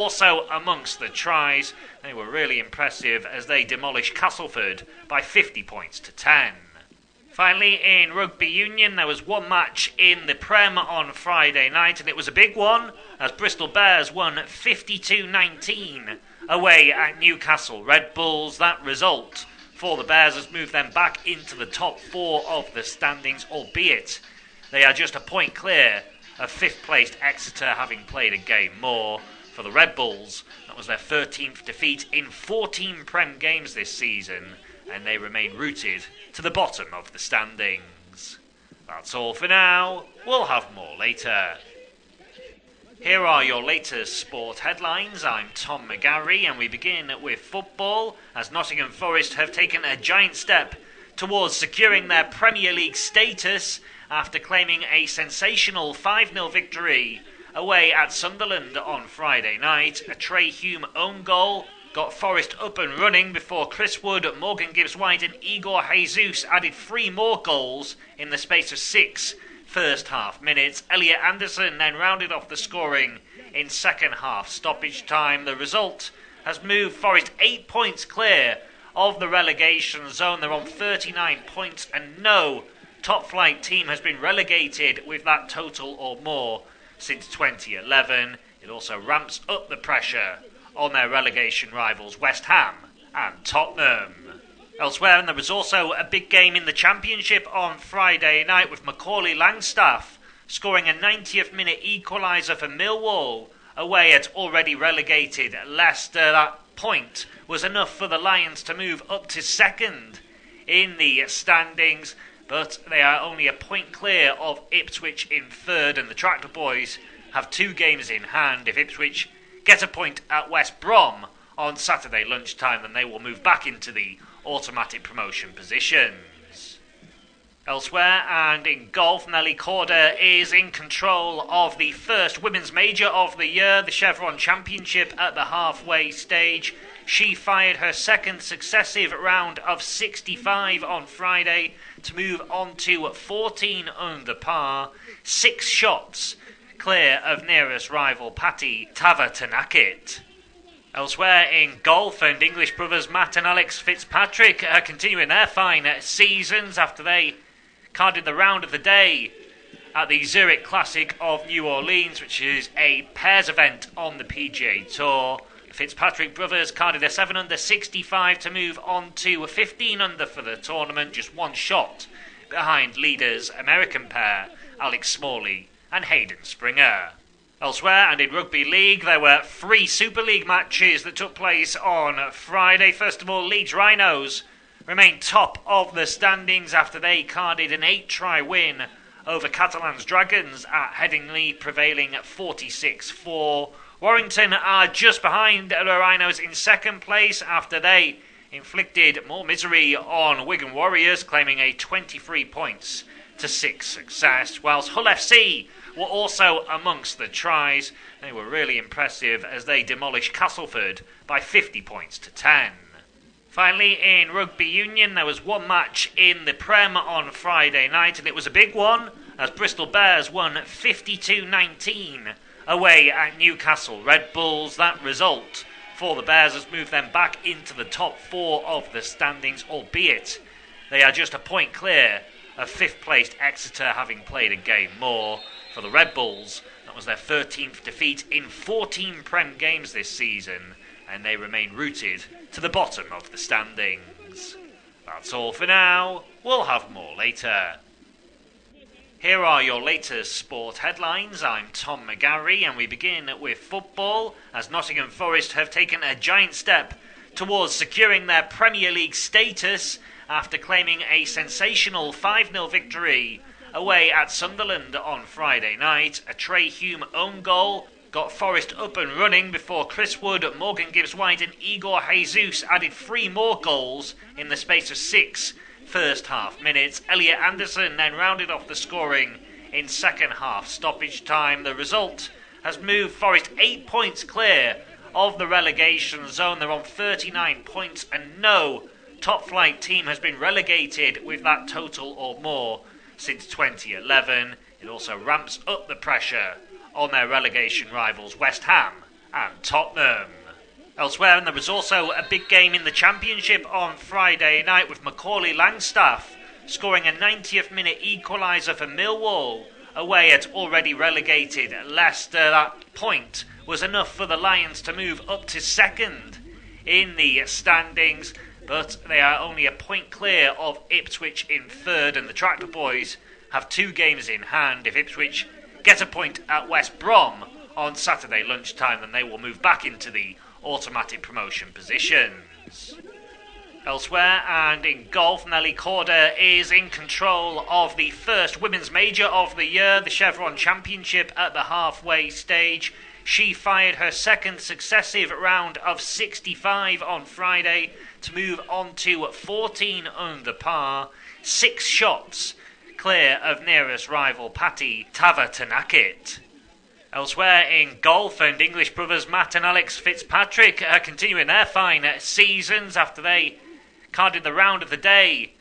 Also amongst the tries, they were really impressive as they demolished Castleford by 50 points to 10. Finally, in Rugby Union, there was one match in the Prem on Friday night, and it was a big one, as Bristol Bears won 52-19 away at Newcastle Red Bulls. That result for the Bears has moved them back into the top four of the standings, albeit they are just a point clear of fifth-placed Exeter, having played a game more. For the Red Bulls, that was their 13th defeat in 14 Prem games this season, and they remain rooted to the bottom of the standings. That's all for now. We'll have more later. Here are your latest sport headlines. I'm Tom McGarry, and we begin with football, as Nottingham Forest have taken a giant step towards securing their Premier League status after claiming a sensational 5-0 victory away at Sunderland on Friday night. A Trey Hume own goal got Forest up and running before Chris Wood, Morgan Gibbs-White and Igor Jesus added 3 more goals in the space of 6 first half minutes. Elliot Anderson then rounded off the scoring in second half stoppage time. The result has moved Forest 8 points clear of the relegation zone. They're on 39 points and no top flight team has been relegated with that total or more since 2011. It also ramps up the pressure on their relegation rivals West Ham and Tottenham. Elsewhere, and there was also a big game in the Championship on Friday night with Macaulay Langstaff scoring a 90th minute equaliser for Millwall away at already relegated Leicester. That point was enough for the Lions to move up to second in the standings, but they are only a point clear of Ipswich in third, and the Tractor Boys have 2 games in hand. If Ipswich get a point at West Brom on Saturday lunchtime, then they will move back into the automatic promotion positions. Elsewhere, and in golf, Nelly Corder is in control of the first women's major of the year, the Chevron Championship, at the halfway stage. She fired her second successive round of 65 on Friday to move on to 14 under par, 6 shots clear of nearest rival Patty Tavatanakit. Elsewhere in golf, and English brothers Matt and Alex Fitzpatrick are continuing their fine seasons after they carded the round of the day at the Zurich Classic of New Orleans, which is a pairs event on the PGA Tour. The Fitzpatrick brothers carded a 7 under 65 to move on to 15 under for the tournament, just 1 shot behind leaders American pair Alex Smalley and Hayden Springer. Elsewhere, and in Rugby League, there were 3 Super League matches that took place on Friday. First of all, Leeds Rhinos remain top of the standings after they carded an 8-try win over Catalan's Dragons at Headingley, prevailing at 46-4. Warrington are just behind the Rhinos in second place after they inflicted more misery on Wigan Warriors, claiming a 23 points to 6 success, whilst Hull FC were also amongst the tries. They were really impressive as they demolished Castleford by 50 points to 10. Finally, in Rugby Union, there was one match in the Prem on Friday night, and it was a big one, as Bristol Bears won 52-19 away at Newcastle Red Bulls. That result for the Bears has moved them back into the top 4 of the standings, albeit they are just a point clear of fifth-placed Exeter, having played a game more. For the Red Bulls, that was their 13th defeat in 14 Prem games this season, and they remain rooted to the bottom of the standings. That's all for now. We'll have more later. Here are your latest sport headlines. I'm Tom McGarry, and we begin with football, as Nottingham Forest have taken a giant step towards securing their Premier League status after claiming a sensational 5-0 victory away at Sunderland on Friday night. A Trey Hume own goal got Forest up and running before Chris Wood, Morgan Gibbs-White and Igor Jesus added 3 more goals in the space of 6 first half minutes. Elliot Anderson then rounded off the scoring in second half stoppage time. The result has moved Forest 8 points clear of the relegation zone. They're on 39 points and no top flight team has been relegated with that total or more since 2011. It also ramps up the pressure on their relegation rivals West Ham and Tottenham. Elsewhere, and there was also a big game in the Championship on Friday night with Macaulay Langstaff scoring a 90th minute equaliser for Millwall away at already relegated Leicester. That point was enough for the Lions to move up to second in the standings, but they are only a point clear of Ipswich in third, and the Tractor Boys have 2 games in hand. If Ipswich get a point at West Brom on Saturday lunchtime, then they will move back into the automatic promotion positions. Elsewhere, and in golf, Nelly Corder is in control of the first women's major of the year, the Chevron Championship, at the halfway stage. She fired her second successive round of 65 on Friday to move on to 14 under par, 6 shots clear of nearest rival Patty Tavatanakit. Elsewhere in golf, and English brothers Matt and Alex Fitzpatrick are continuing their fine seasons after they carded the round of the day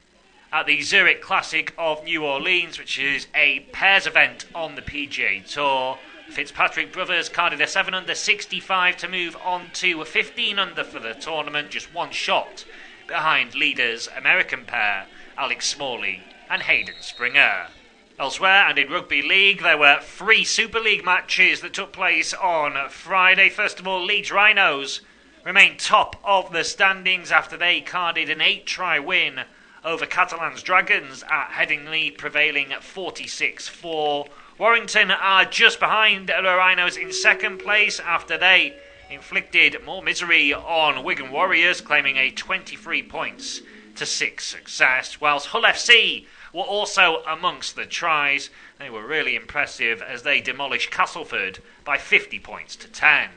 at the Zurich Classic of New Orleans, which is a pairs event on the PGA Tour. Fitzpatrick brothers carded a 7 under 65 to move on to 15 under for the tournament, just 1 shot behind leaders American pair Alex Smalley and Hayden Springer. Elsewhere, and in Rugby League, there were 3 Super League matches that took place on Friday. First of all, Leeds Rhinos remain top of the standings after they carded an 8-try win over Catalan's Dragons at Headingley, prevailing at 46-4. Warrington are just behind the Rhinos in second place after they inflicted more misery on Wigan Warriors, claiming a 23 points to 6 success, whilst Hull FC were also amongst the tries. They were really impressive as they demolished Castleford by 50 points to 10.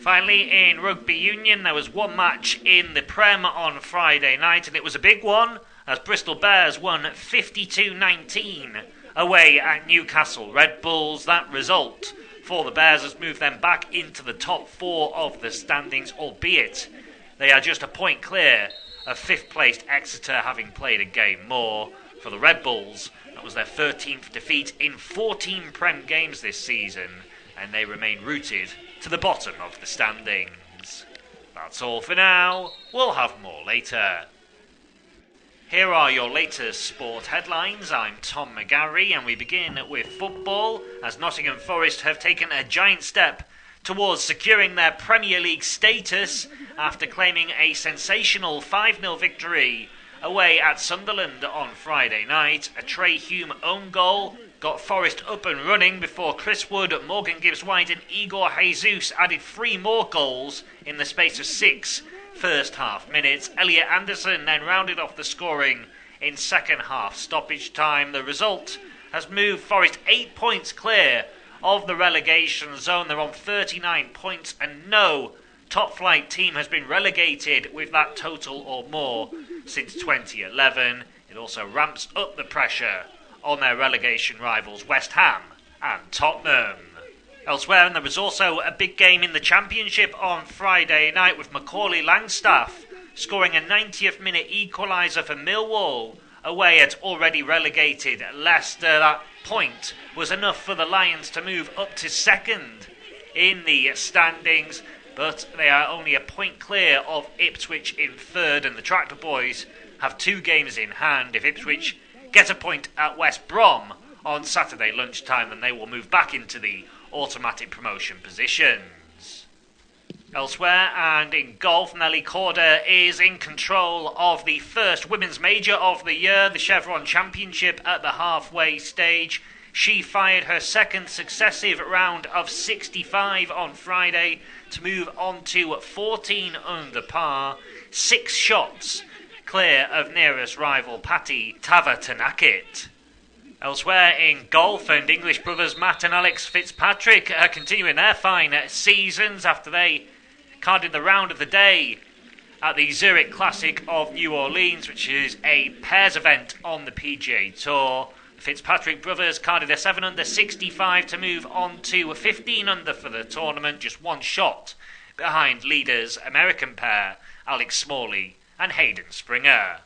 Finally, in Rugby Union, there was one match in the Prem on Friday night, and it was a big one as Bristol Bears won 52-19 away at Newcastle Red Bulls. That result for the Bears has moved them back into the top 4 of the standings, albeit they are just a point clear of 5th placed Exeter, having played a game more. For the Red Bulls, that was their 13th defeat in 14 Prem games this season, and they remain rooted to the bottom of the standings. That's all for now. We'll have more later. Here are your latest sport headlines. I'm Tom McGarry, and we begin with football, as Nottingham Forest have taken a giant step towards securing their Premier League status after claiming a sensational 5-0 victory away at Sunderland on Friday night. A Trey Hume own goal got Forest up and running before Chris Wood, Morgan Gibbs-White and Igor Jesus added 3 more goals in the space of 6 first half minutes. Elliot Anderson then rounded off the scoring in second half stoppage time. The result has moved Forest 8 points clear of the relegation zone. They're on 39 points, and no top flight team has been relegated with that total or more since 2011. It also ramps up the pressure on their relegation rivals West Ham and Tottenham. Elsewhere, and there was also a big game in the Championship on Friday night with Macaulay Langstaff scoring a 90th minute equaliser for Millwall away at already relegated Leicester. That point was enough for the Lions to move up to second in the standings, but they are only a point clear of Ipswich in third, and the Tractor Boys have 2 games in hand. If Ipswich get a point at West Brom on Saturday lunchtime, then they will move back into the automatic promotion positions. Elsewhere, and in golf, Nelly Corder is in control of the first women's major of the year, the Chevron Championship, at the halfway stage. She fired her second successive round of 65 on Friday to move on to 14 under par, 6 shots clear of nearest rival Patty Tavatanakit. Elsewhere in golf, and English brothers Matt and Alex Fitzpatrick are continuing their fine seasons after they carded the round of the day at the Zurich Classic of New Orleans, which is a pairs event on the PGA Tour. The Fitzpatrick brothers carded a 7 under 65 to move on to 15 under for the tournament, just 1 shot behind leaders American pair Alex Smalley and Hayden Springer.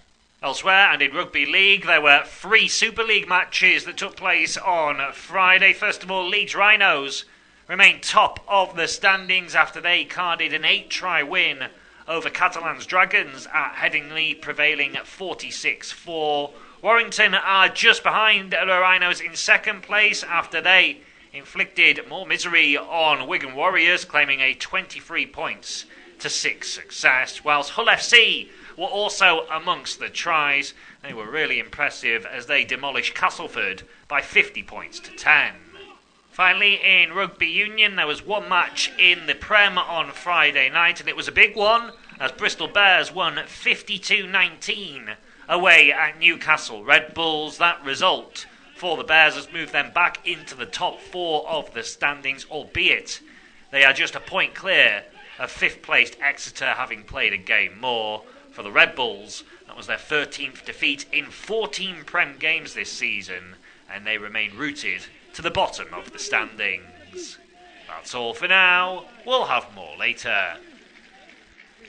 Elsewhere, and in Rugby League, there were 3 Super League matches that took place on Friday. First of all, Leeds Rhinos remain top of the standings after they carded an 8-try win over Catalan's Dragons at Headingley, prevailing at 46-4. Warrington are just behind the Rhinos in second place after they inflicted more misery on Wigan Warriors, claiming a 23 points to 6 success, whilst Hull FC were also amongst the tries. They were really impressive as they demolished Castleford by 50 points to 10. Finally, in Rugby Union, there was one match in the Prem on Friday night, and it was a big one as Bristol Bears won 52-19 away at Newcastle Red Bulls. That result for the Bears has moved them back into the top 4 of the standings, albeit they are just a point clear of 5th placed Exeter, having played a game more. For the Red Bulls, that was their 13th defeat in 14 Prem games this season, and they remain rooted to the bottom of the standings. That's all for now. We'll have more later.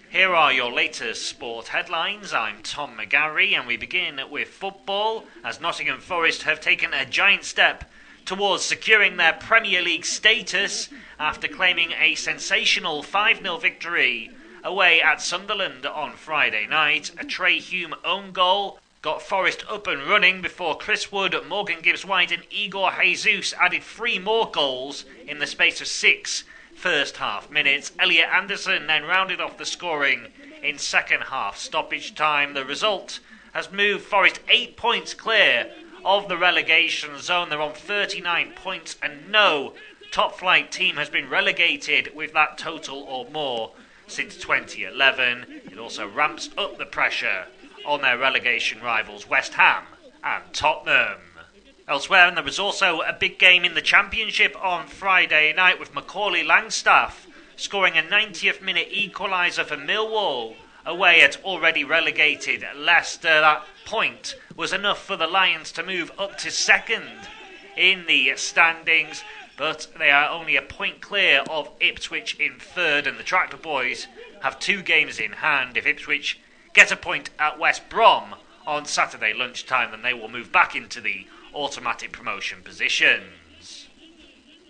Here are your latest sport headlines. I'm Tom McGarry, and we begin with football, as Nottingham Forest have taken a giant step towards securing their Premier League status after claiming a sensational 5-0 victory away at Sunderland on Friday night. A Trey Hume own goal got Forest up and running before Chris Wood, Morgan Gibbs-White and Igor Jesus added 3 more goals in the space of 6 first half minutes. Elliot Anderson then rounded off the scoring in second half stoppage time. The result has moved Forest 8 points clear of the relegation zone. They're on 39 points and no top flight team has been relegated with that total or more since 2011. It also ramps up the pressure on their relegation rivals West Ham and Tottenham. Elsewhere, and there was also a big game in the Championship on Friday night with Macaulay Langstaff scoring a 90th minute equaliser for Millwall away at already relegated Leicester. That point was enough for the Lions to move up to second in the standings, but they are only a point clear of Ipswich in third, and the Tractor Boys have 2 games in hand. If Ipswich get a point at West Brom on Saturday lunchtime, then they will move back into the automatic promotion positions.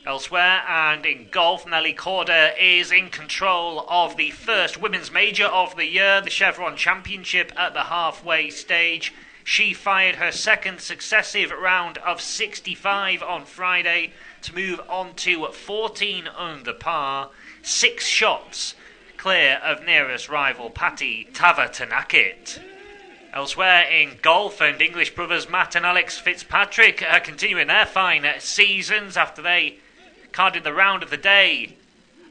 Elsewhere, and in golf, Nelly Corder is in control of the first women's major of the year, the Chevron Championship, at the halfway stage. She fired her second successive round of 65 on Friday to move on to 14 under par, 6 shots clear of nearest rival Patty Tavatanakit. Elsewhere in golf, and English brothers Matt and Alex Fitzpatrick are continuing their fine seasons after they carded the round of the day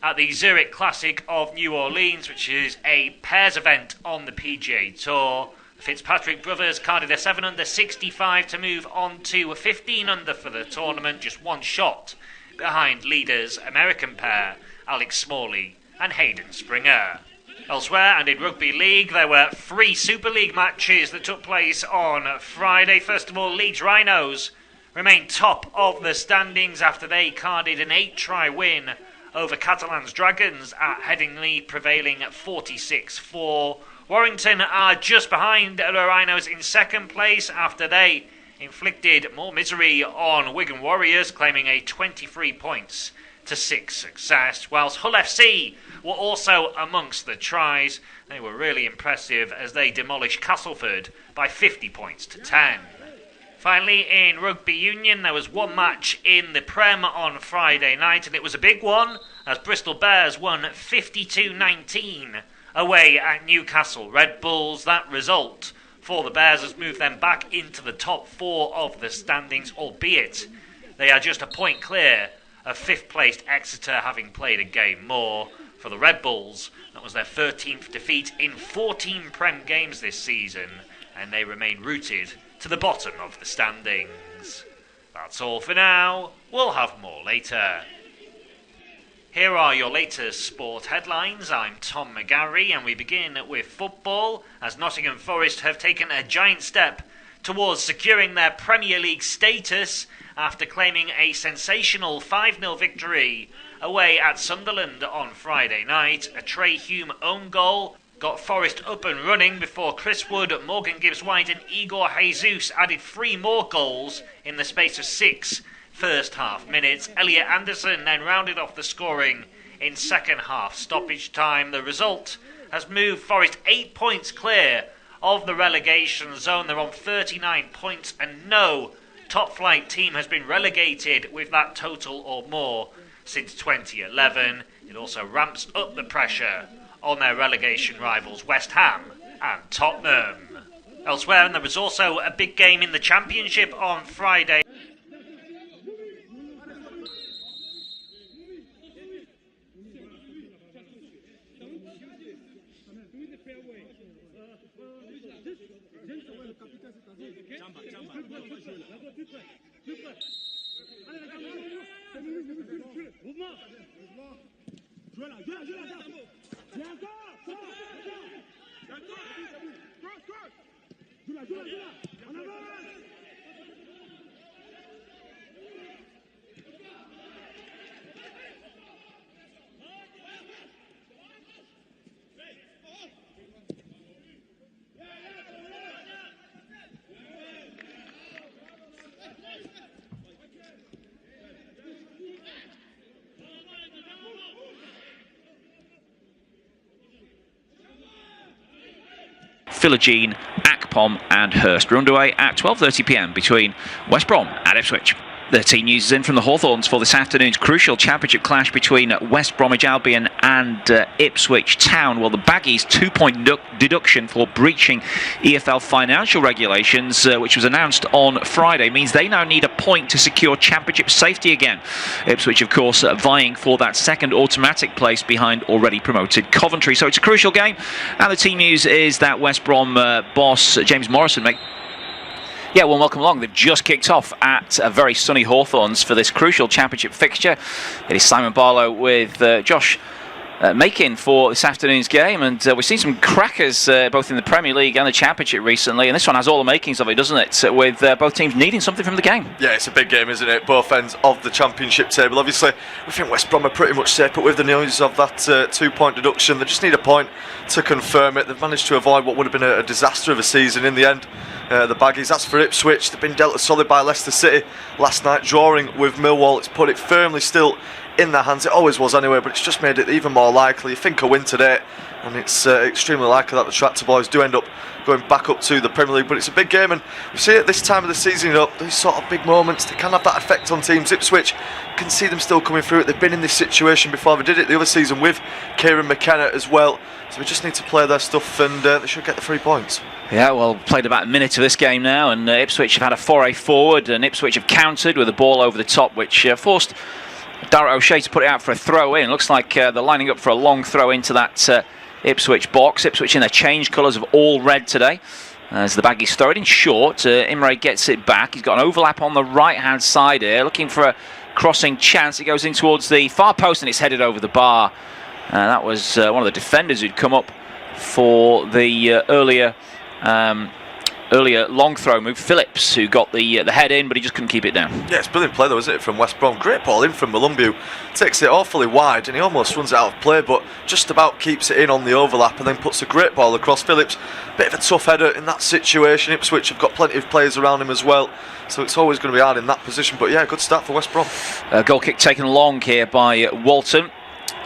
at the Zurich Classic of New Orleans, which is a pairs event on the PGA Tour. The Fitzpatrick brothers carded a 7 under 65 to move on to a 15 under for the tournament, just 1 shot behind leaders American pair Alex Smalley and Hayden Springer. Elsewhere, and in Rugby League, there were 3 Super League matches that took place on Friday. First of all, Leeds Rhinos remain top of the standings after they carded an 8-try win over Catalan's Dragons at Headingley, prevailing at 46-4. Warrington are just behind the Rhinos in second place after they inflicted more misery on Wigan Warriors, claiming a 23 points to 6 success, whilst Hull FC were also amongst the tries. They were really impressive as they demolished Castleford by 50 points to 10. Finally, in Rugby Union, there was one match in the Prem on Friday night, and it was a big one as Bristol Bears won 52-19 away at Newcastle Red Bulls. That result for the Bears has moved them back into the top 4 of the standings, albeit they are just a point clear of 5th placed Exeter, having played a game more. For the Red Bulls, that was their 13th defeat in 14 Prem games this season, and they remain rooted to the bottom of the standings. That's all for now. We'll have more later. Here are your latest sport headlines. I'm Tom McGarry, and we begin with football, as Nottingham Forest have taken a giant step towards securing their Premier League status after claiming a sensational 5-0 victory away at Sunderland on Friday night. A Trey Hume own goal got Forest up and running before Chris Wood, Morgan Gibbs-White and Igor Jesus added 3 more goals in the space of 6 first half minutes. Elliot Anderson then rounded off the scoring in second half stoppage time. The result has moved Forest 8 points clear of the relegation zone. They're on 39 points and no top flight team has been relegated with that total or more since 2011. It also ramps up the pressure on their relegation rivals West Ham and Tottenham. Elsewhere, and there was also a big game in the Championship on Friday. Philogene, Akpom and Hurst. We're underway at 12:30 p.m. between West Brom and Ipswich. The team news is in from the Hawthorns for this afternoon's crucial championship clash between West Bromwich Albion and Ipswich Town. Well, the Baggies' 2-point deduction for breaching EFL financial regulations, which was announced on Friday, means they now need a point to secure championship safety again. Ipswich, of course, vying for that second automatic place behind already promoted Coventry. So it's a crucial game, and the team news is that West Brom boss James Morrison Yeah, well, welcome along. They've just kicked off at a very sunny Hawthorns for this crucial championship fixture. It is Simon Barlow with Josh Makin for this afternoon's game, and we've seen some crackers both in the Premier League and the Championship recently, and this one has all the makings of it, doesn't it, with both teams needing something from the game. Yeah, it's a big game, isn't it? Both ends of the Championship table. Obviously, we think West Brom are pretty much safe, but with the news of that 2-point deduction, they just need a point to confirm it. They've managed to avoid what would have been a disaster of a season in the end. The Baggies, that's for Ipswich. They've been dealt a solid by Leicester City last night, drawing with Millwall. It's put it firmly still in their hands. It always was anyway, but it's just made it even more likely. You think a win today, and it's extremely likely that the Tractor Boys do end up going back up to the Premier League. But it's a big game, and we see at this time of the season, these sort of big moments, they can have that effect on teams. Ipswich, you can see them still coming through it. They've been in this situation before. They did it the other season with Kieran McKenna as well. So we just need to play their stuff, and they should get the 3 points. Yeah, well, played about a minute of this game now, and Ipswich have had a foray forward, and Ipswich have countered with a ball over the top, which forced Darragh O'Shea to put it out for a throw in. Looks like they're lining up for a long throw into that Ipswich box. Ipswich in their change colours of all red today. As the Baggies throw it in short, Imre gets it back. He's got an overlap on the right-hand side here, looking for a crossing chance. It goes in towards the far post, and it's headed over the bar. That was one of the defenders who'd come up for the earlier long throw move, Phillips, who got the head in, but he just couldn't keep it down. Yeah, it's brilliant play though, isn't it, from West Brom? Great ball in from Malumbu, takes it awfully wide, and he almost runs it out of play, but just about keeps it in on the overlap, and then puts a great ball across. Phillips, bit of a tough header in that situation. Ipswich have got plenty of players around him as well, so it's always going to be hard in that position. But yeah, good start for West Brom. Goal kick taken long here by Walton,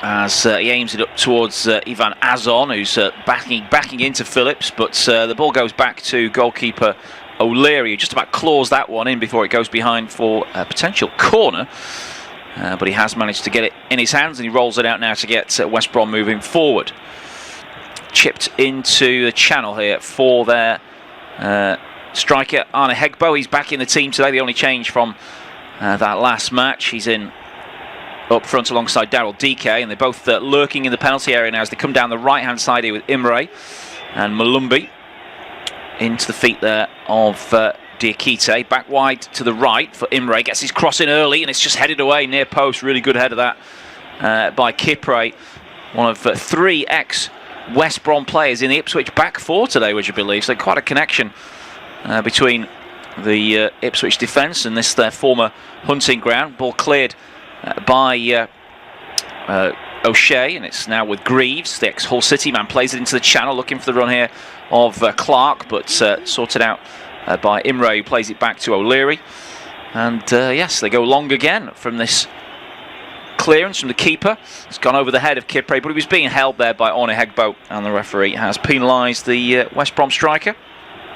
as he aims it up towards Ivan Azon, who's backing into Phillips, but the ball goes back to goalkeeper O'Leary, who just about claws that one in before it goes behind for a potential corner, but he has managed to get it in his hands, and he rolls it out now to get West Brom moving forward. Chipped into the channel here for their striker Arne Hegbo. He's back in the team today, the only change from that last match. He's in up front alongside Daryl DK, and they're both lurking in the penalty area now as they come down the right hand side here with Imre and Malumbi into the feet there of Diakite. Back wide to the right for Imre, gets his cross in early, and it's just headed away near post. Really good header that by Kipre, one of 3 ex-West Brom players in the Ipswich back four today, would you believe? So quite a connection between the Ipswich defence and this their former hunting ground. Ball cleared by O'Shea, and it's now with Greaves, the ex-Hull City man. Plays it into the channel, looking for the run here of Clark, but sorted out by Imre, who plays it back to O'Leary. And yes, they go long again from this clearance from the keeper. It's gone over the head of Kipre, but he was being held there by Orne Hegbo, and the referee has penalised the West Brom striker.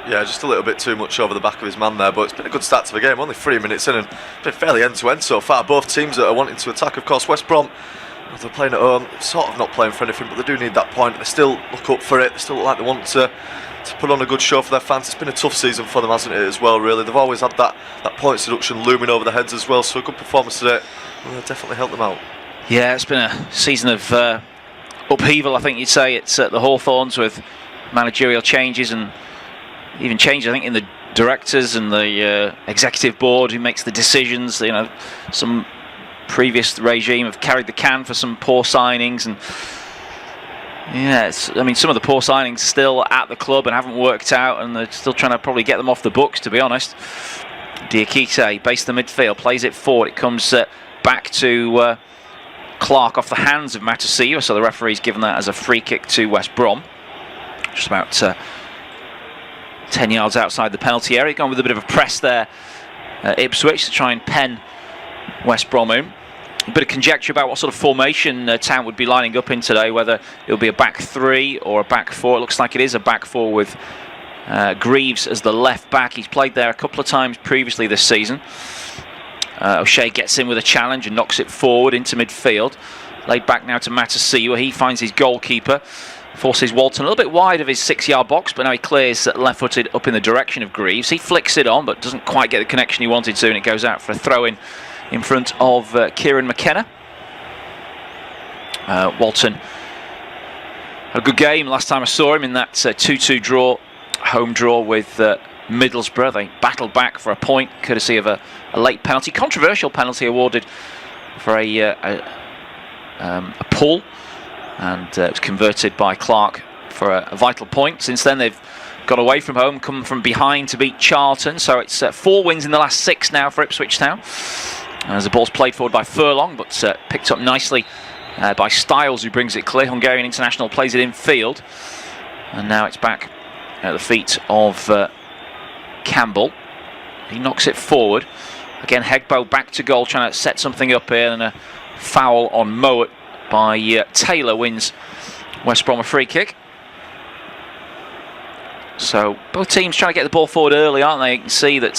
Yeah, just a little bit too much over the back of his man there, but it's been a good start to the game. Only 3 minutes in and it's been fairly end-to-end so far. Both teams that are wanting to attack. Of course, West Brom, they're playing at home, sort of not playing for anything, but they do need that point. They still look up for it. They still look like they want to put on a good show for their fans. It's been a tough season for them, hasn't it, as well, really. They've always had that points deduction looming over their heads as well, so a good performance today will definitely help them out. Yeah, it's been a season of upheaval, I think you'd say. It's at the Hawthorns with managerial changes and even changes, I think, in the directors and the executive board who makes the decisions. You know, some previous regime have carried the can for some poor signings, and yeah, I mean, some of the poor signings are still at the club and haven't worked out, and they're still trying to probably get them off the books, to be honest. Diakite, based in the midfield, plays it forward. It comes back to Clark off the hands of Matasiwa, so the referee's given that as a free kick to West Brom. Just about 10 yards outside the penalty area. Going with a bit of a press there, Ipswich, to try and pen West Brom in. A bit of conjecture about what sort of formation Town would be lining up in today, whether it'll be a back three or a back four. It looks like it is a back four with Greaves as the left back. He's played there a couple of times previously this season. O'Shea gets in with a challenge and knocks it forward into midfield. Laid back now to Matasiwa. He finds his goalkeeper, forces Walton a little bit wide of his 6-yard box, but now he clears left-footed up in the direction of Greaves. He flicks it on, but doesn't quite get the connection he wanted to, and it goes out for a throw-in in front of Kieran McKenna. Walton had a good game last time I saw him in that 2-2 draw, home draw with Middlesbrough. They battled back for a point, courtesy of a late penalty, controversial penalty awarded for a pull, and it was converted by Clark for a vital point. Since then they've got away from home, come from behind to beat Charlton, so it's 4 wins in the last 6 now for Ipswich Town. As the ball's played forward by Furlong, but picked up nicely by Styles, who brings it clear. Hungarian international plays it in field, and now it's back at the feet of Campbell. He knocks it forward. Again, Hegbo back to goal, trying to set something up here, and a foul on Mowat by Taylor wins West Brom a free kick. So both teams trying to get the ball forward early, aren't they? You can see that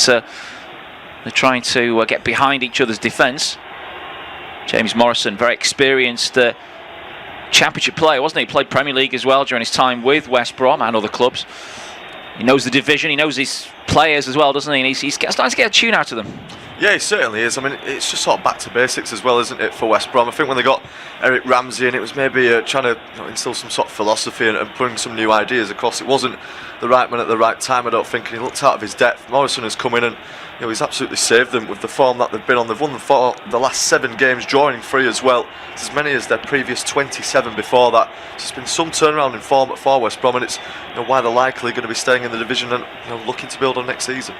they're trying to get behind each other's defence. James Morrison, very experienced championship player, wasn't he? He played Premier League as well during his time with West Brom and other clubs. He knows the division, he knows his players as well, doesn't he? And he's starting to get a tune out of them. Yeah, he certainly is. I mean, it's just sort of back to basics as well, isn't it, for West Brom? I think when they got Eric Ramsey in, it was maybe trying to instill some sort of philosophy and bring some new ideas across. It wasn't the right man at the right time, I don't think, and he looked out of his depth. Morrison has come in and he's absolutely saved them with the form that they've been on. They've won the last 7 games, drawing 3 as well. It's as many as their previous 27 before that. So it's been some turnaround in form for West Brom, and it's why they're likely going to be staying in the division and looking to build on next season.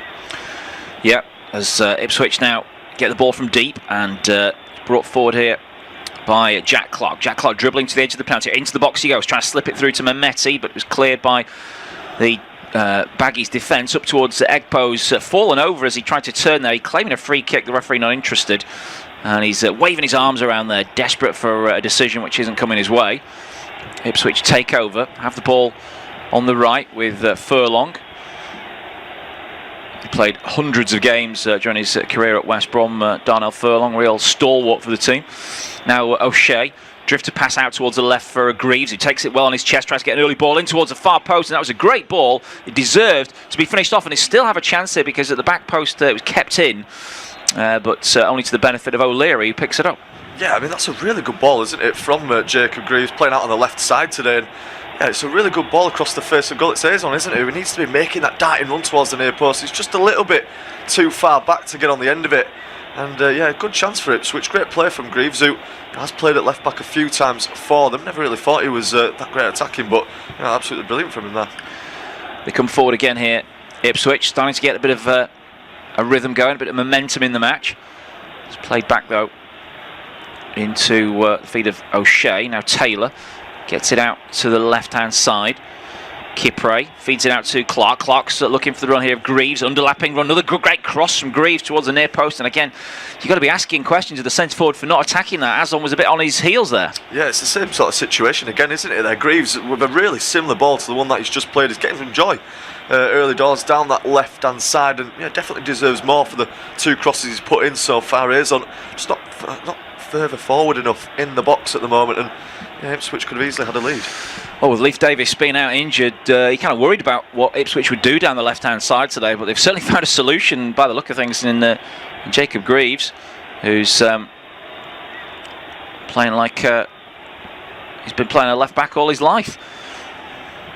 Yeah, as Ipswich now get the ball from deep, and brought forward here by Jack Clark. Jack Clark dribbling to the edge of the penalty. Into the box he goes, trying to slip it through to Mehmeti, but it was cleared by the Baggies' defence up towards Egbo's fallen over as he tried to turn there. He claiming a free kick, the referee not interested, and he's waving his arms around there, desperate for a decision which isn't coming his way. Ipswich take over, have the ball on the right with Furlong. He played hundreds of games during his career at West Brom. Darnell Furlong, real stalwart for the team. Now O'Shea, drift to pass out towards the left for Greaves, who takes it well on his chest, tries to get an early ball in towards the far post, and that was a great ball. It deserved to be finished off, and they still have a chance here because at the back post it was kept in, but only to the benefit of O'Leary, who picks it up. Yeah, I mean, that's a really good ball, isn't it, from Jacob Greaves, playing out on the left side today. And yeah, it's a really good ball across the face of goal. It's Azon, isn't it? He needs to be making that darting run towards the near post. He's just a little bit too far back to get on the end of it. And yeah, good chance for Ipswich. Great play from Greaves, who has played at left back a few times for them. Never really thought he was that great attacking, but absolutely brilliant from him there. They come forward again here. Ipswich starting to get a bit of a rhythm going, a bit of momentum in the match. It's played back though into the feet of O'Shea. Now Taylor gets it out to the left-hand side. Kipre feeds it out to Clark. Clark's looking for the run here of Greaves, underlapping run, another great cross from Greaves towards the near post, and again you've got to be asking questions of the centre forward for not attacking that. Azon was a bit on his heels there. Yeah, it's the same sort of situation again, isn't it there? Greaves with a really similar ball to the one that he's just played is getting some joy early doors down that left hand side, and definitely deserves more for the 2 crosses he's put in so far. Azon just not further forward enough in the box at the moment, and Ipswich could have easily had a lead. Well, with Leif Davis being out injured, he kind of worried about what Ipswich would do down the left-hand side today, but they've certainly found a solution by the look of things in Jacob Greaves, who's playing like he's been playing a left-back all his life.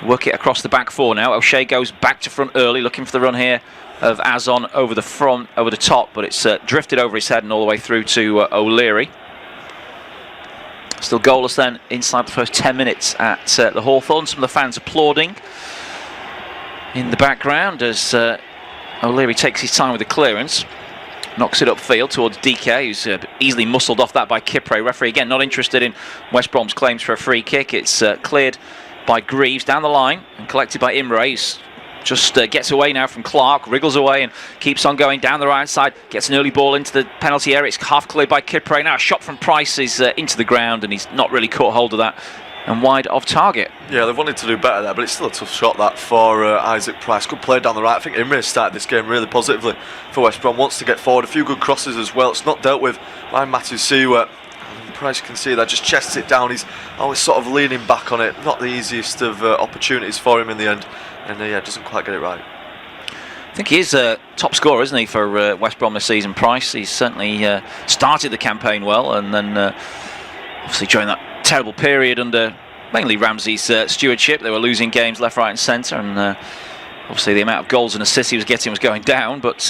Work it across the back 4 now. O'Shea goes back to front early, looking for the run here of Azon over the front, over the top, but it's drifted over his head and all the way through to O'Leary. Still goalless then inside the first 10 minutes at the Hawthorn. Some of the fans applauding in the background as O'Leary takes his time with the clearance. Knocks it upfield towards DK, who's easily muscled off that by Kipre. Referee again not interested in West Brom's claims for a free kick. It's cleared by Greaves down the line and collected by Imre, who's just gets away now from Clark, wriggles away and keeps on going down the right side, gets an early ball into the penalty area. It's half cleared by Kipre. Now a shot from Price is into the ground, and he's not really caught hold of that and wide of target. Yeah, they've wanted to do better there, but it's still a tough shot that for Isaac Price. Good play down the right. I think Imre started this game really positively for West Brom. Wants to get forward, a few good crosses as well. It's not dealt with by Matthew Siwa. Price, you can see that, just chests it down. He's always sort of leaning back on it. Not the easiest of opportunities for him in the end, and doesn't quite get it right. I think he is a top scorer, isn't he, for West Brom this season, Price? He's certainly started the campaign well, and then obviously during that terrible period under mainly Ramsey's stewardship, they were losing games left, right and centre, and obviously the amount of goals and assists he was getting was going down, but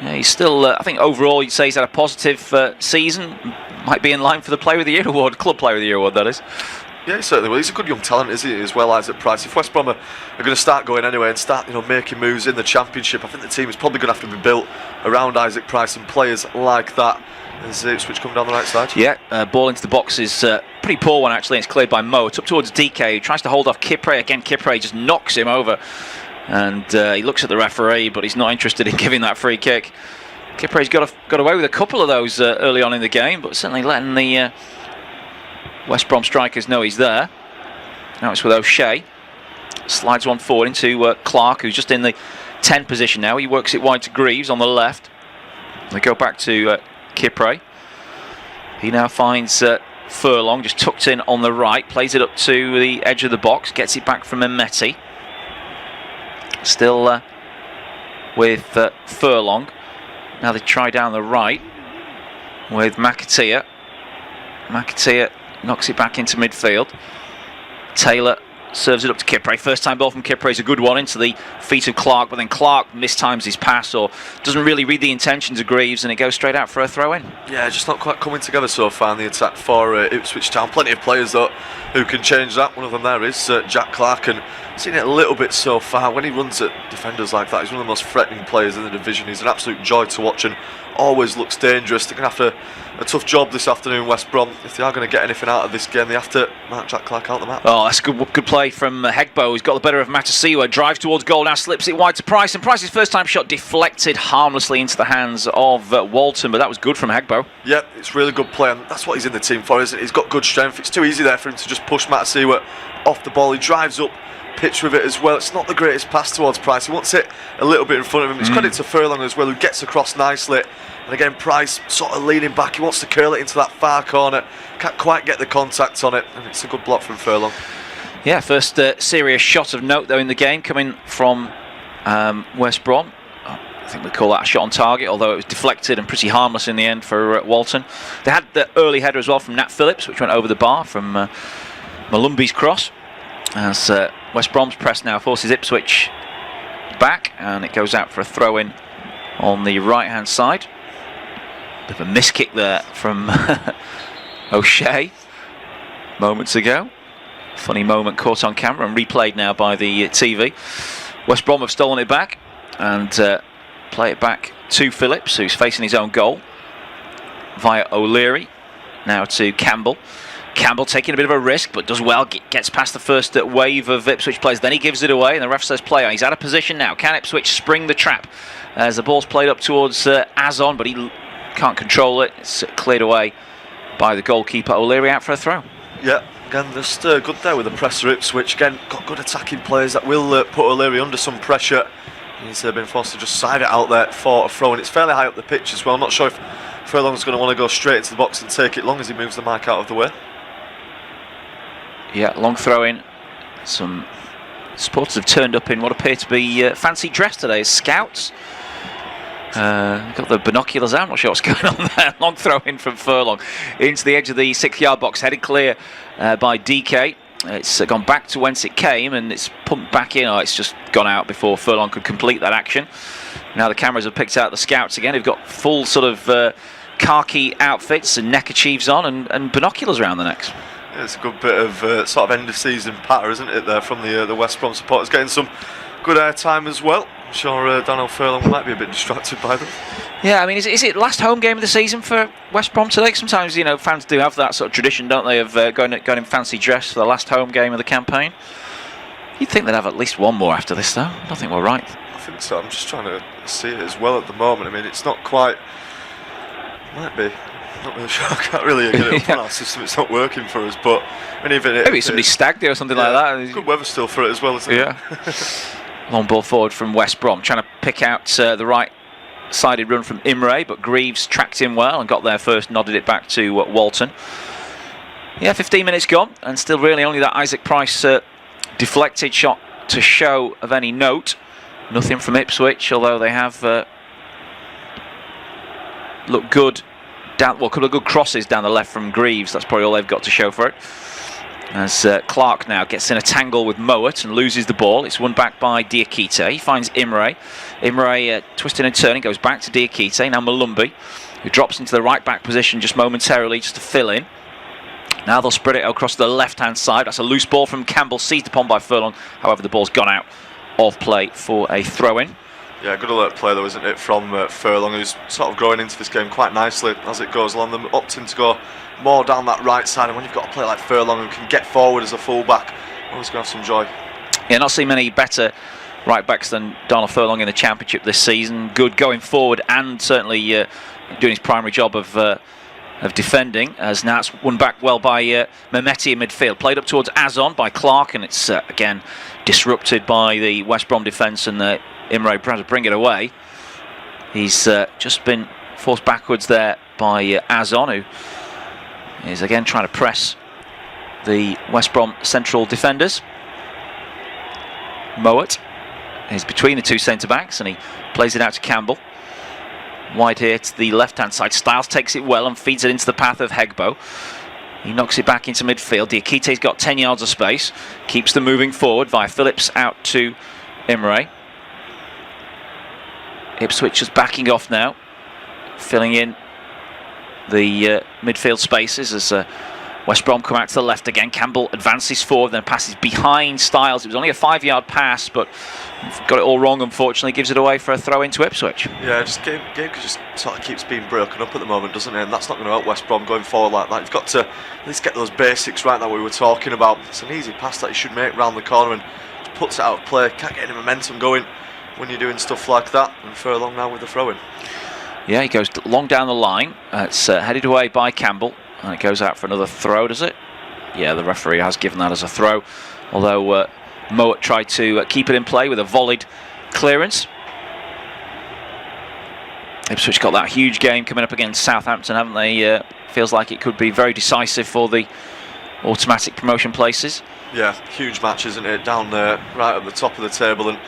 he's still, I think overall you'd say he's had a positive season. Might be in line for the Player of the Year award, Club Player of the Year award, that is. Yeah, he certainly will. He's a good young talent, isn't he, as well, Isaac Price. If West Brom are going to start going anyway and start making moves in the Championship, I think the team is probably going to have to be built around Isaac Price and players like that as Ipswich come down the right side. Yeah, ball into the box is a pretty poor one actually. It's cleared by Mo. It's up towards DK, who tries to hold off Kipre. Again, Kipre just knocks him over, and he looks at the referee, but he's not interested in giving that free kick. Kipre's got away with a couple of those early on in the game, but certainly letting the West Brom strikers know he's there. Now it's with O'Shea. Slides one forward into Clark, who's just in the 10 position now. He works it wide to Greaves on the left. They go back to Kipre. He now finds Furlong, just tucked in on the right. Plays it up to the edge of the box. Gets it back from Mehmeti. Still with Furlong. Now they try down the right with McAteer. McAteer knocks it back into midfield. Taylor serves it up to Kipre. First time ball from Kipre is a good one into the feet of Clark, but then Clark mistimes his pass or doesn't really read the intentions of Greaves, and it goes straight out for a throw in. Yeah, just not quite coming together so far in the attack for Ipswich Town. Plenty of players though who can change that. One of them there is Jack Clark, and seen it a little bit so far. When he runs at defenders like that, he's one of the most threatening players in the division. He's an absolute joy to watch and always looks dangerous. They're going to have a tough job this afternoon, West Brom. If they are going to get anything out of this game, they have to mark Jack Clark out the map. Oh, that's a good play from Hegbo. He's got the better of Matasiwa, drives towards goal, now slips it wide to Price, and Price's first time shot deflected harmlessly into the hands of Walton, but that was good from Hegbo. Yep, it's really good play, and that's what he's in the team for, isn't it? He's got good strength. It's too easy there for him to just push Matasiwa off the ball. He drives up pitch with it as well. It's not the greatest pass towards Price. He wants it a little bit in front of him. It's credit to Furlong as well, who gets across nicely. And again, Price sort of leaning back. He wants to curl it into that far corner. Can't quite get the contact on it, and it's a good block from Furlong. Yeah, first serious shot of note though in the game coming from West Brom. I think we call that a shot on target, although it was deflected and pretty harmless in the end for Walton. They had the early header as well from Nat Phillips, which went over the bar from Malumbi's cross. As West Brom's press now forces Ipswich back, and it goes out for a throw-in on the right-hand side. Bit of a miskick there from O'Shea moments ago. Funny moment caught on camera and replayed now by the TV. West Brom have stolen it back and play it back to Phillips, who's facing his own goal via O'Leary. Now to Campbell. Campbell taking a bit of a risk, but does well, gets past the first wave of Ipswich players, then he gives it away, and the ref says play on. He's out of position now. Can Ipswich spring the trap as the ball's played up towards Azon, but he can't control it. It's cleared away by the goalkeeper. O'Leary out for a throw. Yeah, again, just good there with the presser. Ipswich again got good attacking players that will put O'Leary under some pressure. He's been forced to just side it out there for a throw, and it's fairly high up the pitch as well. I'm not sure if Furlong's going to want to go straight into the box and take it long as he moves the mark out of the way. Yeah, long throw in. Some supporters have turned up in what appear to be fancy dress today as scouts. Got the binoculars out, I'm not sure what's going on there. Long throw in from Furlong into the edge of the 6-yard box, headed clear by DK. It's gone back to whence it came, and it's pumped back in. It's just gone out before Furlong could complete that action. Now the cameras have picked out the scouts again. They've got full sort of khaki outfits and neckerchiefs on, and binoculars around the necks. Yeah, it's a good bit of sort of end of season patter, isn't it, there from the West Brom supporters, getting some good airtime as well. I'm sure Daniel Furlong might be a bit distracted by them. Yeah, I mean, is it last home game of the season for West Brom today? Sometimes, fans do have that sort of tradition, don't they, of going in fancy dress for the last home game of the campaign. You'd think they'd have at least one more after this, though. I don't think we're right. I think so. I'm just trying to see it as well at the moment. I mean, it's not quite... Might be. Not really sure. I can't really get it up on our system. It's not working for us, but... Maybe somebody's stagged there or something like that. Good weather still for it as well, isn't it? Yeah. Long ball forward from West Brom, trying to pick out the right-sided run from Imre, but Greaves tracked him well and got there first, nodded it back to Walton. Yeah, 15 minutes gone, and still really only that Isaac Price deflected shot to show of any note. Nothing from Ipswich, although they have looked good. A couple of good crosses down the left from Greaves. That's probably all they've got to show for it. As Clark now gets in a tangle with Mowat and loses the ball. It's won back by Diakite. He finds Imre. Imre twisting and turning, goes back to Diakite. Now Malumbi, who drops into the right back position just momentarily, just to fill in. Now they'll spread it across the left-hand side. That's a loose ball from Campbell, seized upon by Furlong. However, the ball's gone out of play for a throw-in. Yeah, good alert play though, isn't it, from Furlong, who's sort of growing into this game quite nicely as it goes along. Them opting to go more down that right side, and when you've got a player like Furlong who can get forward as a full-back, always going to have some joy. Yeah, not seen many better right-backs than Donald Furlong in the Championship this season. Good going forward and certainly doing his primary job of defending, as now it's won back well by Mehmeti in midfield. Played up towards Azon by Clark, and it's again disrupted by the West Brom defence, and Imre trying to bring it away. He's just been forced backwards there by Azon, who is again trying to press the West Brom central defenders. Mowat is between the two centre-backs, and he plays it out to Campbell. Wide here to the left-hand side. Styles takes it well and feeds it into the path of Hegbo. He knocks it back into midfield. Diakite's got 10 yards of space. Keeps them moving forward via Phillips out to Imre. Ipswich is backing off now, filling in the midfield spaces as West Brom come out to the left again. Campbell advances forward, then passes behind Styles. It was only a 5-yard pass, but got it all wrong, unfortunately. Gives it away for a throw into Ipswich. Yeah, game just sort of keeps being broken up at the moment, doesn't it? And that's not going to help West Brom going forward like that. You've got to at least get those basics right that we were talking about. It's an easy pass that you should make round the corner and just puts it out of play. Can't get any momentum going when you're doing stuff like that. And Furlong now with the throw-in. Yeah, he goes long down the line. It's headed away by Campbell. And it goes out for another throw, does it? Yeah, the referee has given that as a throw. Although Mowat tried to keep it in play with a volleyed clearance. Ipswich got that huge game coming up against Southampton, haven't they? Feels like it could be very decisive for the automatic promotion places. Yeah, huge match, isn't it? Down there, right at the top of the table. And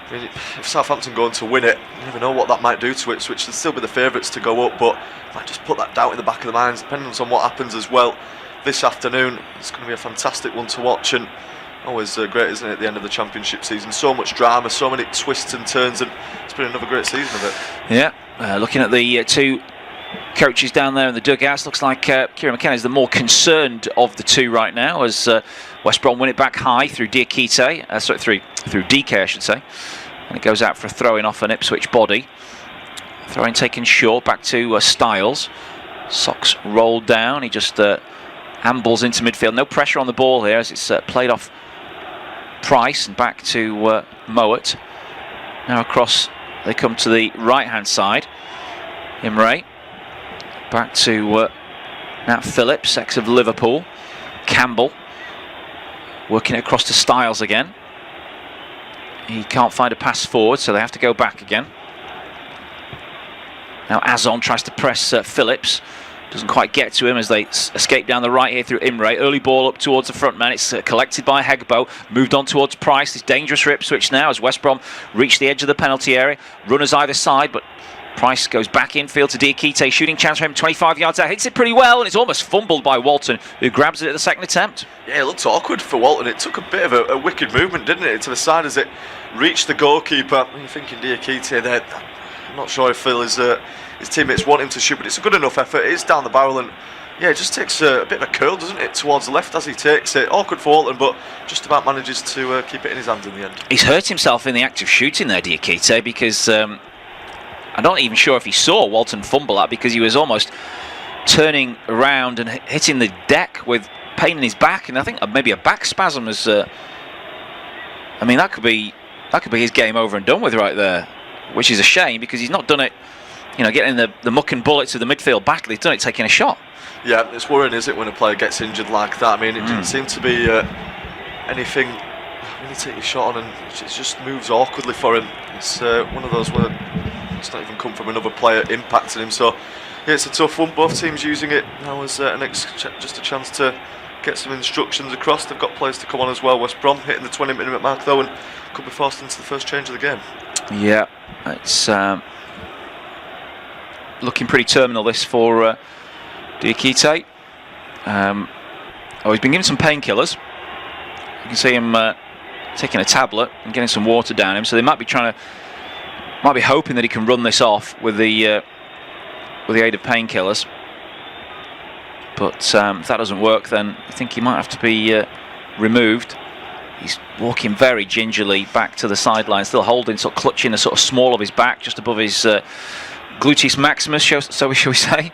I mean, if Southampton go on to win it, you never know what that might do to Ipswich. They'll still be the favourites to go up, but might just put that doubt in the back of the minds, depending on what happens as well this afternoon. It's going to be a fantastic one to watch, and always great, isn't it, at the end of the Championship season? So much drama, so many twists and turns, and it's been another great season of it. Yeah, looking at the two coaches down there in the dugouts, looks like Kieran McKenna is the more concerned of the two right now, as West Brom win it back high through Diakite, through DK, I should say. And it goes out for a throw-in off an Ipswich body. Throw-in taken short, back to Styles. Socks rolled down. He just ambles into midfield. No pressure on the ball here as it's played off Price and back to Mowat. Now across they come to the right hand side. Imre back to Nat Phillips, ex of Liverpool. Campbell working it across to Styles again. He can't find a pass forward, so they have to go back again. Now Azon tries to press Phillips. Doesn't quite get to him as they escape down the right here through Imre. Early ball up towards the front man. It's collected by Hegbo. Moved on towards Price. It's dangerous for Ipswich now as West Brom reach the edge of the penalty area. Runners either side, but Price goes back infield to Diakite. Shooting chance for him 25 yards out. Hits it pretty well, and it's almost fumbled by Walton, who grabs it at the second attempt. Yeah, it looked awkward for Walton. It took a bit of a wicked movement, didn't it, to the side as it reached the goalkeeper. You're thinking Diakite there. I'm not sure if his teammates want him to shoot, but it's a good enough effort. It is down the barrel, and yeah, it just takes a bit of a curl, doesn't it, towards the left as he takes it. Awkward for Walton, but just about manages to keep it in his hands in the end. He's hurt himself in the act of shooting there, Diakite, because I'm not even sure if he saw Walton fumble that, because he was almost turning around and hitting the deck with pain in his back, and I think maybe a back spasm is. I mean, that could be his game over and done with right there, which is a shame because he's not done it. You know, getting the muck and bullets of the midfield battle, he's done it taking a shot. Yeah, it's worrying, is it, when a player gets injured like that? I mean, it didn't seem to be anything. When you take your shot on and it just moves awkwardly for him. It's one of those where it's not even come from another player impacting him. So yeah, it's a tough one. Both teams using it now as just a chance to get some instructions across. They've got players to come on as well. West Brom hitting the 20-minute mark though, and could be forced into the first change of the game. Yeah, it's looking pretty terminal this for Diakite. He's been given some painkillers. You can see him taking a tablet and getting some water down him. So they might be hoping that he can run this off with the aid of painkillers. But if that doesn't work, then I think he might have to be removed. He's walking very gingerly back to the sideline, still holding, sort of clutching the sort of small of his back, just above his gluteus maximus, shall we say.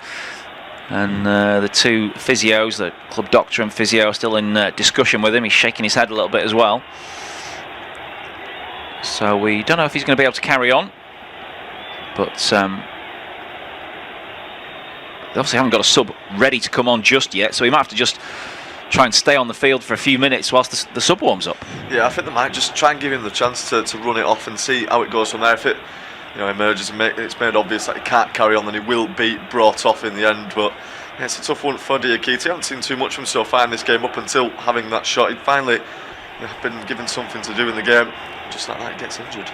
And the two physios, the club doctor and physio, are still in discussion with him. He's shaking his head a little bit as well. So we don't know if he's going to be able to carry on. But they obviously haven't got a sub ready to come on just yet, so he might have to just try and stay on the field for a few minutes whilst the sub warms up. Yeah, I think they might just try and give him the chance to run it off and see how it goes from there. If it emerges and it's made obvious that he can't carry on, then he will be brought off in the end. But yeah, it's a tough one for Diakite. I haven't seen too much from him so far in this game up until having that shot. He'd finally been given something to do in the game. Just like that, he gets injured.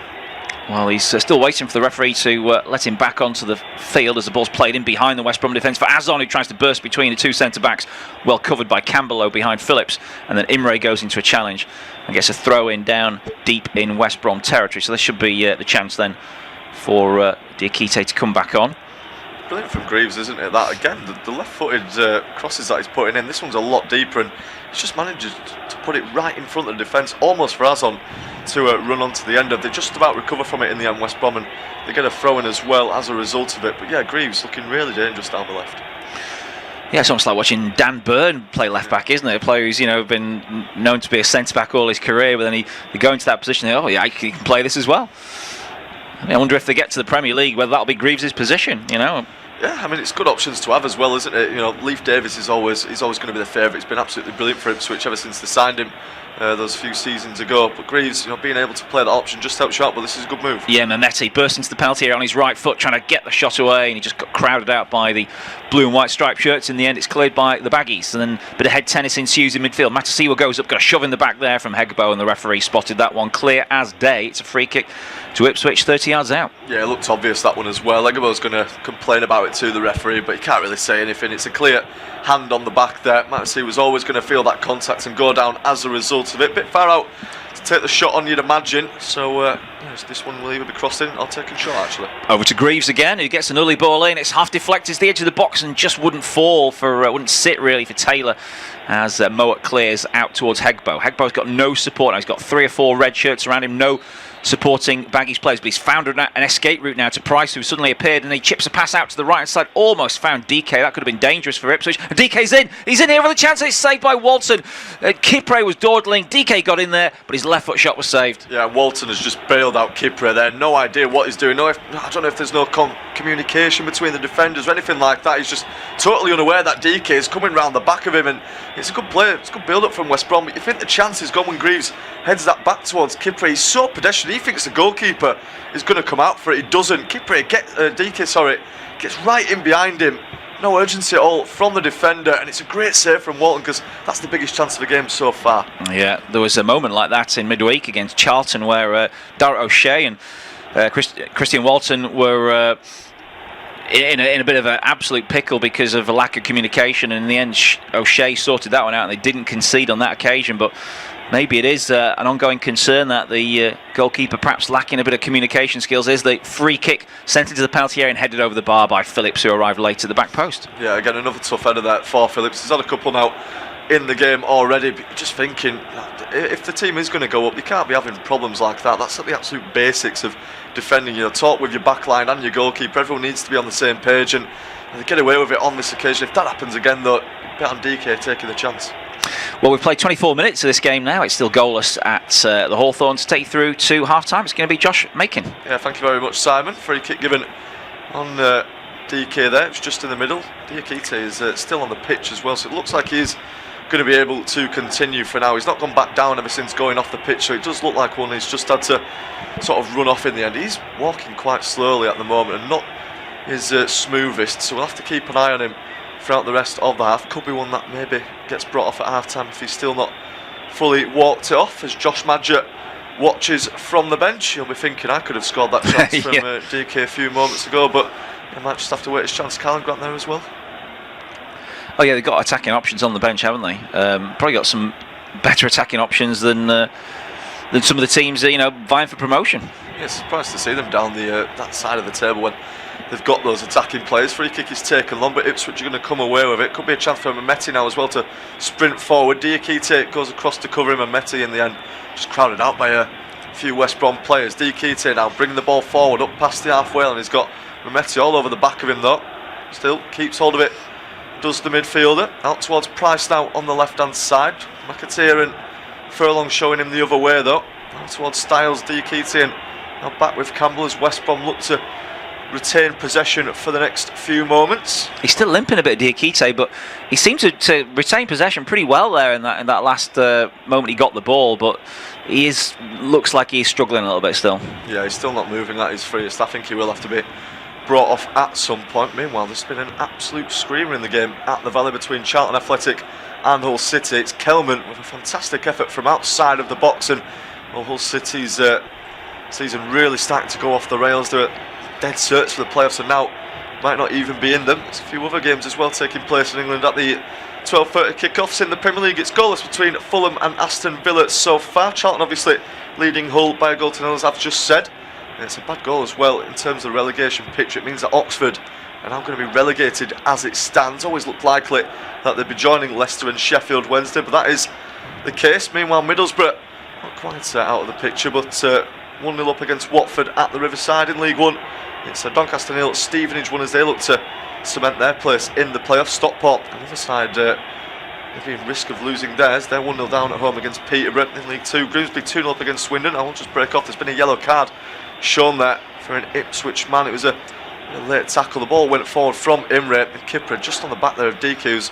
Well, he's still waiting for the referee to let him back onto the field as the ball's played in behind the West Brom defence for Azon, who tries to burst between the two centre-backs, well covered by Campbell behind Phillips, and then Imre goes into a challenge and gets a throw-in down deep in West Brom territory. So this should be the chance then for Diakite to come back on. Brilliant from Greaves, isn't it? That again, the left-footed crosses that he's putting in, this one's a lot deeper, and he's just managed to put it right in front of the defence, almost for Azon to run onto the end of. They just about recover from it in the end, West Brom, and they get a throw-in as well as a result of it. But yeah, Greaves looking really dangerous down the left. Yeah, it's almost like watching Dan Burn play left back, isn't it? A player who's been known to be a centre back all his career, but then they go into that position. And he can play this as well. I wonder if they get to the Premier League whether that'll be Greaves' position. Yeah, I mean, it's good options to have as well, isn't it? Leif Davis is always going to be the favourite. It's been absolutely brilliant for Ipswich ever since they signed him those few seasons ago. But Greaves, being able to play that option just helps you out. But this is a good move. Yeah, Mehmeti burst into the penalty area on his right foot, trying to get the shot away, and he just got crowded out by the blue and white striped shirts. In the end, it's cleared by the Baggies, and then a bit of head tennis ensues in midfield. Matasiwa goes up, got a shove in the back there from Hegbo, and the referee spotted that one clear as day. It's a free kick to Ipswich, 30 yards out. Yeah, it looked obvious, that one as well. Egebo's going to complain about it to the referee, but he can't really say anything. It's a clear hand on the back there. Matasi was always going to feel that contact and go down as a result of it. Bit far out to take the shot on, you'd imagine. So yes, this one will either be crossed in or taken short, actually. Over to Greaves again, who gets an early ball in. It's half deflected to the edge of the box and just wouldn't fall wouldn't sit really for Taylor as Mowat clears out towards Hegbo. Hegbo's got no support now. He's got 3 or 4 red shirts around him, no supporting Baggy's players, but he's found an escape route now to Price, who suddenly appeared, and he chips a pass out to the right hand side, almost found DK. That could have been dangerous for Ipswich, and DK's in. He's in here for the chance, and it's saved by Walton. Kipre was dawdling, DK got in there, but his left foot shot was saved. Yeah, Walton has just bailed out Kipre there. No idea what he's doing. I don't know if there's no communication between the defenders or anything like that. He's just totally unaware that DK is coming round the back of him, and it's a good play. It's a good build-up from West Brom, but you think the chance is gone when Greaves heads that back towards Kipre. He's so pedestrian. He thinks the goalkeeper is going to come out for it. He doesn't. DK gets right in behind him. No urgency at all from the defender, and it's a great save from Walton, because that's the biggest chance of the game so far. Yeah, there was a moment like that in midweek against Charlton where Darragh O'Shea and Christian Walton were in a bit of an absolute pickle because of a lack of communication, and in the end O'Shea sorted that one out and they didn't concede on that occasion. But maybe it is an ongoing concern that the goalkeeper perhaps lacking a bit of communication skills. Is the free kick sent into the penalty area and headed over the bar by Phillips, who arrived late at the back post. Yeah, again, another tough header there for Phillips. He's had a couple now in the game already, but just thinking, if the team is going to go up, you can't be having problems like that. That's the absolute basics of defending. Talk with your backline and your goalkeeper. Everyone needs to be on the same page, and they get away with it on this occasion. If that happens again, though, bet on DK taking the chance. Well, we've played 24 minutes of this game now. It's still goalless at the Hawthorn. To take through to half-time, it's going to be Josh Makin. Yeah, thank you very much, Simon. Free kick given on DK there. It's just in the middle. Diakite is still on the pitch as well, so it looks like he's going to be able to continue for now. He's not gone back down ever since going off the pitch, so it does look like one he's just had to sort of run off in the end. He's walking quite slowly at the moment and not his smoothest, so we'll have to keep an eye on him throughout the rest of the half. Could be one that maybe gets brought off at half-time if he's still not fully walked it off, as Josh Madgett watches from the bench. He'll be thinking, I could have scored that chance from DK a few moments ago, but he might just have to wait his chance. Callum Grant there as well. Oh yeah, they've got attacking options on the bench, haven't they? Probably got some better attacking options than some of the teams vying for promotion. Yeah, surprised to see them down that side of the table when they've got those attacking players. Free kick is taken long, but Ipswich are going to come away with it. Could be a chance for Mehmeti now as well to sprint forward. Diakite goes across to cover him, and Mehmeti in the end just crowded out by a few West Brom players. Diakite now bringing the ball forward up past the halfway, and he's got Mehmeti all over the back of him though. Still keeps hold of it, does the midfielder. Out towards Price now on the left hand side. McAteer and Furlong showing him the other way though. Out towards Styles, Diakite, and now back with Campbell as West Brom look to retain possession for the next few moments. He's still limping a bit, Diakite, but he seemed to retain possession pretty well there in that last moment he got the ball, but looks like he's struggling a little bit still. Yeah, he's still not moving at his freest. I think he will have to be brought off at some point. Meanwhile, there's been an absolute screamer in the game at the Valley between Charlton Athletic and Hull City. It's Kelman with a fantastic effort from outside of the box, and Hull City's season really starting to go off the rails. They're dead search for the playoffs, and now might not even be in them. There's a few other games as well taking place in England at the 12:30 kickoffs in the Premier League. It's goalless between Fulham and Aston Villa so far. Charlton obviously leading Hull by a goal to nil, as I've just said. And it's a bad goal as well in terms of the relegation picture. It means that Oxford are now going to be relegated as it stands. Always looked likely that they'd be joining Leicester and Sheffield Wednesday, but that is the case. Meanwhile, Middlesbrough not quite out of the picture, but 1-0 up against Watford at the Riverside in League One. It's Doncaster 0, Stevenage 1 as they look to cement their place in the playoffs. Stockport on the other side, they're in risk of losing theirs. They're 1-0 down at home against Peterborough in League 2. Grimsby 2-0 up against Swindon. I won't just break off, there's been a yellow card shown there for an Ipswich man. It was a late tackle. The ball went forward from Imre, and Kipper just on the back there of DQ, who's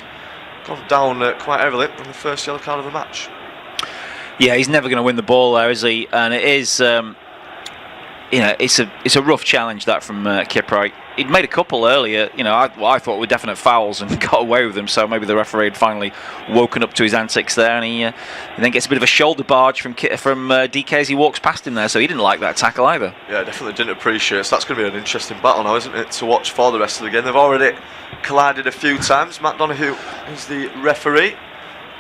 gone down quite heavily on the first yellow card of the match. Yeah, he's never going to win the ball there, is he? And it is, it's a rough challenge that from Kipper. He'd made a couple earlier, I thought were definite fouls and got away with them, so maybe the referee had finally woken up to his antics there, and he then gets a bit of a shoulder barge from DK as he walks past him there, so he didn't like that tackle either. Yeah, definitely didn't appreciate it. So that's going to be an interesting battle now, isn't it, to watch for the rest of the game. They've already collided a few times. Matt Donoghue is the referee.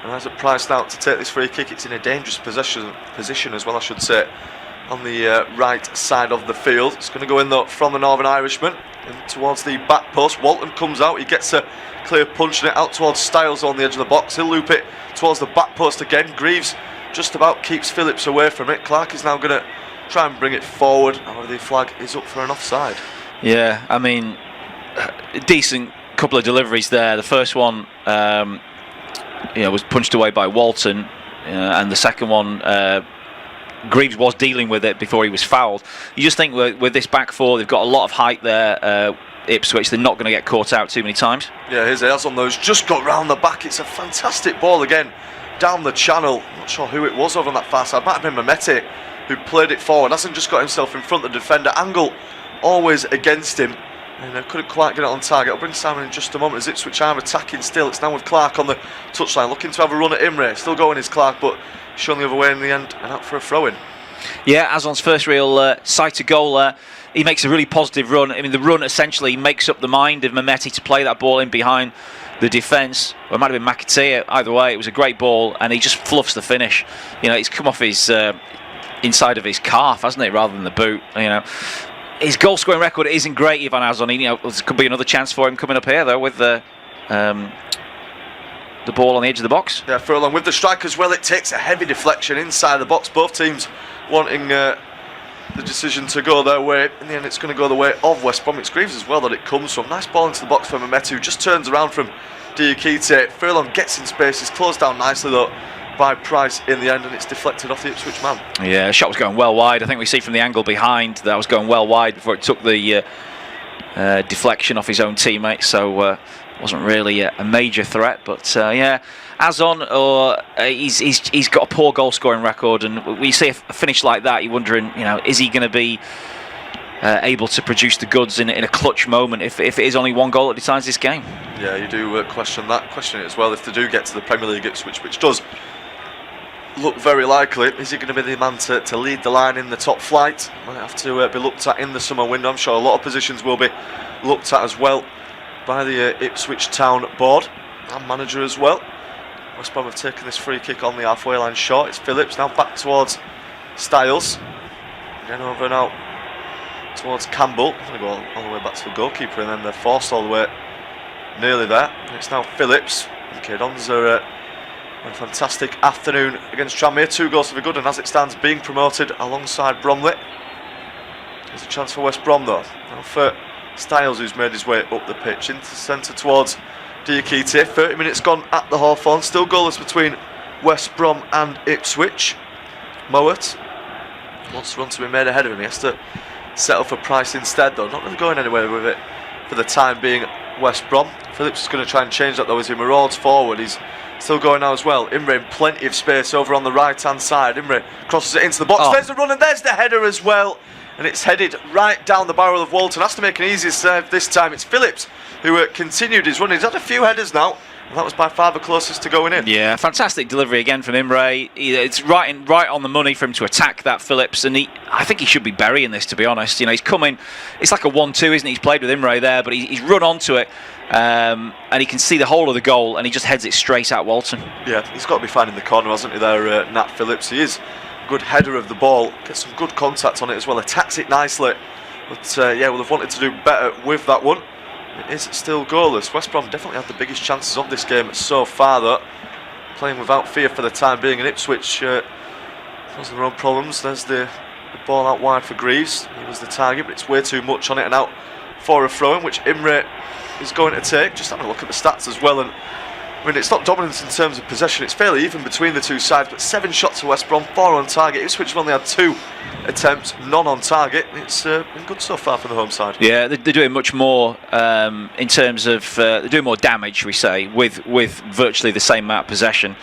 And as it priced out to take this free kick, it's in a dangerous position as well, I should say, on the right side of the field. It's going to go in though from the Northern Irishman and towards the back post. Walton comes out, he gets a clear punch and it out towards Styles on the edge of the box. He'll loop it towards the back post again. Greaves just about keeps Phillips away from it. Clark is now going to try and bring it forward. However, the flag is up for an offside. Yeah, I mean, decent couple of deliveries there. The first one was punched away by Walton, and the second one Greaves was dealing with it before he was fouled. You just think with this back four, they've got a lot of height there, Ipswich. They're not going to get caught out too many times. Yeah, here's Ayers on those, just got round the back. It's a fantastic ball again down the channel. Not sure who it was over on that far side. Might have been Mehmeti who played it forward. Hasn't just got himself in front of the defender. Angle always against him, and couldn't quite get it on target. I'll bring Simon in just a moment as Ipswich are attacking still. It's now with Clark on the touchline, looking to have a run at Imre. Still going is Clark, but shown the other way in the end and out for a throw-in. Yeah, Azon's first real sight of goal there. He makes a really positive run. I mean, the run essentially makes up the mind of Mehmeti to play that ball in behind the defence. Or it might have been McAteer. Either way, it was a great ball, and he just fluffs the finish. He's come off his inside of his calf, hasn't it, rather than the boot. His goal scoring record isn't great, Ivan Azon. There could be another chance for him coming up here, though, with the ball on the edge of the box. Yeah, Furlong with the strike as well. It takes a heavy deflection inside the box. Both teams wanting the decision to go their way. In the end, it's going to go the way of West Brom. It's Greaves as well that it comes from. Nice ball into the box for Mehmeti, who just turns around from Diakite. Furlong gets in space. It's closed down nicely, though, by Price in the end, and it's deflected off the Ipswich man. Yeah, the shot was going well wide. I think we see from the angle behind that was going well wide before it took the deflection off his own teammate, so wasn't really a major threat. But Azon, he's got a poor goal scoring record, and when you see a finish like that, you're wondering, is he going to be able to produce the goods in a clutch moment if it is only one goal that decides this game? Yeah, you do question it as well if they do get to the Premier League, Ipswich, which does look very likely. Is he going to be the man to lead the line in the top flight? Might have to be looked at in the summer window. I'm sure a lot of positions will be looked at as well by the Ipswich Town board and manager as well. West Brom have taken this free kick on the halfway line short. It's Phillips now back towards Styles. Again over now towards Campbell. Going to go all the way back to the goalkeeper, and then they're forced all the way nearly there. And it's now Phillips. Okay, Dons are a fantastic afternoon against Tranmere. 2 goals for the good, and as it stands, being promoted alongside Bromley. There's a chance for West Brom though. Now for Styles, who's made his way up the pitch into the centre towards Diakite. 30 minutes gone at the Hawthorn. Still goalless between West Brom and Ipswich. Mowat wants the run to be made ahead of him. He has to settle for Price instead though. Not really going anywhere with it for the time being, West Brom. Phillips is going to try and change that though as he marauds forward. He's still going now as well. Imre in plenty of space over on the right hand side. Imre crosses it into the box. There's the run and there's the header as well. And it's headed right down the barrel of Walton. Has to make an easier serve this time. It's Phillips who continued his run. He's had a few headers now, and that was by far the closest to going in. Yeah, fantastic delivery again from Imre. It's right on the money for him to attack that Phillips, and I think he should be burying this, to be honest. He's coming. It's like a 1-2, isn't it? He's played with Imre there, but he's run onto it, and he can see the whole of the goal, and he just heads it straight at Walton. Yeah, he's got to be finding the corner, hasn't he? There, Nat Phillips. He is good header of the ball, gets some good contact on it as well, attacks it nicely, but we'll have wanted to do better with that one. It is still goalless. West Brom definitely had the biggest chances of this game so far though, playing without fear for the time being, and Ipswich causing their own problems. There's the ball out wide for Greaves. He was the target, but it's way too much on it and out for a throw-in, which Imre is going to take. Just having a look at the stats as well, and I mean, it's not dominance in terms of possession, it's fairly even between the two sides, but 7 shots for West Brom, 4 on target. Ipswich have only had 2 attempts, none on target. It's been good so far for the home side. Yeah, they're doing much more in terms of, they're doing more damage, we say, with virtually the same amount of possession.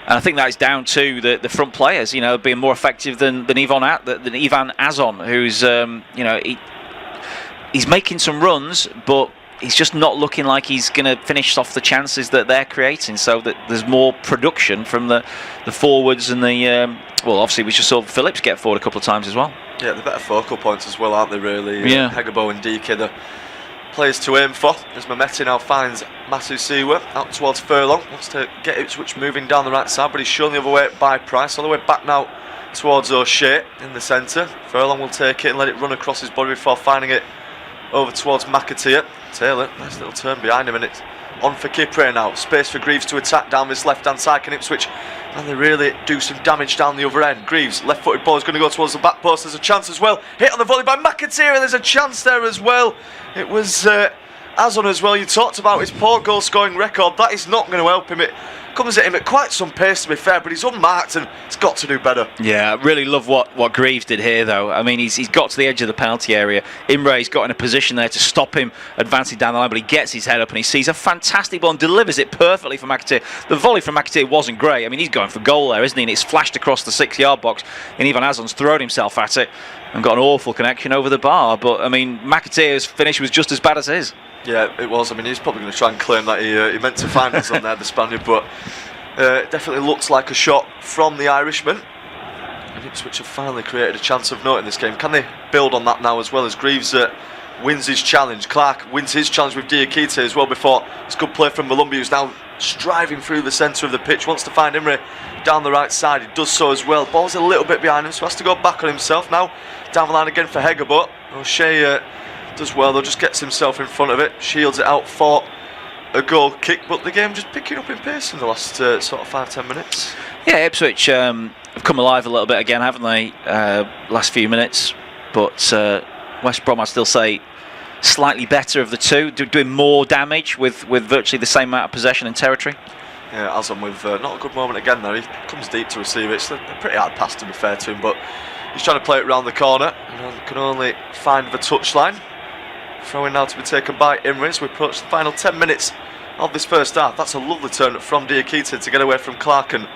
And I think that is down to the front players, being more effective than Ivan Azon, who's, he's making some runs, but he's just not looking like he's going to finish off the chances that they're creating, so that there's more production from the forwards and the obviously we just saw Phillips get forward a couple of times as well. Yeah, they're better focal points as well, aren't they, really? Yeah. Hegabo and DK, players to aim for, as Mehmeti now finds Masu Siwa out towards Furlong. Wants to get Ipswich moving down the right side, but he's shown the other way by Price. All the way back now towards O'Shea in the centre. Furlong will take it and let it run across his body before finding it over towards McAteer. Taylor, nice little turn behind him, and it's on for Kipre now. Space for Greaves to attack down this left-hand side. Can Ipswich, and they really do some damage down the other end. Greaves, left-footed ball is going to go towards the back post. There's a chance as well. Hit on the volley by McAteer, and there's a chance there as well. It was Azon as well. You talked about his poor goal-scoring record. That is not going to help him. It comes at him at quite some pace, to be fair, but he's unmarked and he's got to do better. Yeah, I really love what Greaves did here, though. I mean, he's got to the edge of the penalty area. Imre's got in a position there to stop him advancing down the line, but he gets his head up and he sees a fantastic ball and delivers it perfectly for McAteer. The volley from McAteer wasn't great. I mean, he's going for goal there, isn't he? And it's flashed across the 6-yard box, and Ivan Azon's thrown himself at it and got an awful connection over the bar. But, I mean, McAteer's finish was just as bad as his. Yeah, it was. I mean, he's probably going to try and claim that he meant to find us on there, the Spaniard, but it definitely looks like a shot from the Irishman. And Ipswich have finally created a chance of note in this game. Can they build on that now as well, as Greaves wins his challenge? Clark wins his challenge with Diakite as well before. It's good play from Malumbi, who's now striving through the centre of the pitch, wants to find Imre down the right side. He does so as well. Ball's a little bit behind him, so has to go back on himself now. Down the line again for Hegger, but O'Shea does well, though, just gets himself in front of it, shields it out for a goal kick, but the game just picking up in pace in the last sort of 5-10 minutes. Yeah, Ipswich have come alive a little bit again, haven't they, last few minutes, but West Brom, I'd still say, slightly better of the two, doing more damage with virtually the same amount of possession and territory. Yeah, Azon with not a good moment again there. He comes deep to receive it. It's a pretty hard pass, to be fair to him, but he's trying to play it round the corner and can only find the touchline. Throwing now to be taken by Imre as we approach the final 10 minutes of this first half. That's a lovely turn from Diakite to get away from Clark, and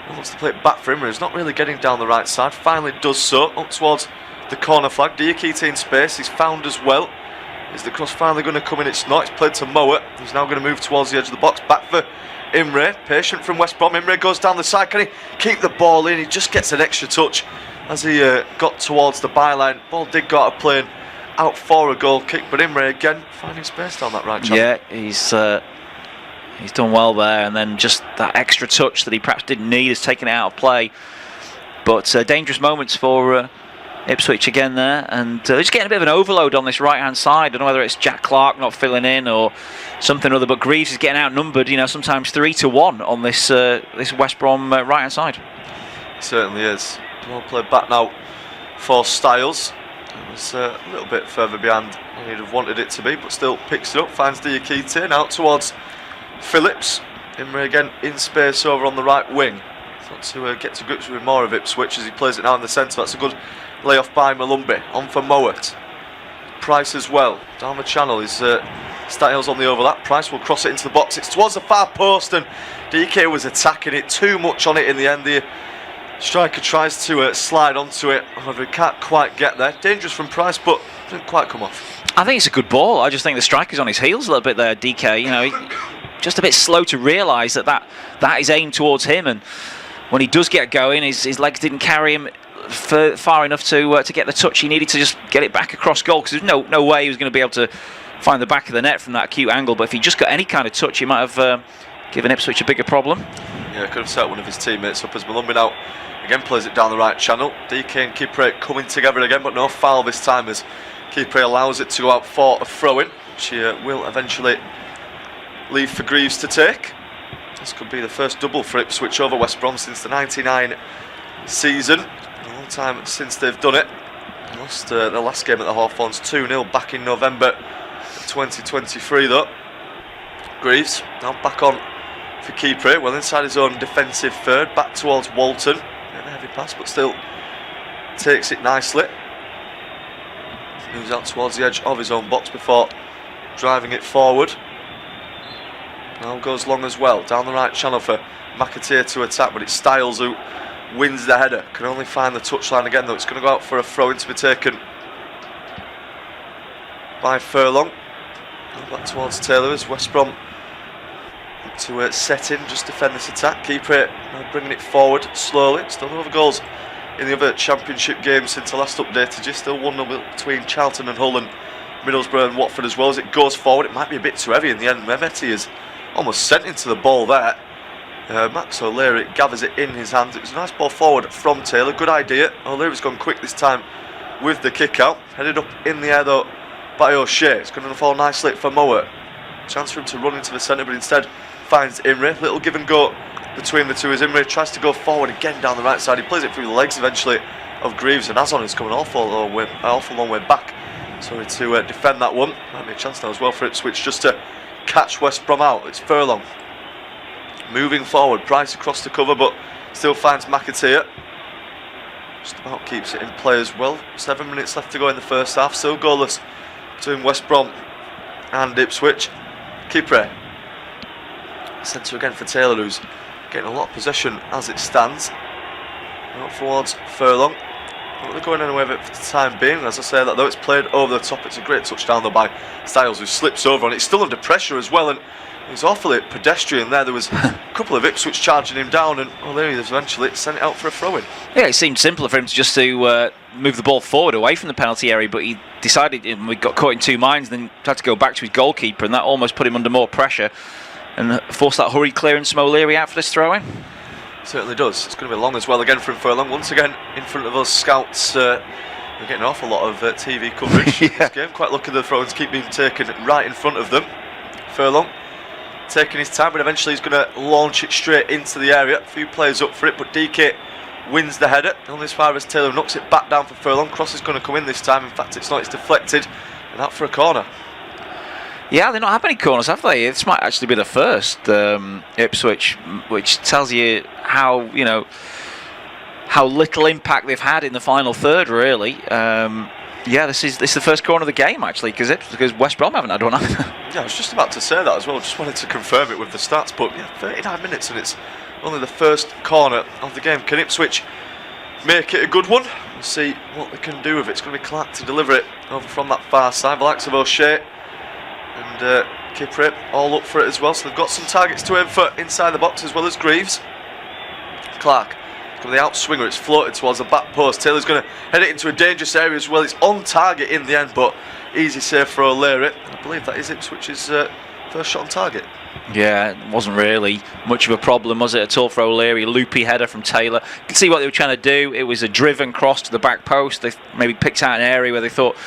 he wants to play it back for Imre. He's not really getting down the right side. Finally does so, up towards the corner flag. Diakite in space, he's found as well. Is the cross finally going to come in? It's not. It's played to Moa. He's now going to move towards the edge of the box. Back for Imre. Patient from West Brom. Imre goes down the side. Can he keep the ball in? He just gets an extra touch as he got towards the byline. Ball did go out of play, out for a goal kick, but Imre again finding space down that right channel. Yeah, he's done well there, and then just that extra touch that he perhaps didn't need has taken it out of play. But dangerous moments for Ipswich again there, and just getting a bit of an overload on this right-hand side. I don't know whether it's Jack Clark not filling in or something or other, but Greaves is getting outnumbered, sometimes 3-1 on this West Brom right-hand side. It certainly is. Well played back now for Styles. It was a little bit further behind than he'd have wanted it to be, but still picks it up, finds Diakite and out towards Phillips. Imre again in space over on the right wing. Got to get to grips with more of Ipswich as he plays it now in the centre. That's a good layoff by Malumbi. On for Mowat. Price as well. Down the channel is Styles on the overlap. Price will cross it into the box. It's towards the far post, and DK was attacking it too much on it in the end. The striker tries to slide onto it, however he can't quite get there. Dangerous from Price, but didn't quite come off. I think it's a good ball. I just think the striker's on his heels a little bit there, DK. Just a bit slow to realise that is aimed towards him, and when he does get going, his legs didn't carry him far enough to get the touch he needed to just get it back across goal, because there's no way he was going to be able to find the back of the net from that acute angle. But if he just got any kind of touch, he might have given Ipswich a bigger problem. Yeah, could have set one of his teammates up as Malumbi now again plays it down the right channel. DK and Kipre coming together again, but no foul this time as Kipre allows it to go out for a throw-in, which he will eventually leave for Greaves to take. This could be the first double for Ipswich over West Brom since the 99 season. A long time since they've done it. They lost the last game at the Hawthorns 2-0 back in November 2023 though. Greaves now back on for Kipre, well inside his own defensive third, back towards Walton. A heavy pass, but still takes it nicely. Moves out towards the edge of his own box before driving it forward. Now goes long as well, down the right channel for McAteer to attack, but it's Styles who wins the header. Can only find the touchline again though. It's going to go out for a throw-in to be taken by Furlong. Back towards Taylor as West Brom to set in, just defend this attack. Kipre now bringing it forward slowly. Still no other goals in the other championship games since I last updated you. Still 1-0 between Charlton and Hull, and Middlesbrough and Watford as well. As it goes forward, it might be a bit too heavy in the end. Mehmeti is almost sent into the ball there. Max O'Leary gathers it in his hands. It was a nice ball forward from Taylor. Good idea. O'Leary's gone quick this time with the kick out. Headed up in the air though by O'Shea. It's going to fall nicely for Mowat. Chance for him to run into the centre, but instead finds Imre. Little give and go between the two as Imre tries to go forward again down the right side. He plays it through the legs eventually of Greaves, and Azon is coming an awful long way back. Sorry to defend that one. Might be a chance now as well for Ipswich just to catch West Brom out. It's Furlong moving forward. Price across the cover, but still finds McAteer. Just about keeps it in play as well. 7 minutes left to go in the first half. Still goalless between West Brom and Ipswich. Kipre centre again for Taylor, who's getting a lot of possession as it stands. Out towards Furlong. Not really going anywhere with it for the time being. As I say that though, it's played over the top. It's a great touchdown though by Styles, who slips over on it. It's still under pressure as well, and he's awfully pedestrian there. There was a couple of Ipswich charging him down, and O'Leary eventually sent it out for a throw-in. Yeah, it seemed simpler for him to just to move the ball forward away from the penalty area, but he decided, and we got caught in two minds, then had to go back to his goalkeeper, and that almost put him under more pressure and forced that hurried clearance from O'Leary out for this throw-in. Certainly does. It's going to be long as well again from Furlong. Once again in front of us scouts. We're getting an awful lot of TV coverage this game. Quite lucky the throw-ins keep being taken right in front of them. Furlong taking his time, but eventually he's going to launch it straight into the area. A few players up for it, but DK wins the header. Only as far as Taylor knocks it back down for Furlong. Cross is going to come in this time. In fact, it's not. It's deflected, and out for a corner. Yeah, they're not having any corners, have they? This might actually be the first, Ipswich, which tells you how little impact they've had in the final third, really. This is the first corner of the game, actually, because West Brom haven't had one. Yeah, I was just about to say that as well. Just wanted to confirm it with the stats, but yeah, 39 minutes and it's only the first corner of the game. Can Ipswich make it a good one? We'll see what they can do with it. It's going to be Clark to deliver it over from that far side. The likes of O'Shea and Kipre all up for it as well, so they've got some targets to aim for inside the box as well as Greaves. Clark, the outswinger, it's floated towards the back post. Taylor's going to head it into a dangerous area as well. It's on target in the end, but easy save for O'Leary. I believe that is Ipswich's first shot on target. Yeah, it wasn't really much of a problem, was it, at all for O'Leary? Loopy header from Taylor. You can see what they were trying to do. It was a driven cross to the back post. They maybe picked out an area where they thought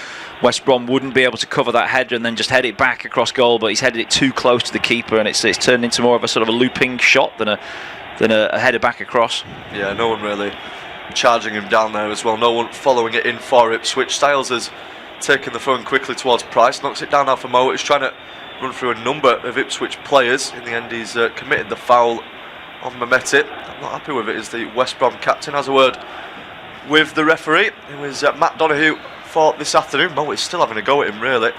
West Brom wouldn't be able to cover that header and then just head it back across goal, but he's headed it too close to the keeper, and it's turned into more of a sort of a looping shot than a header back across. Yeah, no one really charging him down there as well. No one following it in for Ipswich. Styles has taken the phone quickly towards Price, knocks it down now for Mowat. He's trying to run through a number of Ipswich players. In the end, he's committed the foul on Mehmeti. I'm not happy with it as the West Brom captain has a word with the referee. It was Matt Donoghue for this afternoon. Mowat is still having a go at him, really.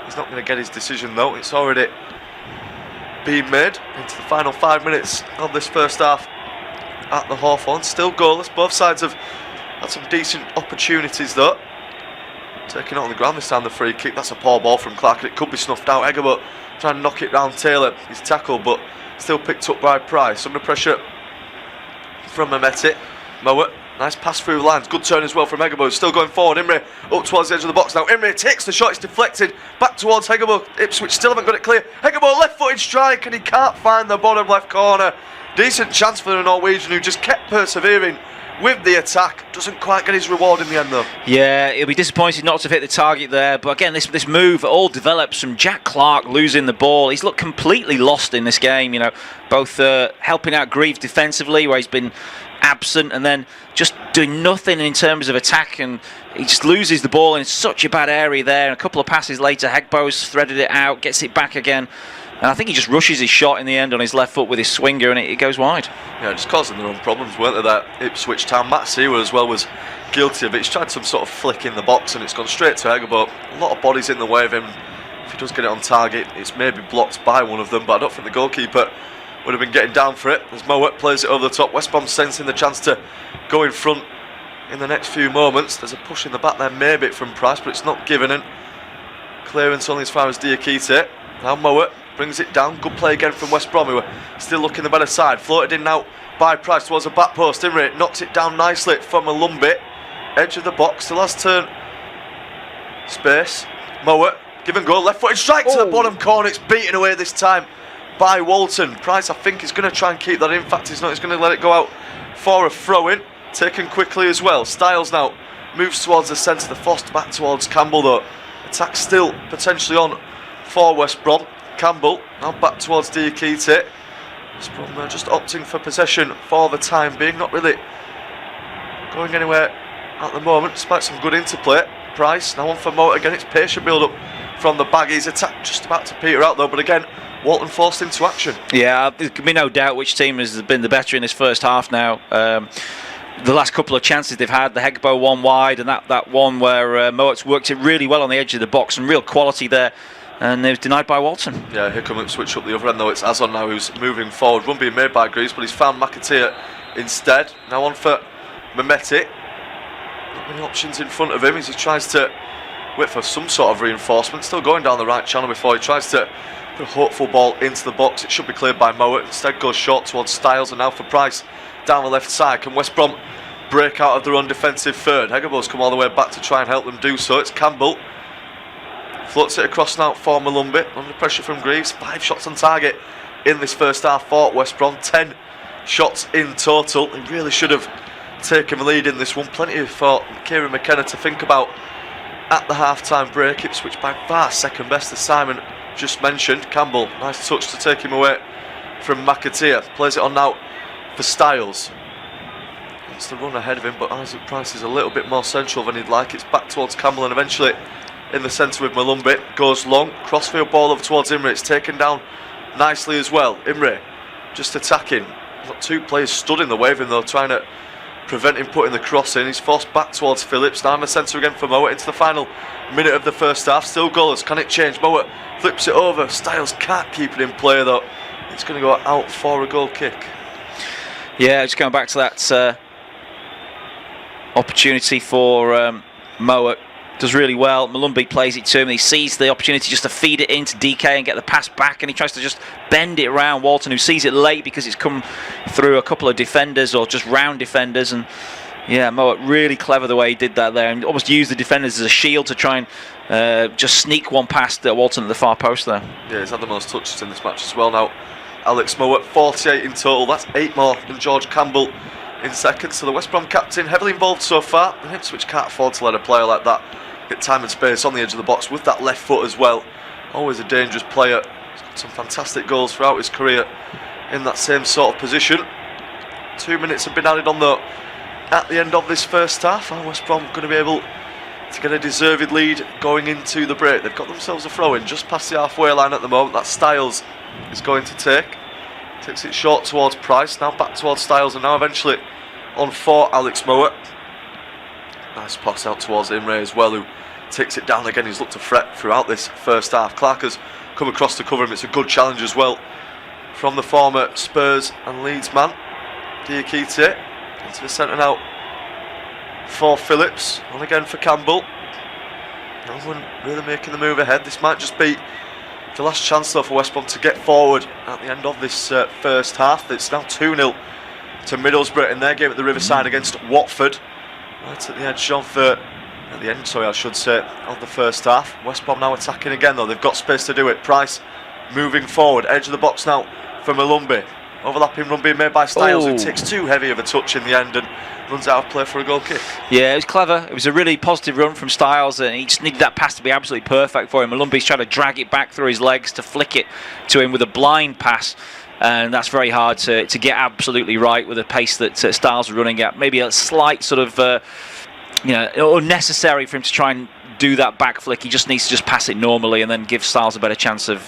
He's not going to get his decision though. It's already being made into the final 5 minutes of this first half at the Hawthorn. Still goalless. Both sides have had some decent opportunities though. Taking it on the ground this time, the free kick. That's a poor ball from Clark, and it could be snuffed out. Eggerbott trying to knock it round Taylor. He's tackled, but still picked up by Price. Under pressure from Mehmeti. Mowat, nice pass through lines. Good turn as well from Eggerbott. Still going forward. Imre up towards the edge of the box now. Imre takes the shot. It's deflected back towards Eggerbott. Ipswich still haven't got it clear. Eggerbott left-footed strike, and he can't find the bottom left corner. Decent chance for the Norwegian, who just kept persevering with the attack. Doesn't quite get his reward in the end though. Yeah, he'll be disappointed not to hit the target there, but again, this move all develops from Jack Clark losing the ball. He's looked completely lost in this game, both helping out Greaves defensively where he's been absent, and then just doing nothing in terms of attack, and he just loses the ball in such a bad area there. And a couple of passes later, Hegbo's threaded it out, gets it back again, and I think he just rushes his shot in the end on his left foot with his swinger, and it goes wide. Yeah, just causing their own problems, weren't they, that Ipswich town. Matt Seawer as well was guilty of it. He's tried some sort of flick in the box and it's gone straight to Eggerbott. A lot of bodies in the way of him. If he does get it on target, it's maybe blocked by one of them, but I don't think the goalkeeper would have been getting down for it. As Mowat plays it over the top, West Brom sensing the chance to go in front in the next few moments. There's a push in the back there, maybe from Price, but it's not given, and clearance only as far as Diakite. Now Mowat brings it down. Good play again from West Brom, who are still looking the better side. Floated in now by Price towards the back post. Imre knocks it down nicely from a Lumbit. Edge of the box, still has turn space. Mowat, give and go, left footed strike to the bottom corner. It's beaten away this time by Walton. Price, I think, is going to try and keep that in. In fact, he's not. He's going to let it go out for a throw-in. Taken quickly as well. Styles now moves towards the centre. The forced back towards Campbell, though. Attack still potentially on for West Brom. Campbell now back towards Diakite. West Brom just opting for possession for the time being. Not really going anywhere at the moment, despite some good interplay. Price now on for Mowat again. It's patient build-up from the Baggies. Attack just about to peter out, though. But again, Walton forced into action. Yeah, there can be no doubt which team has been the better in this first half now. The last couple of chances they've had, the Hegbo one wide and that one where Mowat's worked it really well on the edge of the box, and real quality there, and it was denied by Walton. Yeah, here come Ipswich up the other end, though. It's Azon now who's moving forward. Run being made by Greaves, but he's found McAteer instead. Now on for Mehmeti. Not many options in front of him as he tries to wait for some sort of reinforcement. Still going down the right channel before he tries to put a hopeful ball into the box. It should be cleared by Mowat. Instead goes short towards Styles, and now for Price down the left side. Can West Brom break out of their own defensive third? Hegebo's come all the way back to try and help them do so. It's Campbell. Floats it across now for Malumbi. Under pressure from Greaves. 5 shots on target in this first half for West Brom. 10 shots in total. They really should have taken the lead in this one. Plenty for Kieran McKenna to think about at the half-time break. Ipswich by far second best, as Simon just mentioned. Campbell, nice touch to take him away from McAteer. Plays it on now for Styles. It's the run ahead of him, but Isaac Price is a little bit more central than he'd like. It's back towards Campbell and eventually in the centre with Malumbi. Goes long, crossfield ball over towards Imre. It's taken down nicely as well. Imre just attacking. Got 2 players stood in the way of him though, trying to prevent him putting the cross in. He's forced back towards Phillips. Now in the centre again for Mowat into the final minute of the first half. Still goalless. Can it change? Mowat flips it over. Styles can't keep it in play though. It's going to go out for a goal kick. Yeah, just going back to that opportunity for Mowat. Does really well. Malumbi plays it to him, and he sees the opportunity just to feed it into DK and get the pass back, and he tries to just bend it around Walton, who sees it late because it's come through a couple of defenders or just round defenders. And yeah, Mowat really clever the way he did that there, and almost used the defenders as a shield to try and just sneak one past Walton at the far post there. Yeah, he's had the most touches in this match as well now. Alex Mowat, 48 in total. That's 8 more than George Campbell in second. So the West Brom captain heavily involved so far, and Ipswich can't afford to let a player like that get time and space on the edge of the box with that left foot as well. Always a dangerous player. He's got some fantastic goals throughout his career in that same sort of position. 2 minutes have been added on though at the end of this first half. Are West Brom going to be able to get a deserved lead going into the break? They've got themselves a throw in just past the halfway line at the moment. That Styles is going to take. Takes it short towards Price. Now back towards Styles, and now eventually on for Alex Mowat. Nice pass out towards Imre as well, who takes it down again. He's looked to fret throughout this first half. Clark has come across to cover him. It's a good challenge as well from the former Spurs and Leeds man. Diakite into the centre now for Phillips, and again for Campbell. No one really making the move ahead. This might just be the last chance though for West Brom to get forward at the end of this first half. It's now 2-0 to Middlesbrough in their game at the Riverside against Watford. Right at the edge of of the first half. West Brom now attacking again though. They've got space to do it. Price moving forward, edge of the box now for Malumbi. Overlapping run being made by Styles, who takes too heavy of a touch in the end and runs out of play for a goal kick. Yeah, it was clever. It was a really positive run from Styles, and he just needed that pass to be absolutely perfect for him. Malumbi's trying to drag it back through his legs to flick it to him with a blind pass, and that's very hard to get absolutely right with the pace that Styles was running at. Maybe a slight sort of unnecessary for him to try and do that back flick. He just needs to just pass it normally and then give Styles a better chance of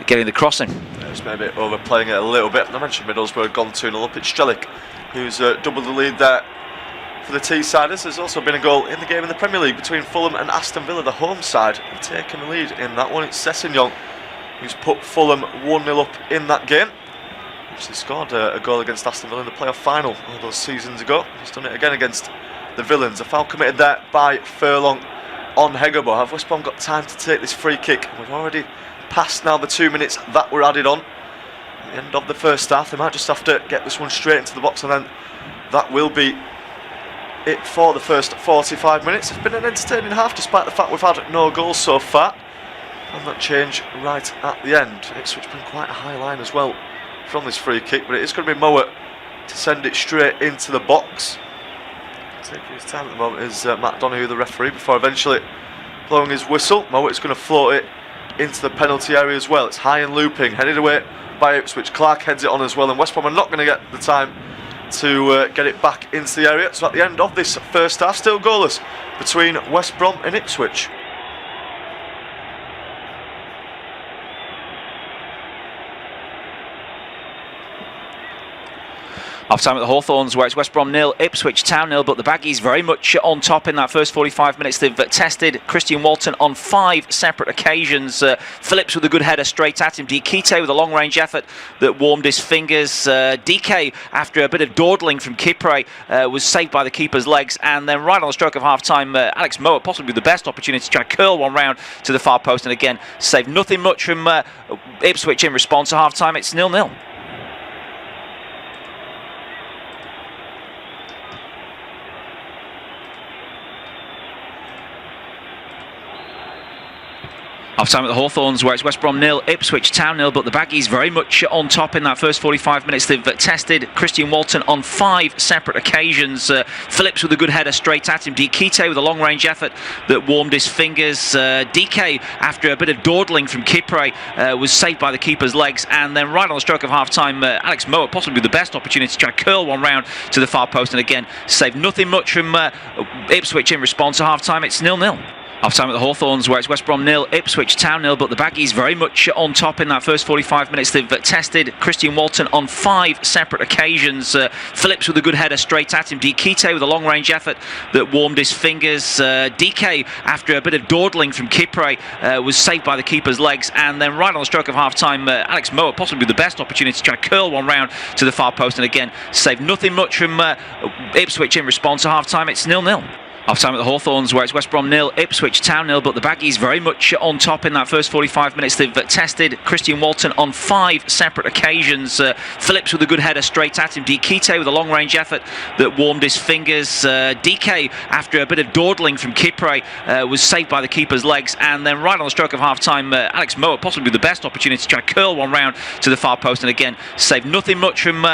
getting the crossing. Yeah, just maybe overplaying it a little bit. I mentioned Middlesbrough had gone 2-0 up. It's Strelic who's doubled the lead there for the Teessiders. There's also been a goal in the game in the Premier League between Fulham and Aston Villa. The home side have taken the lead in that one. It's Sessegnon who's put Fulham 1-0 up in that game. Actually scored a goal against Aston Villa in the playoff final all those seasons ago. He's done it again against the Villains. A foul committed there by Furlong on Hegebo. Have West Brom got time to take this free kick? We've already passed now the 2 minutes that were added on at the end of the first half. They might just have to get this one straight into the box, and then that will be it for the first 45 minutes. It's been an entertaining half despite the fact we've had no goals so far. And that change right at the end. Ipswich been quite a high line as well from this free kick, but it is going to be Mowat to send it straight into the box. Taking his time at the moment is Matt Donoghue, the referee, before eventually blowing his whistle. Mowat's going to float it into the penalty area as well. It's high and looping, headed away by Ipswich. Clark heads it on as well, and West Brom are not going to get the time to get it back into the area. So at the end of this first half, still goalless between West Brom and Ipswich. Half-time at the Hawthorns, where it's West Brom 0, Ipswich Town 0, but the Baggies very much on top in that first 45 minutes. They've tested Christian Walton on 5 separate occasions. Phillips with a good header straight at him. Diakite with a long-range effort that warmed his fingers. DK, after a bit of dawdling from Kipre, was saved by the keeper's legs. And then right on the stroke of half-time, Alex Mowat, possibly the best opportunity to try to curl one round to the far post. And again, saved nothing much from Ipswich in response to half-time. It's 0-0. Half-time at the Hawthorns, where it's West Brom 0, Ipswich Town 0, but the Baggies very much on top in that first 45 minutes. They've tested Christian Walton on 5 separate occasions. Phillips with a good header straight at him. Diakite with a long-range effort that warmed his fingers. DK, after a bit of dawdling from Kipre, was saved by the keeper's legs. And then right on the stroke of half-time, Alex Mowat, possibly the best opportunity to try to curl one round to the far post. And again, saved nothing much from Ipswich in response to half-time. It's 0-0. Half-time at the Hawthorns, where it's West Brom 0, Ipswich Town 0, but the Baggies very much on top in that first 45 minutes. They've tested Christian Walton on 5 separate occasions. Phillips with a good header straight at him. Diakite with a long-range effort that warmed his fingers. DK, after a bit of dawdling from Kipre, was saved by the keeper's legs. And then right on the stroke of half-time, Alex Mowat, possibly the best opportunity to try to curl one round to the far post. And again, saved nothing much from Ipswich in response to half-time. It's 0-0. Half-time at the Hawthorns, where it's West Brom 0, Ipswich Town 0, but the Baggies very much on top in that first 45 minutes. They've tested Christian Walton on 5 separate occasions. Phillips with a good header straight at him. Diakite with a long-range effort that warmed his fingers. DK, after a bit of dawdling from Kipre, was saved by the keeper's legs. And then right on the stroke of half-time, Alex Mowat, possibly the best opportunity to try to curl one round to the far post. And again, saved nothing much from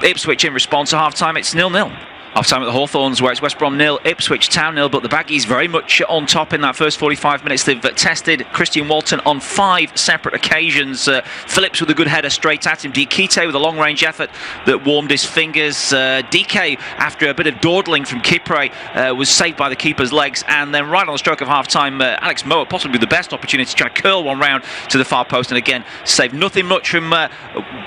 Ipswich in response to half-time. It's 0-0. Half-time at the Hawthorns, where it's West Brom 0, Ipswich Town 0, but the Baggies very much on top in that first 45 minutes. They've tested Christian Walton on 5 separate occasions. Phillips with a good header straight at him. Diakite with a long-range effort that warmed his fingers. DK, after a bit of dawdling from Kipre, was saved by the keeper's legs. And then right on the stroke of half-time, Alex Mowat, possibly the best opportunity to try to curl one round to the far post. And again, saved nothing much from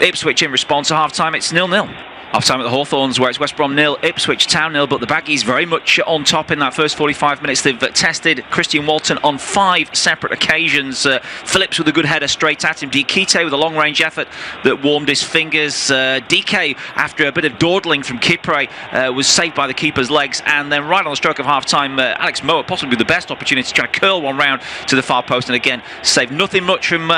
Ipswich in response to half-time. It's 0-0. Half-time at the Hawthorns, where it's West Brom 0, Ipswich Town 0, but the Baggies very much on top in that first 45 minutes. They've tested Christian Walton on 5 separate occasions. Phillips with a good header straight at him. Diakite with a long-range effort that warmed his fingers. DK, after a bit of dawdling from Kipre, was saved by the keeper's legs. And then right on the stroke of half-time, Alex Mowat, possibly the best opportunity to try to curl one round to the far post. And again, saved nothing much from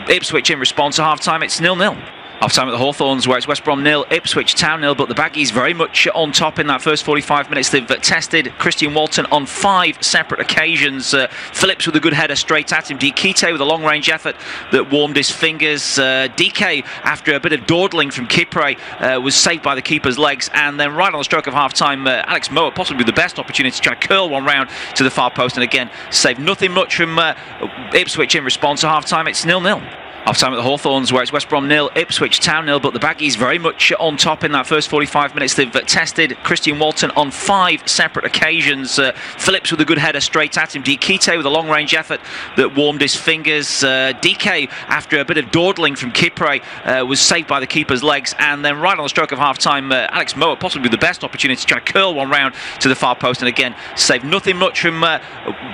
Ipswich in response to half-time. It's 0-0. Half-time at the Hawthorns, where it's West Brom 0, Ipswich Town 0, but the Baggies very much on top in that first 45 minutes. They've tested Christian Walton on 5 separate occasions. Phillips with a good header straight at him. Diakite with a long-range effort that warmed his fingers. DK, after a bit of dawdling from Kipre, was saved by the keeper's legs. And then right on the stroke of half-time, Alex Mowat, possibly the best opportunity to try to curl one round to the far post. And again, saved nothing much from Ipswich in response to half-time. It's 0-0. Half-time at the Hawthorns, where it's West Brom 0, Ipswich Town 0, but the Baggies very much on top in that first 45 minutes. They've tested Christian Walton on 5 separate occasions. Phillips with a good header straight at him. Diakite with a long-range effort that warmed his fingers. DK, after a bit of dawdling from Kipre, was saved by the keeper's legs. And then right on the stroke of half-time, Alex Mowat, possibly the best opportunity to try to curl one round to the far post. And again, saved nothing much from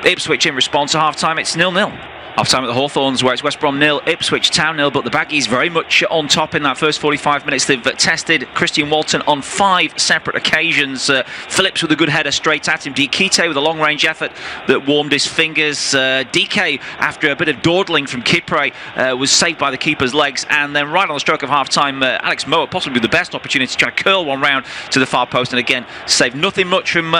Ipswich in response to half-time. It's 0-0. Half time at the Hawthorns, where it's West Brom 0, Ipswich Town 0, but the Baggies very much on top in that first 45 minutes. They've tested Christian Walton on 5 separate occasions. Phillips with a good header straight at him. Dikite with a long range effort that warmed his fingers. DK, after a bit of dawdling from Kipre, was saved by the keeper's legs. And then right on the stroke of half time, Alex Moa, possibly the best opportunity to try to curl one round to the far post, and again saved nothing much from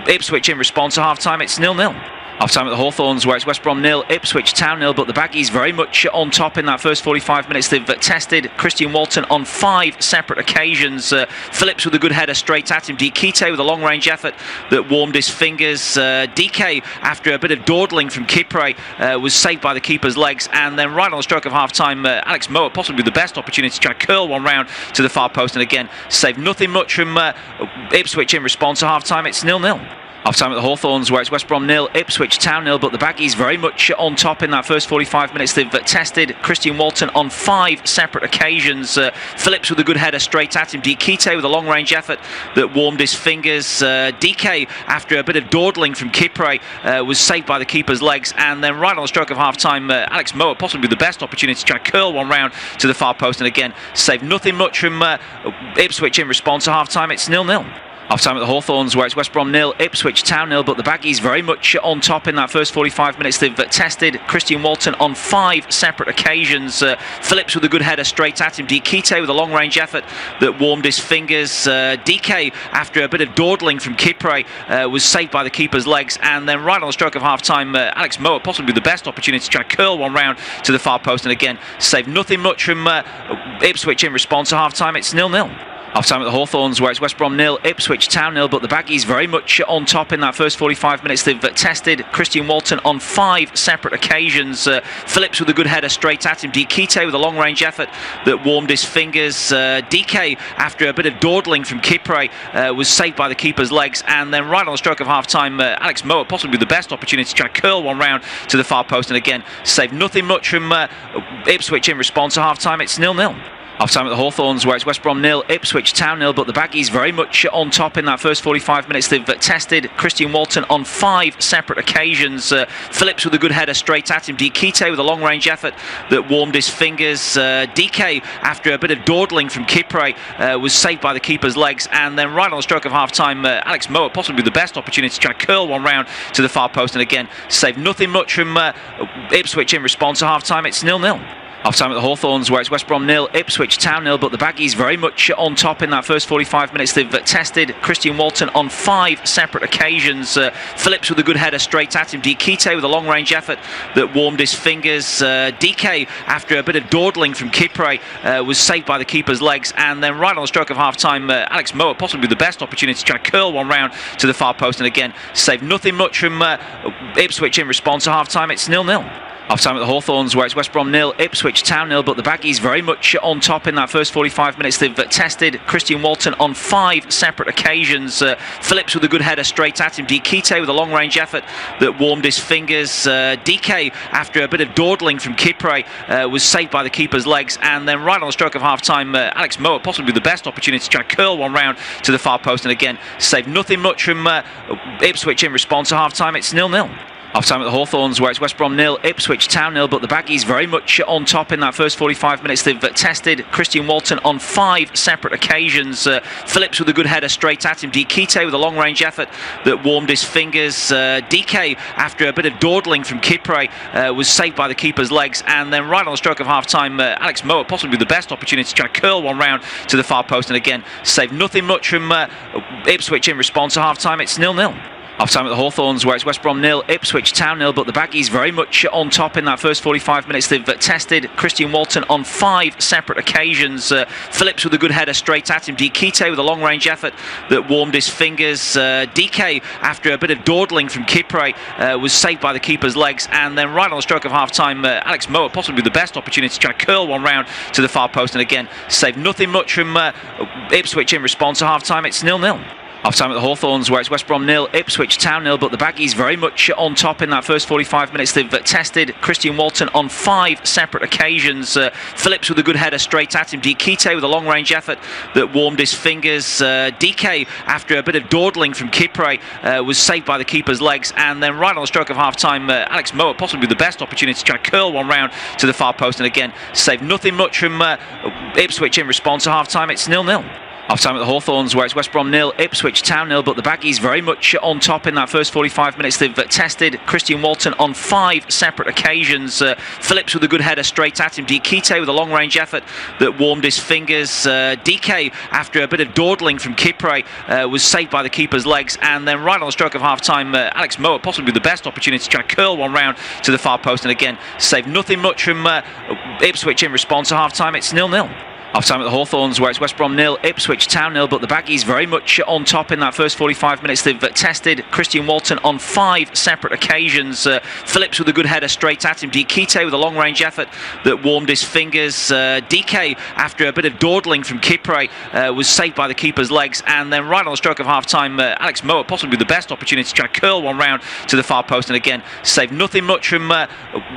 Ipswich in response. To half time, it's 0-0. Half time at the Hawthorns, where it's West Brom 0, Ipswich Town 0, but the Baggies very much on top in that first 45 minutes. They've tested Christian Walton on 5 separate occasions. Phillips with a good header straight at him. Dikite with a long range effort that warmed his fingers. DK, after a bit of dawdling from Kipre, was saved by the keeper's legs. And then right on the stroke of half time, Alex Moa, possibly the best opportunity to try to curl one round to the far post, and again saved nothing much from Ipswich in response. To half time, it's 0-0. Half time at the Hawthorns, where it's West Brom 0, Ipswich Town 0, but the Baggies very much on top in that first 45 minutes. They've tested Christian Walton on 5 separate occasions. Phillips with a good header straight at him. Dikite with a long range effort that warmed his fingers. DK, after a bit of dawdling from Kipre, was saved by the keeper's legs. And then right on the stroke of half time, Alex Moa, possibly the best opportunity to try to curl one round to the far post, and again saved nothing much from Ipswich in response. To half time, it's 0-0. Half time at the Hawthorns, where it's West Brom 0, Ipswich Town 0, but the Baggies very much on top in that first 45 minutes. They've tested Christian Walton on 5 separate occasions. Phillips with a good header straight at him. Dikite with a long range effort that warmed his fingers. DK, after a bit of dawdling from Kipre, was saved by the keeper's legs. And then right on the stroke of half time, Alex Moa, possibly the best opportunity to try to curl one round to the far post, and again saved nothing much from Ipswich in response. To half time, it's 0-0. Half time at the Hawthorns, where it's West Brom 0, Ipswich Town 0, but the Baggies very much on top in that first 45 minutes. They've tested Christian Walton on 5 separate occasions. Phillips with a good header straight at him. Dikite with a long range effort that warmed his fingers. DK, after a bit of dawdling from Kipre, was saved by the keeper's legs. And then right on the stroke of half time, Alex Moa, possibly the best opportunity to try to curl one round to the far post, and again saved nothing much from Ipswich in response. To half time, it's 0-0. Half time at the Hawthorns, where it's West Brom 0, Ipswich Town 0, but the Baggies very much on top in that first 45 minutes. They've tested Christian Walton on 5 separate occasions. Phillips with a good header straight at him. Dikite with a long range effort that warmed his fingers. DK, after a bit of dawdling from Kipre, was saved by the keeper's legs. And then right on the stroke of half time, Alex Moa, possibly the best opportunity to try to curl one round to the far post, and again saved nothing much from Ipswich in response. To half time, it's 0-0. Half time at the Hawthorns, where it's West Brom 0, Ipswich Town 0, but the Baggies very much on top in that first 45 minutes. They've tested Christian Walton on 5 separate occasions. Phillips with a good header straight at him. Dikite with a long range effort that warmed his fingers. DK, after a bit of dawdling from Kipre, was saved by the keeper's legs. And then right on the stroke of half time, Alex Moa, possibly the best opportunity to try to curl one round to the far post, and again saved nothing much from Ipswich in response. To half time, it's 0-0. Half time at the Hawthorns, where it's West Brom 0, Ipswich Town 0, but the Baggies very much on top in that first 45 minutes. They've tested Christian Walton on 5 separate occasions. Phillips with a good header straight at him. Dikite with a long range effort that warmed his fingers. DK, after a bit of dawdling from Kipre, was saved by the keeper's legs. And then right on the stroke of half time, Alex Moa, possibly the best opportunity to try to curl one round to the far post, and again saved nothing much from Ipswich in response. To half time, it's 0-0. Half time at the Hawthorns, where it's West Brom 0, Ipswich Town 0, but the Baggies very much on top in that first 45 minutes. They've tested Christian Walton on 5 separate occasions. Phillips with a good header straight at him. Dikite with a long range effort that warmed his fingers. DK, after a bit of dawdling from Kipre, was saved by the keeper's legs. And then right on the stroke of half time, Alex Moa, possibly the best opportunity to try to curl one round to the far post, and again saved nothing much from Ipswich in response. To half time, it's 0-0. Half time at the Hawthorns, where it's West Brom 0, Ipswich Town 0, but the Baggies very much on top in that first 45 minutes. They've tested Christian Walton on 5 separate occasions. Phillips with a good header straight at him. Dikite with a long range effort that warmed his fingers. DK, after a bit of dawdling from Kipre, was saved by the keeper's legs. And then right on the stroke of half time, Alex Moa, possibly the best opportunity to try to curl one round to the far post, and again saved nothing much from Ipswich in response. To half time, it's 0-0. Half-time at the Hawthorns, where it's West Brom 0, Ipswich Town 0, but the Baggies very much on top in that first 45 minutes. They've tested Christian Walton on 5 separate occasions. Phillips with a good header straight at him. Dikite with a long-range effort that warmed his fingers. DK, after a bit of dawdling from Kipre, was saved by the keeper's legs. And then right on the stroke of half-time, Alex Moa, possibly the best opportunity to try to curl one round to the far post, and again saved nothing much from Ipswich in response to half-time. It's 0-0. Half-time at the Hawthorns, where it's West Brom 0, Ipswich Town 0, but the Baggies very much on top in that first 45 minutes. They've tested Christian Walton on 5 separate occasions. Phillips with a good header straight at him. Dikite with a long-range effort that warmed his fingers. DK, after a bit of dawdling from Kipre, was saved by the keeper's legs. And then right on the stroke of half-time, Alex Moa, possibly the best opportunity to try to curl one round to the far post, and again saved nothing much from Ipswich in response to half-time. It's 0-0. Half-time at the Hawthorns, where it's West Brom 0, Ipswich Town 0, but the Baggies very much on top in that first 45 minutes. They've tested Christian Walton on 5 separate occasions. Phillips with a good header straight at him. Dikite with a long-range effort that warmed his fingers. DK, after a bit of dawdling from Kipre, was saved by the keeper's legs. And then right on the stroke of half-time, Alex Moa, possibly the best opportunity to try to curl one round to the far post, and again saved nothing much from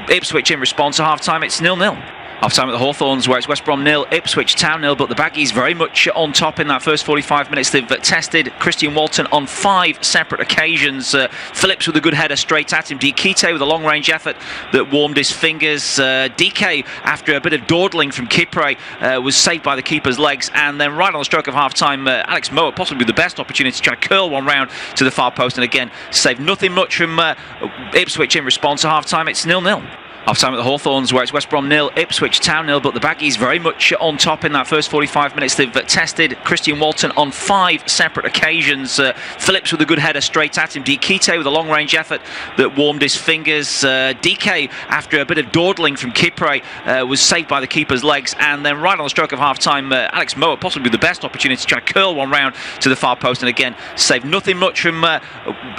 Ipswich in response to half-time. It's 0-0. Half-time at the Hawthorns, where it's West Brom 0, Ipswich Town 0, but the Baggies very much on top in that first 45 minutes. They've tested Christian Walton on 5 separate occasions. Phillips with a good header straight at him. Dikite with a long-range effort that warmed his fingers. DK, after a bit of dawdling from Kipre, was saved by the keeper's legs. And then right on the stroke of half-time, Alex Moa, possibly the best opportunity to try to curl one round to the far post, and again saved nothing much from Ipswich in response to half-time. It's 0-0. Half-time at the Hawthorns, where it's West Brom 0, Ipswich Town 0, but the Baggies very much on top in that first 45 minutes. They've tested Christian Walton on 5 separate occasions. Phillips with a good header straight at him. Dikite with a long-range effort that warmed his fingers. DK, after a bit of dawdling from Kipre, was saved by the keeper's legs. And then right on the stroke of half-time, Alex Moa, possibly the best opportunity to try to curl one round to the far post, and again saved nothing much from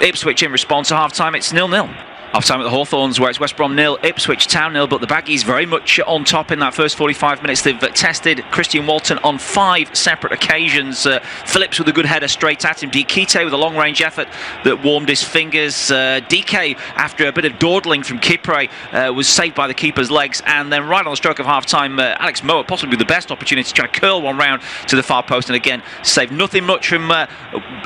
Ipswich in response to half-time. It's 0-0. Half-time at the Hawthorns, where it's West Brom 0, Ipswich Town 0, but the Baggies very much on top in that first 45 minutes. They've tested Christian Walton on 5 separate occasions. Phillips with a good header straight at him. Dikite with a long-range effort that warmed his fingers. DK, after a bit of dawdling from Kipre, was saved by the keeper's legs. And then right on the stroke of half-time, Alex Moa, possibly the best opportunity to try to curl one round to the far post, and again saved nothing much from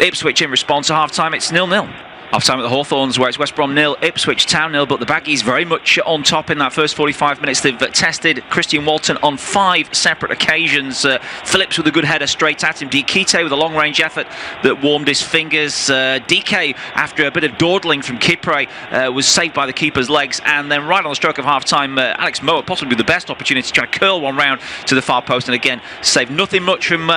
Ipswich in response to half-time. It's 0-0. Half-time at the Hawthorns, where it's West Brom 0, Ipswich Town 0, but the Baggies very much on top in that first 45 minutes. They've tested Christian Walton on 5 separate occasions. Phillips with a good header straight at him. Dikite with a long-range effort that warmed his fingers. DK, after a bit of dawdling from Kipre, was saved by the keeper's legs. And then right on the stroke of half-time, Alex Moa, possibly the best opportunity to try to curl one round to the far post, and again saved nothing much from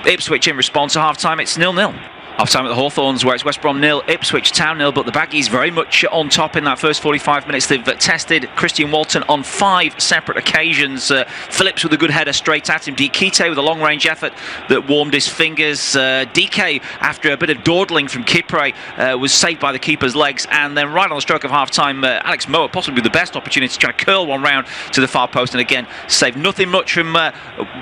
Ipswich in response to half-time. It's 0-0. Half-time at the Hawthorns, where it's West Brom 0, Ipswich Town 0, but the Baggies very much on top in that first 45 minutes. They've tested Christian Walton on 5 separate occasions. Phillips with a good header straight at him. Dikite with a long-range effort that warmed his fingers. DK, after a bit of dawdling from Kipre, was saved by the keeper's legs. And then right on the stroke of half-time, Alex Moa, possibly the best opportunity to try to curl one round to the far post, and again saved nothing much from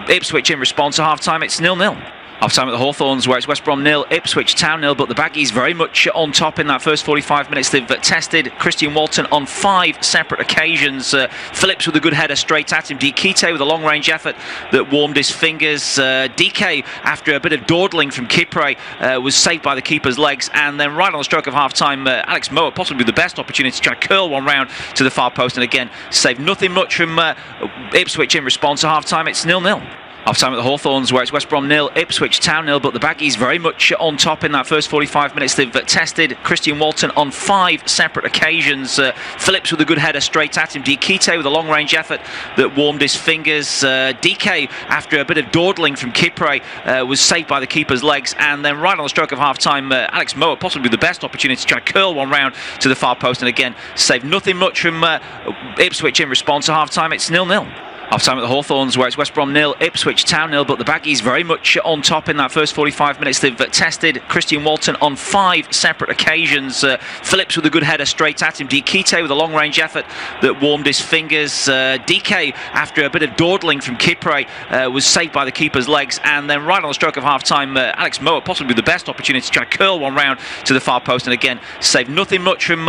Ipswich in response to half-time. It's 0-0. Half-time at the Hawthorns, where it's West Brom 0, Ipswich Town 0, but the Baggies very much on top in that first 45 minutes. They've tested Christian Walton on 5 separate occasions. Phillips with a good header straight at him. Dikite with a long-range effort that warmed his fingers. DK, after a bit of dawdling from Kipre, was saved by the keeper's legs. And then right on the stroke of half-time, Alex Moa, possibly the best opportunity to try to curl one round to the far post, and again saved nothing much from Ipswich in response to half-time. It's 0-0. Half-time at the Hawthorns, where it's West Brom 0, Ipswich Town 0, but the Baggies very much on top in that first 45 minutes. They've tested Christian Walton on 5 separate occasions. Phillips with a good header straight at him. Dikite with a long-range effort that warmed his fingers. DK, after a bit of dawdling from Kipre, was saved by the keeper's legs. And then right on the stroke of half-time, Alex Moa, possibly the best opportunity to try to curl one round to the far post, and again saved nothing much from Ipswich in response to half-time. It's 0-0. Half-time at the Hawthorns, where it's West Brom 0, Ipswich Town 0, but the Baggies very much on top in that first 45 minutes. They've tested Christian Walton on 5 separate occasions. Phillips with a good header straight at him. Dikite with a long-range effort that warmed his fingers. DK, after a bit of dawdling from Kipre, was saved by the keeper's legs. And then right on the stroke of half-time, Alex Moa, possibly the best opportunity to try to curl one round to the far post. And again, saved nothing much from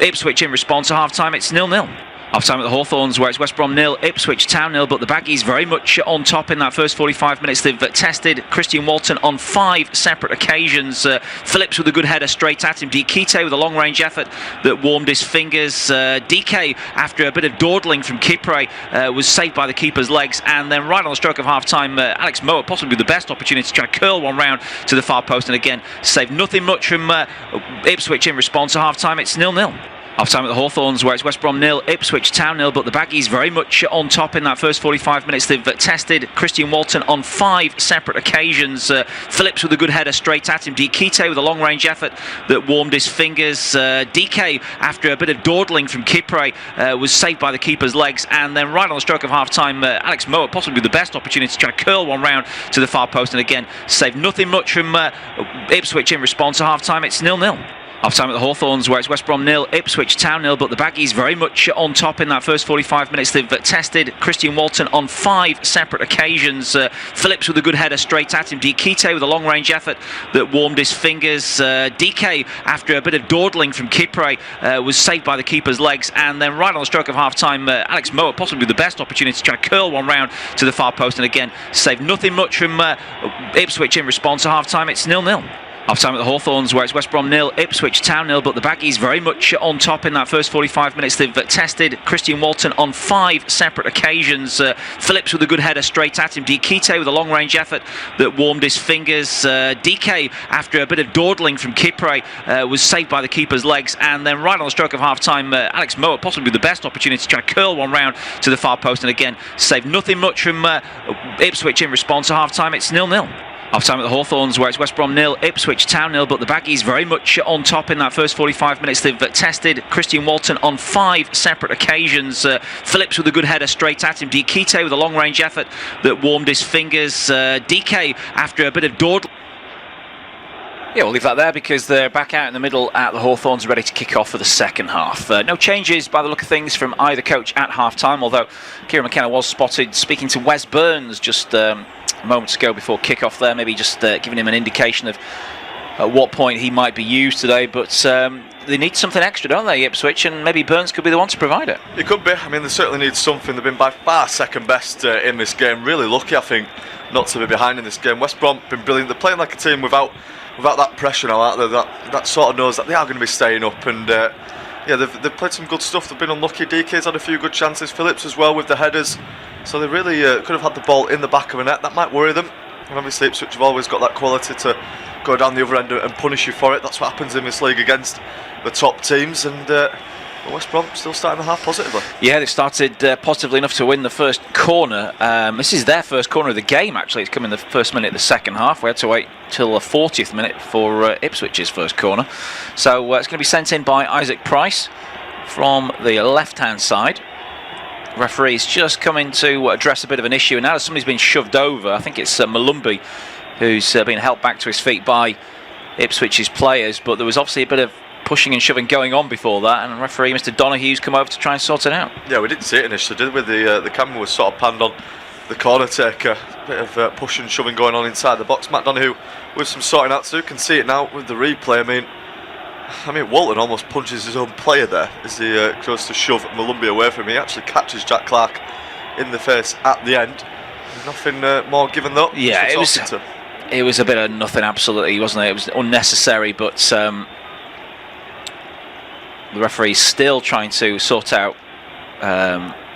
Ipswich in response to half-time. It's 0-0. Half-time at the Hawthorns, where it's West Brom 0, Ipswich Town 0, but the Baggies very much on top in that first 45 minutes. They've tested Christian Walton on 5 separate occasions. Phillips with a good header straight at him. Dikite with a long-range effort that warmed his fingers. DK, after a bit of dawdling from Kipre, was saved by the keeper's legs. And then right on the stroke of half-time, Alex Moa, possibly the best opportunity to try to curl one round to the far post. And again, saved nothing much from Ipswich in response to half-time. It's 0-0. Half-time at the Hawthorns, where it's West Brom 0, Ipswich Town 0, but the Baggies very much on top in that first 45 minutes. They've tested Christian Walton on 5 separate occasions. Phillips with a good header straight at him. Dikite with a long-range effort that warmed his fingers. DK, after a bit of dawdling from Kipre, was saved by the keeper's legs. And then right on the stroke of half-time, Alex Moa, possibly the best opportunity to try to curl one round to the far post. And again, saved nothing much from Ipswich in response to half-time. It's 0-0. Half-time at the Hawthorns, where it's West Brom 0, Ipswich Town 0, but the Baggies very much on top in that first 45 minutes. They've tested Christian Walton on 5 separate occasions. Phillips with a good header straight at him. Dikite with a long-range effort that warmed his fingers. DK, after a bit of dawdling from Kipre, was saved by the keeper's legs. And then right on the stroke of half-time, Alex Moa, possibly the best opportunity to try to curl one round to the far post. And again, saved nothing much from Ipswich in response to half-time. It's 0-0. Half-time at the Hawthorns, where it's West Brom 0, Ipswich Town 0, but the Baggies very much on top in that first 45 minutes. They've tested Christian Walton on 5 separate occasions. Phillips with a good header straight at him. Dikite with a long-range effort that warmed his fingers. DK, after a bit of dawdling from Kipre, was saved by the keeper's legs. And then right on the stroke of half-time, Alex Moa, possibly the best opportunity to try to curl one round to the far post. And again, saved nothing much from Ipswich in response to half-time. It's 0-0. Half-time at the Hawthorns, where it's West Brom 0, Ipswich Town 0, but the Baggies very much on top in that first 45 minutes. They've tested Christian Walton on 5 separate occasions. Phillips with a good header straight at him. Dikite with a long-range effort that warmed his fingers. DK, after a bit of dawdling. Yeah, we'll leave that there because they're back out in the middle at the Hawthorns, ready to kick off for the second half. No changes by the look of things from either coach at half-time, although Kieran McKenna was spotted speaking to Wes Burns just moments ago before kick-off there, maybe just giving him an indication of at what point he might be used today. But they need something extra, don't they, Ipswich? And maybe Burns could be the one to provide it. It could be. I mean, they certainly need something. They've been by far second best in this game. Really lucky, I think, not to be behind in this game. West Brom been brilliant. They're playing like a team without that pressure now, aren't they? That sort of knows that they are going to be staying up. And yeah, they've played some good stuff. They've been unlucky. DK's had a few good chances. Phillips as well with the headers. So they really could have had the ball in the back of a net. That might worry them. And obviously Ipswich have always got that quality to go down the other end and punish you for it. That's what happens in this league against the top teams. And West Brom still starting the half positively. Yeah, they've started positively enough to win the first corner. This is their first corner of the game, actually. It's come in the first minute of the second half. We had to wait till the 40th minute for Ipswich's first corner. So it's going to be sent in by Isaac Price from the left-hand side. Referee's just coming to address a bit of an issue, and now somebody's been shoved over. I think it's Malumbi who's been helped back to his feet by Ipswich's players, but there was obviously a bit of pushing and shoving going on before that, and referee Mr. Donohue's come over to try and sort it out. Yeah, we didn't see it initially, did we? The camera was sort of panned on the corner taker. A bit of pushing and shoving going on inside the box. Matt Donohue with some sorting out to do. Can see it now with the replay. I mean, Walton almost punches his own player there as he goes to shove Malumbi away from him. He actually catches Jack Clark in the face at the end. Nothing more given though. Yeah, it was a bit of nothing, absolutely, wasn't it? It was unnecessary, but the referee's still trying to sort out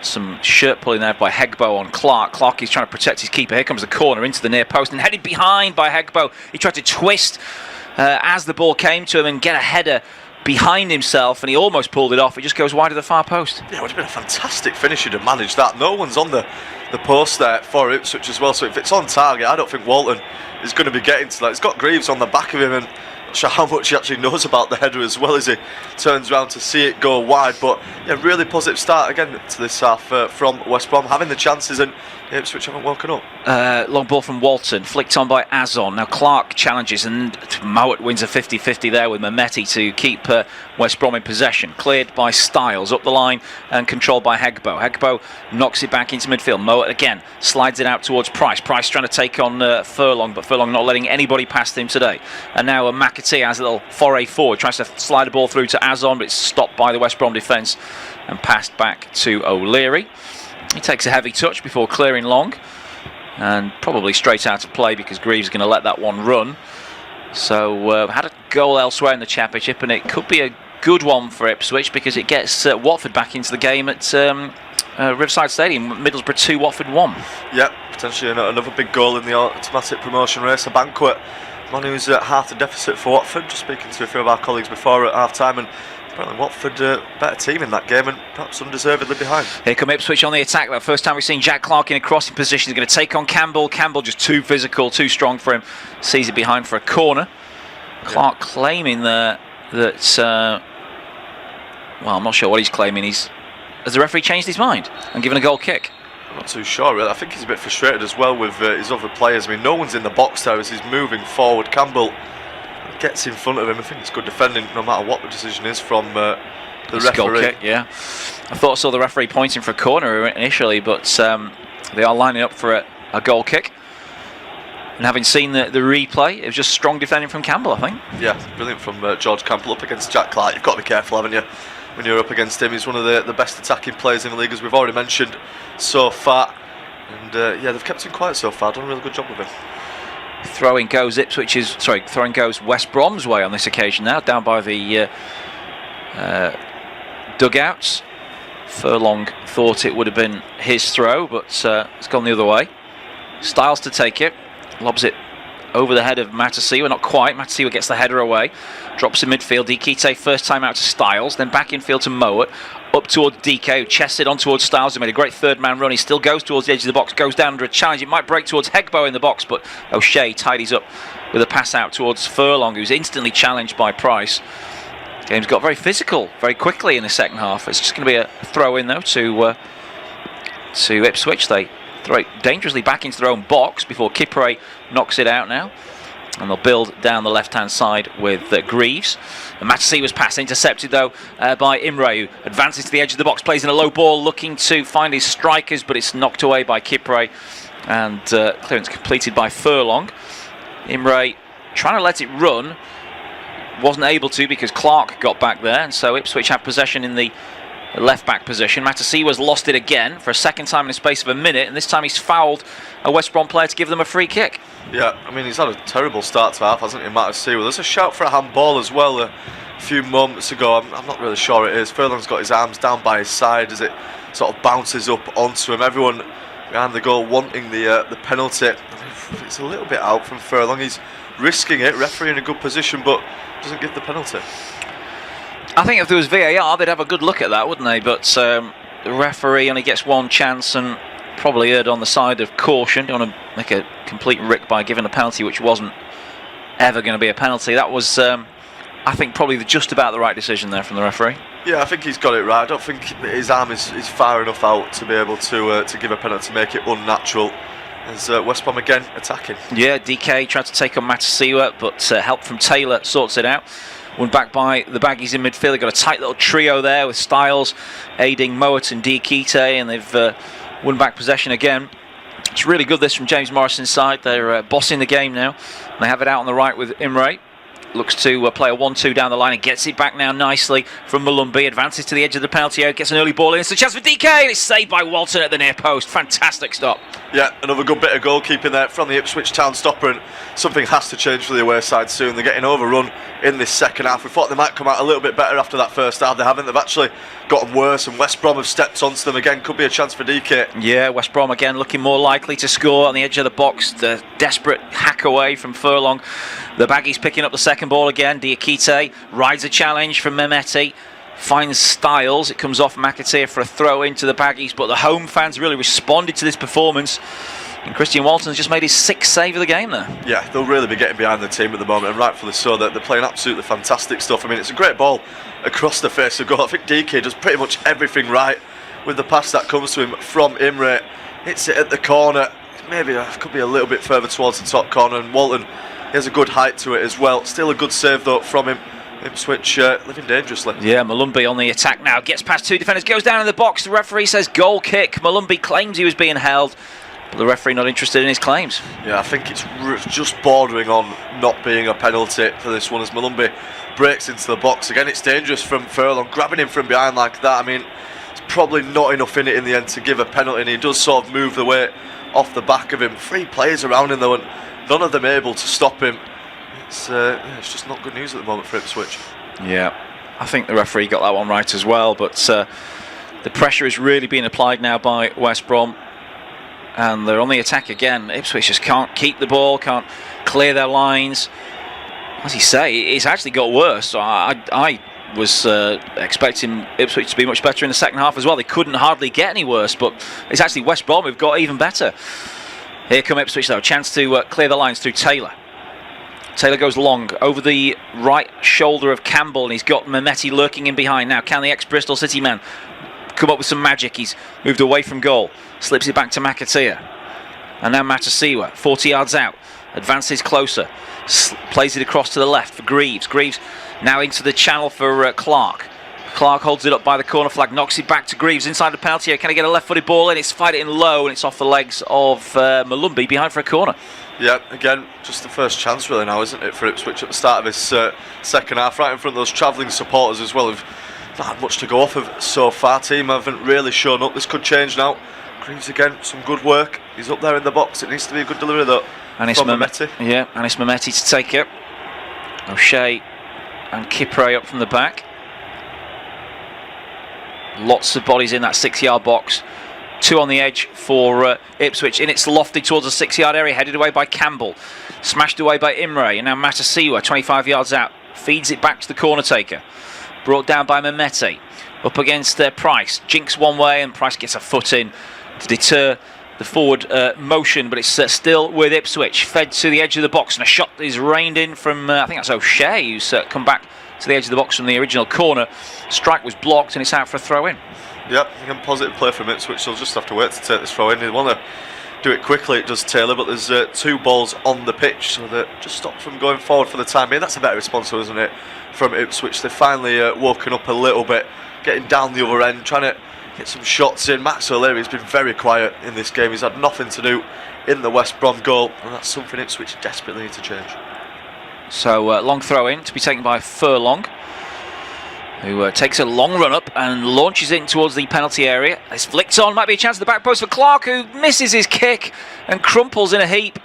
some shirt pulling there by Hegbo on Clark. Clark is trying to protect his keeper. Here comes the corner into the near post and headed behind by Hegbo. He tried to twist as the ball came to him and get a header behind himself, and he almost pulled it off. It just goes wide of the far post. Yeah, it would have been a fantastic finisher to manage that. No one's on the post there for Ipswich as well, so if it's on target, I don't think Walton is going to be getting to that. He's got Greaves on the back of him, and Not sure how much he actually knows about the header as well as he turns around to see it go wide. But yeah, really positive start again to this half from West Brom, having the chances, and Ipswich haven't woken up. Long ball from Walton, flicked on by Azon. Now Clark challenges, and Mowat wins a 50-50 there with Mehmeti to keep West Brom in possession. Cleared by Styles, up the line and controlled by Hegbo. Hegbo knocks it back into midfield. Mowat again slides it out towards Price. Price trying to take on Furlong, but Furlong not letting anybody past him today. And now McAtee has a little foray forward, tries to slide the ball through to Azon, but it's stopped by the West Brom defence and passed back to O'Leary. He takes a heavy touch before clearing long, and probably straight out of play because Greaves is going to let that one run. So had a goal elsewhere in the Championship, and it could be a good one for Ipswich because it gets Watford back into the game at Riverside Stadium. Middlesbrough 2, Watford 1. Yeah, potentially another big goal in the automatic promotion race. A banquet. Man who's at half the deficit for Watford. Just speaking to a few of our colleagues before at half time, and apparently Watford better team in that game and perhaps undeservedly behind. Here come Ipswich on the attack. That first time we've seen Jack Clark in a crossing position. He's going to take on Campbell. Campbell just too physical, too strong for him. Sees it behind for a corner. Clark claiming there that well, I'm not sure what he's claiming. Has the referee changed his mind and given a goal kick? I'm not too sure really. I think he's a bit frustrated as well with his other players. I mean, no one's in the box there as he's moving forward. Campbell gets in front of him. I think it's good defending no matter what the decision is from the referee. Goal kick, yeah. I thought I saw the referee pointing for a corner initially, but they are lining up for a goal kick. And having seen the replay, it was just strong defending from Campbell, I think. Yeah, brilliant from George Campbell up against Jack Clark. You've got to be careful, haven't you, when you're up against him. He's one of the best attacking players in the league, as we've already mentioned so far. And yeah, they've kept him quiet so far. Done a really good job with him. Throwing goes West Brom's way on this occasion now, down by the dugouts. Furlong thought it would have been his throw, but it's gone the other way. Styles to take it, lobs it over the head of Matasiwa, not quite. Matasiwa gets the header away, drops in midfield. Dikite first time out to Styles, then back infield to Mowat, up towards DK, who chests it on towards Styles, who made a great third man run. He still goes towards the edge of the box, goes down under a challenge. It might break towards Hegbo in the box, but O'Shea tidies up with a pass out towards Furlong, who's instantly challenged by Price. Game's got very physical very quickly in the second half. It's just going to be a throw in though to Ipswich. They throw it dangerously back into their own box before Kipre knocks it out now. And they'll build down the left-hand side with Greaves. And Matasi was pass intercepted though by Imre, who advances to the edge of the box, plays in a low ball, looking to find his strikers, but it's knocked away by Kipre, and clearance completed by Furlong. Imre trying to let it run, wasn't able to because Clark got back there, and so Ipswich have possession in the left-back position. Matasiwa's lost it again for a second time in the space of a minute, and this time he's fouled a West Brom player to give them a free kick. Yeah, I mean, he's had a terrible start to half, hasn't he, Matasiwa? There's a shout for a handball as well a few moments ago. I'm not really sure it is. Furlong's got his arms down by his side as it sort of bounces up onto him. Everyone behind the goal wanting the penalty. It's a little bit out from Furlong. He's risking it. Referee in a good position, but doesn't give the penalty. I think if there was VAR, they'd have a good look at that, wouldn't they? But the referee only gets one chance and probably erred on the side of caution. Don't want to make a complete rick by giving a penalty which wasn't ever going to be a penalty. That was, I think, probably just about the right decision there from the referee. Yeah, I think he's got it right. I don't think his arm is far enough out to be able to give a penalty, to make it unnatural. As West Brom again attacking. Yeah, DK tried to take on Matasiwa, but help from Taylor sorts it out. Won back by the Baggies in midfield. They've got a tight little trio there with Styles aiding Mowat and Dikite, and they've won back possession again. It's really good this from James Morrison's side. They're bossing the game now. They have it out on the right with Imre. Looks to play a 1-2 down the line and gets it back now nicely from Malumbi. Advances to the edge of the penalty area, gets an early ball in. It's a chance for DK, and it's saved by Walton at the near post. Fantastic stop. Yeah, another good bit of goalkeeping there from the Ipswich Town stopper, and something has to change for the away side soon. They're getting overrun in this second half. We thought they might come out a little bit better after that first half. They haven't. They've actually gotten worse, and West Brom have stepped onto them again. Could be a chance for DK. Yeah, West Brom again looking more likely to score on the edge of the box. The desperate hack away from Furlong. The Baggies picking up the second ball again. Diakite rides a challenge from Mehmeti. Finds Styles. It comes off McAteer for a throw into the Baggies, but the home fans really responded to this performance And Christian Walton's just made his 6th save of the game there. Yeah, they'll really be getting behind the team at the moment, and rightfully so. They're playing absolutely fantastic stuff. I mean, it's a great ball across the face of goal. I think DK does pretty much everything right with the pass that comes to him from Imre. Hits it at the corner. Maybe could be a little bit further towards the top corner, and Walton, he has a good height to it as well. Still a good save though from him. Ipswich living dangerously. Yeah, Malumbi on the attack now. Gets past 2 defenders, goes down in the box. The referee says goal kick. Malumbi claims he was being held, but the referee not interested in his claims. Yeah, I think it's just bordering on not being a penalty for this one as Malumbi breaks into the box. Again, it's dangerous from Furlong, grabbing him from behind like that. I mean, it's probably not enough in it in the end to give a penalty, and he does sort of move the weight off the back of him. 3 players around him though, and none of them able to stop him. It's just not good news at the moment for Ipswich. Yeah, I think the referee got that one right as well, but the pressure is really being applied now by West Brom, and they're on the attack again. Ipswich just can't keep the ball, can't clear their lines. As you say, it's actually got worse. So I was expecting Ipswich to be much better in the second half as well. They couldn't hardly get any worse, but it's actually West Brom who've got even better. Here come Ipswich though, chance to clear the lines through Taylor. Taylor goes long over the right shoulder of Campbell, and he's got Mehmeti lurking in behind now. Can the ex-Bristol City man come up with some magic? He's moved away from goal, slips it back to McAteer, and now Matasiwa 40 yards out, advances closer, plays it across to the left for Greaves. Greaves now into the channel for Clark. Clark holds it up by the corner flag, knocks it back to Greaves inside the penalty area. Can he get a left-footed ball in? It's fighting in low, and it's off the legs of Malumbi behind for a corner. Yeah, again, just the first chance really now, isn't it, for Ipswich at the start of this second half, right in front of those travelling supporters as well, who've not had much to go off of so far. Team haven't really shown up. This could change now. Greaves again, some good work. He's up there in the box. It needs to be a good delivery though from Mehmeti. Yeah, and it's Mehmeti to take it. O'Shea and Kipre up from the back. Lots of bodies in that 6-yard box. 2 on the edge for Ipswich. In it's lofted towards the 6-yard area, headed away by Campbell. Smashed away by Imre, and now Matasiwa, 25 yards out. Feeds it back to the corner taker. Brought down by Mehmeti. Up against Price. Jinks one way, and Price gets a foot in to deter the forward motion, but it's still with Ipswich. Fed to the edge of the box, and a shot is reined in from, I think that's O'Shea, who's come back to the edge of the box from the original corner. Strike was blocked, and it's out for a throw-in. Yep, again, positive play from Ipswich. They'll just have to wait to take this throw in. They want to do it quickly, it does Taylor, but there's 2 balls on the pitch, so they're just stopped from going forward for the time being. That's a better response, isn't it, from Ipswich? They've finally woken up a little bit, getting down the other end, trying to get some shots in. Max O'Leary's been very quiet in this game. He's had nothing to do in the West Brom goal, and that's something Ipswich desperately need to change. So long throw in to be taken by Furlong, who takes a long run up and launches it in towards the penalty area. It's flicked on, might be a chance at the back post for Clark, who misses his kick and crumples in a heap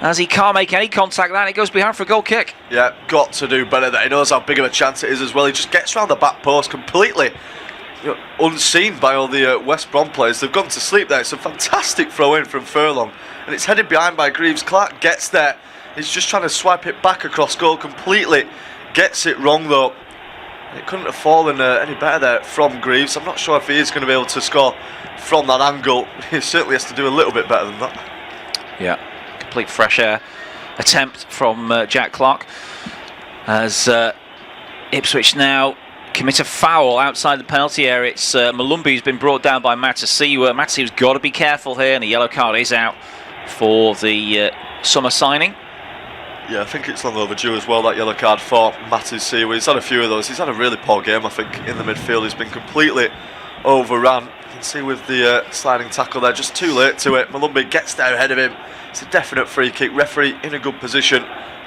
as he can't make any contact there, and it goes behind for a goal kick. Yeah, got to do better there. He knows how big of a chance it is as well. He just gets around the back post completely unseen by all the West Brom players. They've gone to sleep there. It's a fantastic throw in from Furlong, and it's headed behind by Greaves. Clark gets there. He's just trying to swipe it back across goal completely. Gets it wrong though. It couldn't have fallen any better there from Greaves. I'm not sure if he is going to be able to score from that angle. He certainly has to do a little bit better than that. Yeah, complete fresh air attempt from Jack Clark, as Ipswich now commit a foul outside the penalty area. It's Malumbi who's been brought down by Matasiwa. Matasiwa's got to be careful here, and the yellow card is out for the summer signing. Yeah, I think it's long overdue as well, that yellow card for Matasiwa. He's had a few of those. He's had a really poor game, I think, in the midfield. He's been completely overrun. You can see with the sliding tackle there, just too late to it. Malumbi gets there ahead of him. It's a definite free kick. Referee in a good position.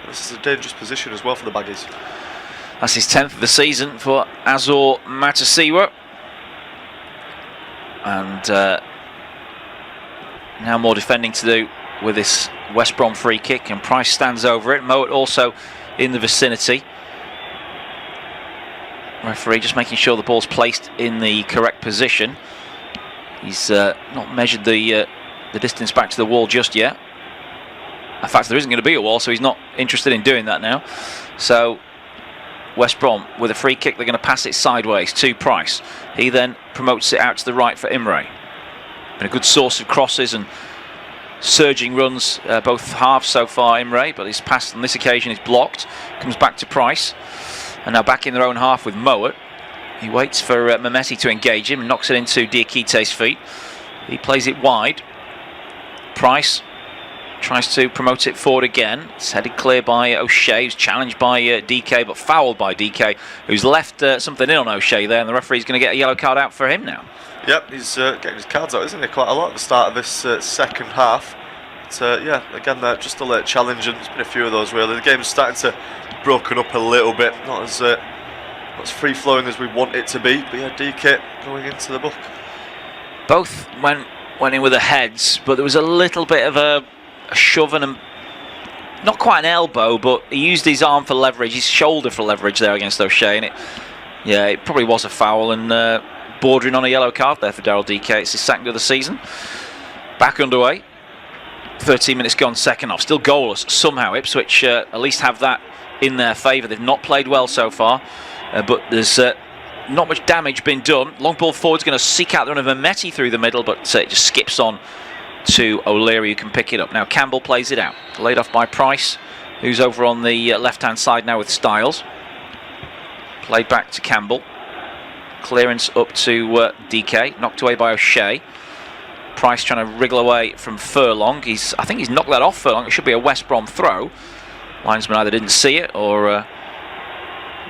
This is a dangerous position as well for the Baggies. That's his 10th of the season for Azor Matasiwa. And now more defending to do with this West Brom free kick, and Price stands over it. Mowat also in the vicinity. Referee just making sure the ball's placed in the correct position. He's not measured the distance back to the wall just yet. In fact, there isn't going to be a wall, so he's not interested in doing that now. So West Brom with a free kick, they're going to pass it sideways to Price. He then promotes it out to the right for Imre. Been a good source of crosses and surging runs both halves so far, Imre, but his pass on this occasion is blocked. Comes back to Price, and now back in their own half with Mowat. He waits for Mehmeti to engage him and knocks it into Diakite's feet. He plays it wide. Price tries to promote it forward again. It's headed clear by O'Shea, who's challenged by DK, but fouled by DK, who's left something in on O'Shea there, and the referee's going to get a yellow card out for him now. Yep, he's getting his cards out, isn't he? Quite a lot at the start of this second half. But, yeah, again, just a late challenge, and there's been a few of those really. The game's starting to broken up a little bit, not as free-flowing as we want it to be. But yeah, DK going into the book. Both went in with the heads, but there was a little bit of a shove and not quite an elbow, but he used his arm for leverage, his shoulder for leverage there against O'Shea, and it probably was a foul and bordering on a yellow card there for Daryl DK. It's his second of the season. Back underway. 13 minutes gone, second half. Still goalless somehow. Ipswich at least have that in their favour. They've not played well so far, but there's not much damage been done. Long ball forward's going to seek out the run of Mehmeti through the middle, but it just skips on to O'Leary, who can pick it up. Now Campbell plays it out. Laid off by Price, who's over on the left-hand side now with Styles. Played back to Campbell. Clearance up to DK. Knocked away by O'Shea. Price trying to wriggle away from Furlong. I think he's knocked that off Furlong. It should be a West Brom throw. Linesman either didn't see it or a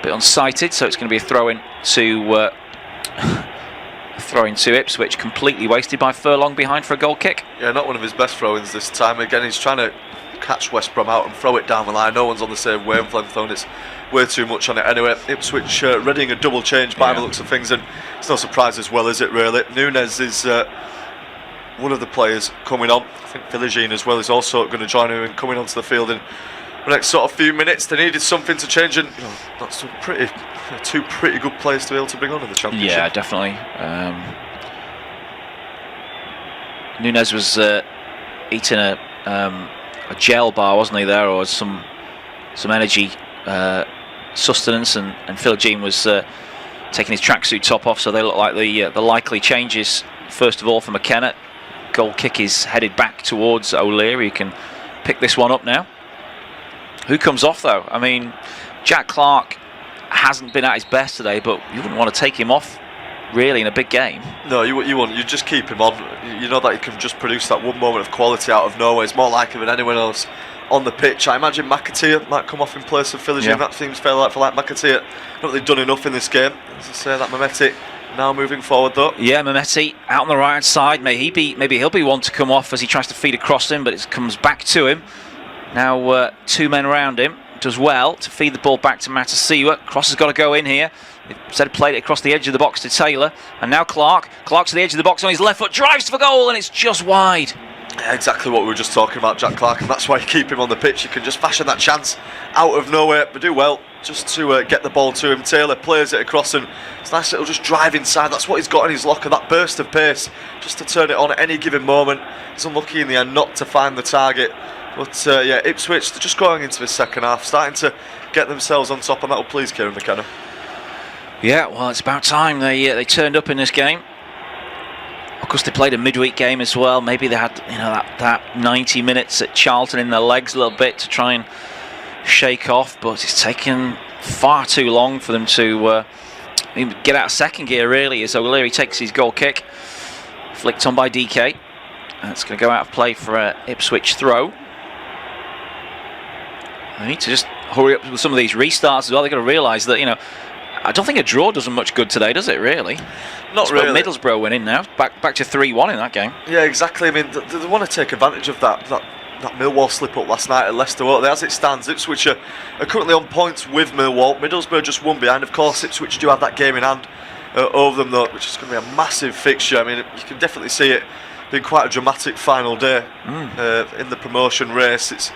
bit unsighted, so it's going to be a throw-in to Ipswich, completely wasted by Furlong behind for a goal kick. Yeah, not one of his best throw-ins this time. Again, he's trying to catch West Brom out and throw it down the line. No one's on the same wavelength on it. It's way too much on it anyway. Ipswich readying a double change by the looks of things, and it's no surprise as well, is it really? Nunes is one of the players coming on. I think Philogene as well is also going to join him and coming onto the field in the next sort of few minutes. They needed something to change, and that's two pretty good players to be able to bring on in the Championship. Yeah, definitely. Nunes was eating a gel bar, wasn't he, there, or some energy sustenance, and Philogene was taking his tracksuit top off, so they look like the likely changes. First of all for McKenna. Goal kick is headed back towards O'Leary, who can pick this one up now. Who comes off though? I mean, Jack Clark hasn't been at his best today, but you wouldn't want to take him off really in a big game. No, you wouldn't. You just keep him on. You know that he can just produce that one moment of quality out of nowhere. It's more likely than anyone else on the pitch. I imagine McAteer might come off in place of Philogene. Yeah. That seems fair for McAteer. Not that they've done enough in this game. As I say, that Mehmeti now moving forward though. Yeah, Mehmeti out on the right hand side. Maybe he'll be one to come off as he tries to feed across him, but it comes back to him. Now two men around him. Does well to feed the ball back to Matasiwa. Cross has got to go in here. Instead played it across the edge of the box to Taylor, and now Clark to the edge of the box on his left foot, drives for goal, and it's just wide. Yeah, exactly what we were just talking about, Jack Clark, and that's why you keep him on the pitch. You can just fashion that chance out of nowhere, but do well just to get the ball to him. Taylor plays it across, and it's nice little just drive inside. That's what he's got in his locker, that burst of pace, just to turn it on at any given moment. He's unlucky in the end not to find the target. But yeah, Ipswich, they're just going into the second half, starting to get themselves on top, and that will please Kieran McKenna. Yeah, well, it's about time they turned up in this game. Of course, they played a midweek game as well. Maybe they had that 90 minutes at Charlton in their legs a little bit to try and shake off, but it's taken far too long for them to get out of second gear, really, as O'Leary takes his goal kick. Flicked on by DK. And it's going to go out of play for an Ipswich throw. They need to just hurry up with some of these restarts as well. They've got to realise that, I don't think a draw does them much good today, does it, really? Not really. Middlesbrough winning now, back to 3-1 in that game. Yeah, exactly. I mean, they want to take advantage of that Millwall slip-up last night at Leicester. As it stands, Ipswich are currently on points with Millwall. Middlesbrough just one behind. Of course, Ipswich do have that game in hand over them, though, which is going to be a massive fixture. I mean, you can definitely see it being quite a dramatic final day in the promotion race. It's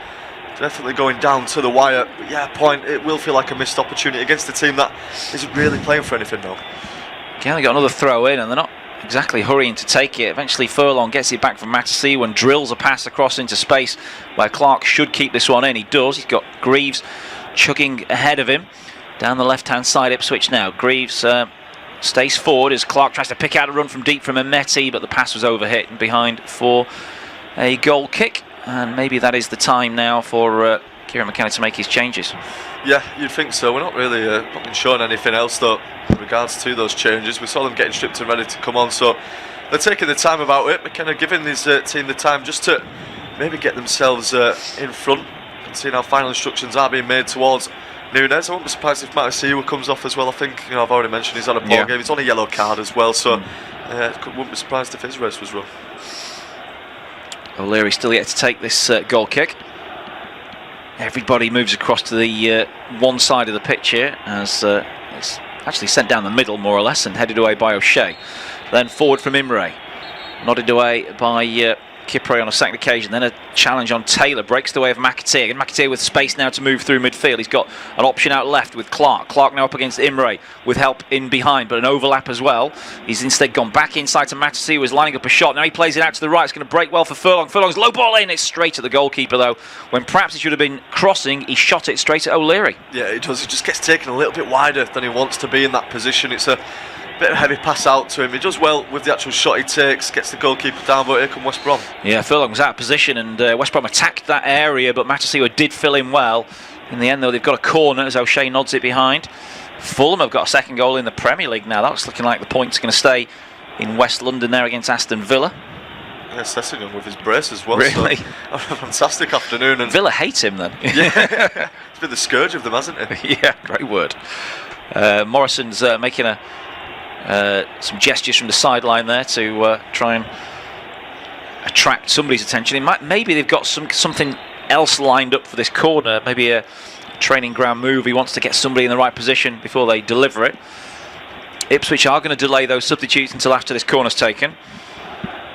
definitely going down to the wire. But yeah, it will feel like a missed opportunity against a team that isn't really playing for anything now. Again, they got another throw in, and they're not exactly hurrying to take it. Eventually Furlong gets it back from Matasiwa and drills a pass across into space where Clark should keep this one in. He does. He's got Greaves chugging ahead of him down the left hand side. Ipswich now. Greaves stays forward as Clark tries to pick out a run from deep from Mehmeti, but the pass was overhit and behind for a goal kick, and maybe that is the time now for Kieran McKenna to make his changes. Yeah, you'd think so. We're not really not been shown anything else though in regards to those changes. We saw them getting stripped and ready to come on, so they're taking the time about it. McKenna giving his team the time just to maybe get themselves in front and seeing how final instructions are being made towards Nunes. I wouldn't be surprised if Matty Sk comes off as well. I think I've already mentioned he's on a poor game. He's on a yellow card as well, so wouldn't be surprised if his race was run. O'Leary still yet to take this goal kick. Everybody moves across to the one side of the pitch here, as it's actually sent down the middle more or less and headed away by O'Shea. Then forward from Imre, nodded away by Kipre on a second occasion. Then a challenge on Taylor, breaks the way of McAteer. And McAteer with space now to move through midfield. He's got an option out left with Clark. Clark now up against Imre with help in behind, but an overlap as well. He's instead gone back inside to Matisse, who was lining up a shot. Now he plays it out to the right. It's going to break well for Furlong. Furlong's low ball in. It's straight at the goalkeeper though. When perhaps he should have been crossing, he shot it straight at O'Leary. Yeah, he does. He just gets taken a little bit wider than he wants to be in that position. It's a bit of a heavy pass out to him. He does well with the actual shot he takes, gets the goalkeeper down, but here come West Brom. Yeah, Furlong was out of position and West Brom attacked that area, but Matasiwa did fill in well. In the end though, they've got a corner as O'Shea nods it behind. Fulham have got a second goal in the Premier League now. That's looking like the point's going to stay in West London there against Aston Villa. Yeah, Sessingham with his brace as well. Really? So, a fantastic afternoon. And Villa hate him then. Yeah, he's been the scourge of them, hasn't he? Yeah, great word. Morrison's making some gestures from the sideline there to try and attract somebody's attention. Maybe they've got something else lined up for this corner. Maybe a training ground move. He wants to get somebody in the right position before they deliver it. Ipswich are going to delay those substitutes until after this corner's taken.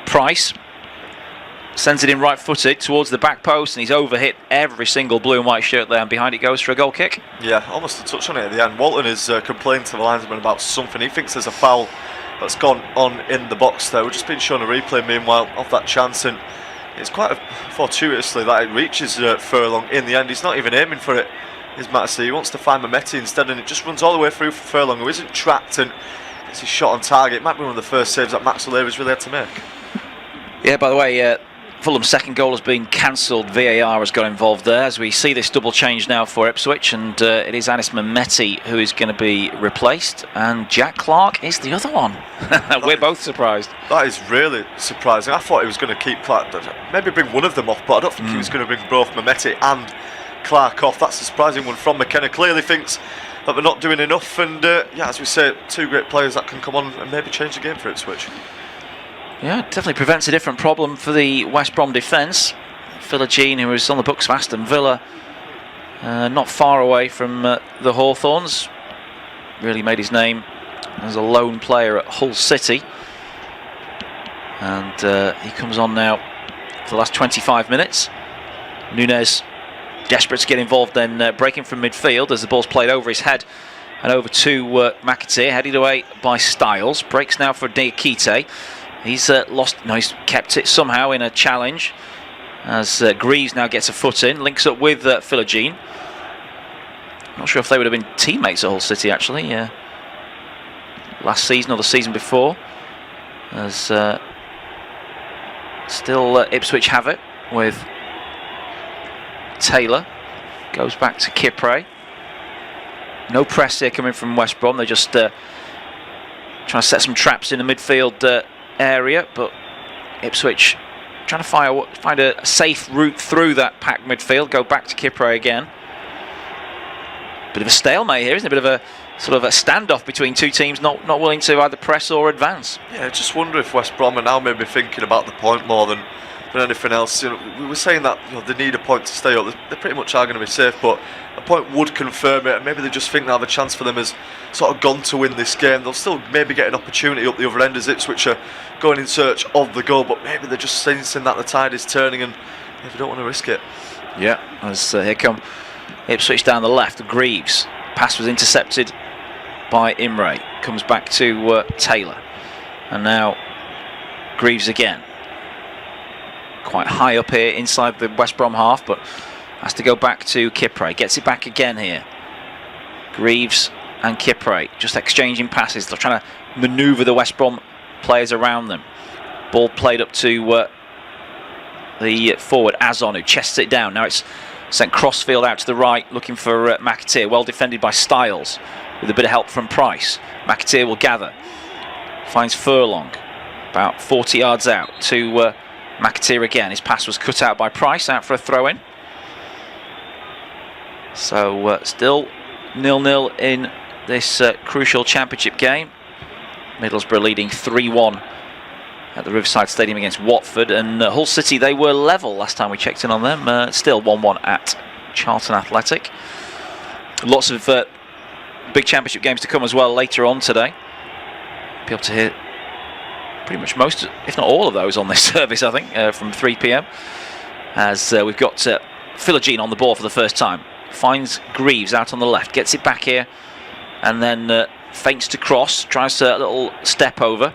Price sends it in right-footed towards the back post, and he's overhit every single blue and white shirt there, and behind it goes for a goal kick. Yeah, almost a touch on it at the end. Walton is complaining to the linesman about something. He thinks there's a foul that's gone on in the box there. We've just been shown a replay meanwhile of that chance, and it's quite fortuitously that it reaches Furlong in the end. He's not even aiming for it, is Matisse. He wants to find Mehmeti instead, and it just runs all the way through for Furlong, who isn't tracked, and it's his shot on target. It might be one of the first saves that Max O'Leary's really had to make. Yeah, by the way, Fulham's second goal has been cancelled. VAR has got involved there as we see this double change now for Ipswich, and it is Anis Mehmeti who is going to be replaced, and Jack Clark is the other one. We're both surprised. That is really surprising. I thought he was going to keep Clark, maybe bring one of them off, but I don't think he was going to bring both Mehmeti and Clark off. That's a surprising one from McKenna. Clearly thinks that they're not doing enough, and yeah, as we say, two great players that can come on and maybe change the game for Ipswich. Yeah, definitely prevents a different problem for the West Brom defence. Philogene, who was on the books of Aston Villa, not far away from the Hawthorns, really made his name as a lone player at Hull City, and he comes on now for the last 25 minutes. Nunes desperate to get involved, then breaking from midfield as the ball's played over his head and over to McAteer, headed away by Styles. Breaks now for Diakite. He's he's kept it somehow in a challenge as Greaves now gets a foot in, links up with Philogene. Not sure if they would have been teammates at Hull City actually, last season or the season before, as still Ipswich have it with Taylor. Goes back to Kipre. No press here coming from West Brom. They're just trying to set some traps in the midfield area, but Ipswich trying to find a safe route through that packed midfield. Go back to Kipre again. Bit of a stalemate here, isn't it? A bit of a sort of a standoff between two teams not willing to either press or advance. Yeah, I just wonder if West Brom are now maybe thinking about the point more than anything else. We were saying that they need a point to stay up. They pretty much are going to be safe, but a point would confirm it, and maybe they just think now the chance for them has sort of gone to win this game. They'll still maybe get an opportunity up the other end as Ipswich are going in search of the goal, but maybe they're just sensing that the tide is turning and they don't want to risk it. Yeah, as here come Ipswich down the left. Greaves, pass was intercepted by Imre, comes back to Taylor, and now Greaves again. Quite high up here inside the West Brom half, but has to go back to Kipre. Gets it back again here. Greaves and Kipre just exchanging passes. They're trying to manoeuvre the West Brom players around them. Ball played up to the forward Azon, who chests it down. Now it's sent crossfield out to the right, looking for McAteer. Well defended by Styles, with a bit of help from Price. McAteer will gather. Finds Furlong, about 40 yards out to McAteer again. His pass was cut out by Price, out for a throw-in. So still 0-0 in this crucial championship game. Middlesbrough leading 3-1 at the Riverside Stadium against Watford, and Hull City, they were level last time we checked in on them. Still 1-1 at Charlton Athletic. Lots of big championship games to come as well later on today. Be able to hear pretty much most, if not all of those on this service, I think, from 3 p.m. As we've got Philogene on the ball for the first time. Finds Greaves out on the left, gets it back here, and then feints to cross, tries a little step over,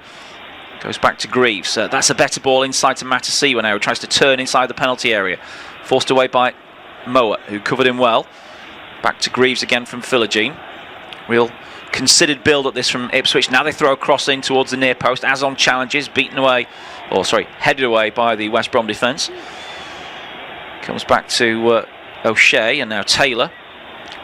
goes back to Greaves. That's a better ball inside to Matasiwa now, who tries to turn inside the penalty area. Forced away by Moa, who covered him well. Back to Greaves again from Philogene. Real considered build at this from Ipswich. Now they throw a cross in towards the near post. Azon challenges, headed away by the West Brom defence. Comes back to O'Shea, and now Taylor.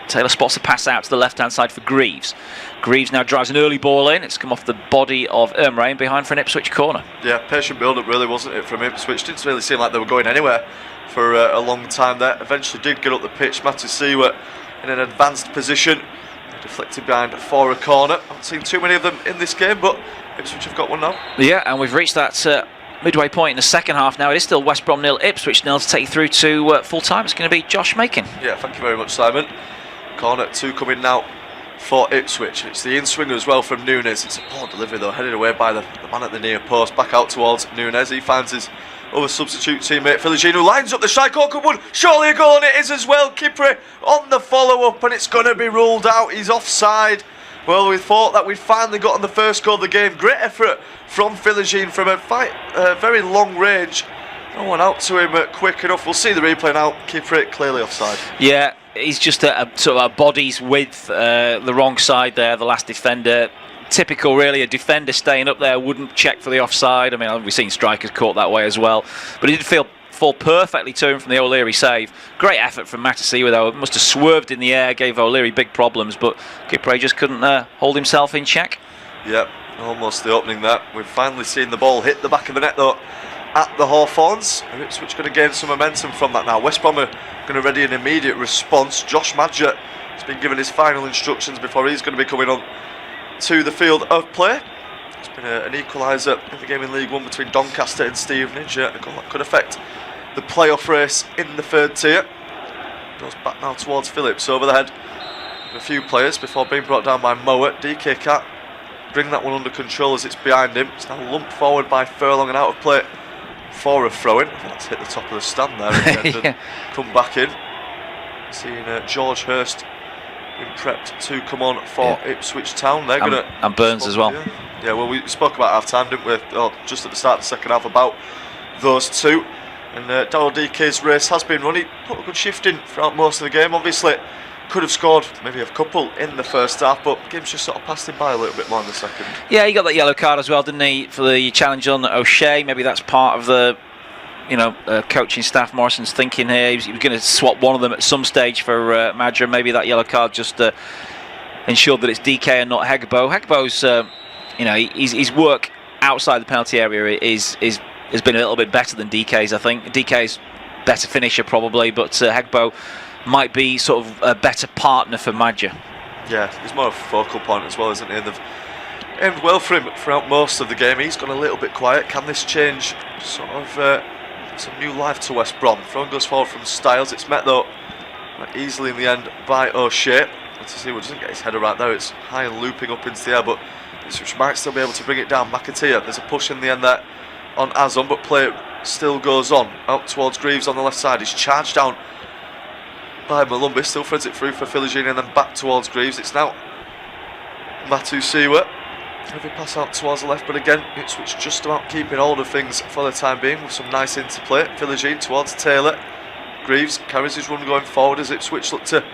Taylor spots the pass out to the left-hand side for Greaves. Greaves now drives an early ball in. It's come off the body of Ermray and behind for an Ipswich corner. Yeah, patient build-up really, wasn't it, from Ipswich? Didn't really seem like they were going anywhere for a long time there. Eventually did get up the pitch. Matasiwa in an advanced position. Deflected behind for a corner. I haven't seen too many of them in this game, but Ipswich have got one now. Yeah, and we've reached that midway point in the second half now. It is still West Brom 0, Ipswich 0 to take you through to full time. It's going to be Josh Makin. Yeah, thank you very much, Simon. Corner 2 coming now for Ipswich. It's the in-swinger as well from Nunes. It's a poor delivery though, headed away by the man at the near post. Back out towards Nunes. He finds his other substitute teammate Philogene, who lines up the strike. Awkward one, surely a goal, and it is as well. Kipre on the follow-up, and it's going to be ruled out. He's offside. Well, we thought that we'd finally gotten the first goal of the game. Great effort from Philogene from a very long range. No one out to him quick enough. We'll see the replay now. Kipre clearly offside. Yeah, he's just a sort of a body's width, the wrong side there, the last defender. Typical, really, a defender staying up there wouldn't check for the offside. I mean, we've seen strikers caught that way as well, but he did fall perfectly to him from the O'Leary save. Great effort from Matasiwa though. Must have swerved in the air, gave O'Leary big problems, but Kipre just couldn't hold himself in check. Yep, almost the opening there. We've finally seen the ball hit the back of the net though at the Hawthorns. Ipswich going to gain some momentum from that now. West Brom are going to ready an immediate response. Josh Madger has been given his final instructions before he's going to be coming on to the field of play. It's been an equaliser in the game in League One between Doncaster and Stevenage. A goal that could affect the playoff race in the third tier. Goes back now towards Phillips, over the head of a few players before being brought down by Moa. DK can't bring that one under control as it's behind him. It's now lumped forward by Furlong and out of play for a throw-in. I think that's hit the top of the stand there and come back in. Seeing George Hurst been prepped to come on for Ipswich Town. They're gonna and Burns as well. Yeah, well, we spoke about half time, didn't we? Just at the start of the second half about those two. And Daryl DK's race has been run. He put a good shift in throughout most of the game. Obviously, could have scored maybe a couple in the first half, but the game's just sort of passed him by a little bit more in the second. Yeah, he got that yellow card as well, didn't he, for the challenge on O'Shea. Maybe that's part of the coaching staff. Morrison's thinking here he was going to swap one of them at some stage for Madra. Maybe that yellow card just ensured that it's DK and not Hegbo. Hegbo's, his work outside the penalty area has been a little bit better than DK's. I think DK's better finisher probably, but Hegbo might be sort of a better partner for Madja. Yeah, he's more of a focal point as well, isn't he? And they've aimed well for him throughout most of the game. He's gone a little bit quiet. Can this change sort of some new life to West Brom? Throw goes forward from Styles. It's met though easily in the end by O'Shea. Let's see, doesn't get his header right there. It's high and looping up into the air, but Ipswich might still be able to bring it down. McAteer, there's a push in the end there on Azon, but play still goes on out towards Greaves on the left side. He's charged down by Malumbi, still threads it through for Philogene and then back towards Greaves. It's now Matasiwa. Heavy pass out towards the left, but again Ipswich just about keeping hold of things for the time being with some nice interplay. Philogene towards Taylor. Greaves carries his run going forward as Ipswich look to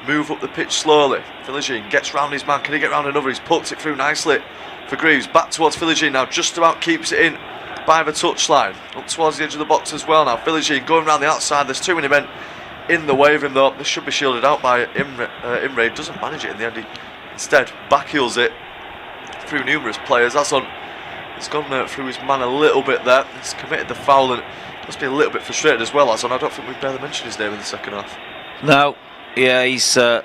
move up the pitch slowly. Philogene gets round his man. Can he get round another? He's poked it through nicely for Greaves. Back towards Philogene now, just about keeps it in by the touchline, up towards the edge of the box as well now. Philogene going around the outside, there's too many men in the way of him though. This should be shielded out by Imre. Doesn't manage it in the end, he instead backheels it through numerous players. Azon has gone through his man a little bit there. He's committed the foul and must be a little bit frustrated as well, Azon. I don't think we've barely mentioned his name in the second half. No, yeah, he's been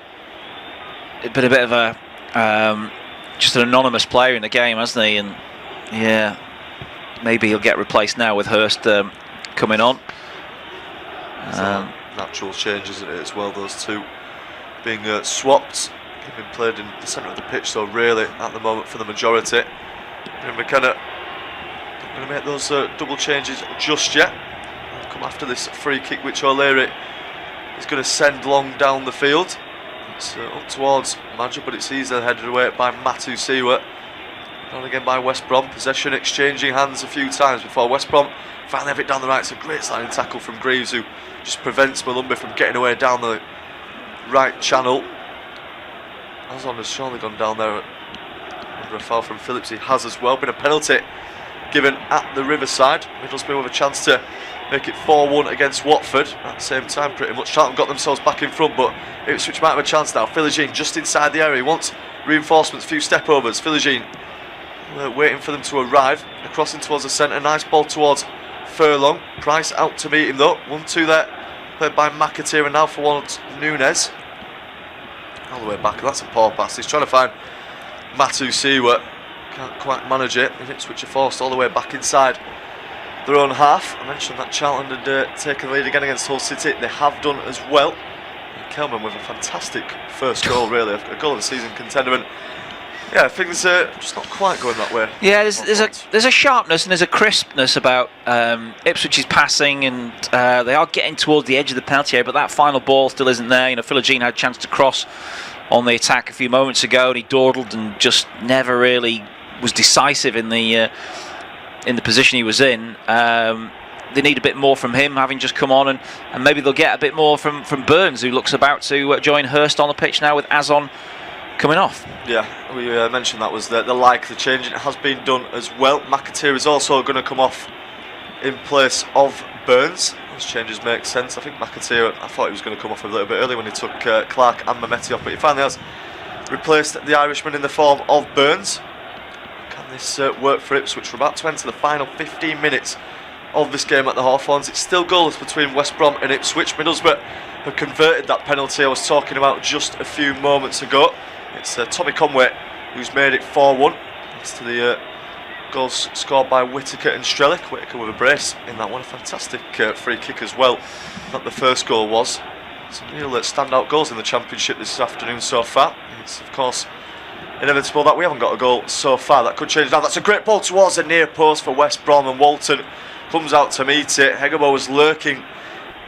a bit of a just an anonymous player in the game, hasn't he? And yeah, maybe he'll get replaced now with Hurst coming on. Natural change, isn't it, as well, those two being swapped. Being played in the centre of the pitch, so really at the moment for the majority. And McKenna not going to make those double changes just yet. They'll come after this free kick which O'Leary is going to send long down the field. It's up towards Madger, but it's easily headed away by Matu Siwa. Down again by West Brom. Possession exchanging hands a few times before West Brom finally have it down the right. It's a great sliding tackle from Greaves, who just prevents Malumbi from getting away down the right channel. Azon has surely gone down there under a foul from Phillips. He has as well. Been a penalty given at the Riverside. Middlesbrough with a chance to make it 4-1 against Watford. At the same time, pretty much Charlton got themselves back in front, but Ipswich might have a chance now. Philogene just inside the area. He wants reinforcements, few step overs. Philogene waiting for them to arrive. Crossing towards the centre. Nice ball towards Furlong. Price out to meet him though. 1-2 there. Played by McAteer, and now for once Nunes. All the way back, that's a poor pass. He's trying to find Matu Siwa. Can't quite manage it. And Ipswich are forced all the way back inside their own half. I mentioned that Charlton had taken the lead again against Hull City. They have done as well. And Kelman with a fantastic first goal, really. A goal of the season contender. And yeah, things are just not quite going that way. Yeah, there's a sharpness and there's a crispness about Ipswich's passing, and they are getting towards the edge of the penalty area, but that final ball still isn't there. You know, Philogene had a chance to cross on the attack a few moments ago, and he dawdled and just never really was decisive in the position he was in. They need a bit more from him, having just come on, and maybe they'll get a bit more from Burns, who looks about to join Hurst on the pitch now with Azon coming off. Yeah, we mentioned that was the change, and it has been done as well. McAteer is also going to come off in place of Burns. Those changes make sense. I think McAteer, I thought he was going to come off a little bit early when he took Clark and Mehmeti off, but he finally has replaced the Irishman in the form of Burns. Can this work for Ipswich? We're about to enter the final 15 minutes of this game at the Hawthorns. It's still goalless between West Brom and Ipswich. Middlesbrough have converted that penalty I was talking about just a few moments ago. It's Tommy Conway who's made it 4-1. Thanks to the goals scored by Whittaker and Strelick. Whittaker with a brace in that one. A fantastic free kick as well, that the first goal was. Some real standout goals in the Championship this afternoon so far. It's of course inevitable that we haven't got a goal so far. That could change now. That's a great ball towards the near post for West Brom, and Walton comes out to meet it. Hegebo was lurking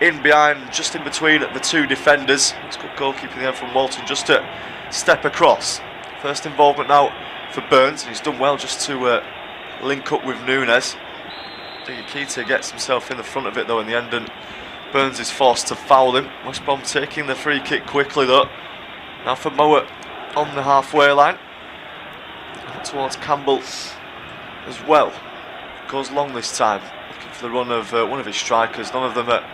in behind, just in between the two defenders. It's good goalkeeping there from Walton just to step across. First involvement now for Burns, and he's done well just to link up with Nunes. Diakite gets himself in the front of it though in the end, and Burns is forced to foul him. West Brom taking the free kick quickly though. Now for Mowat on the halfway line. Out towards Campbell as well. Goes long this time, looking for the run of one of his strikers. None of them are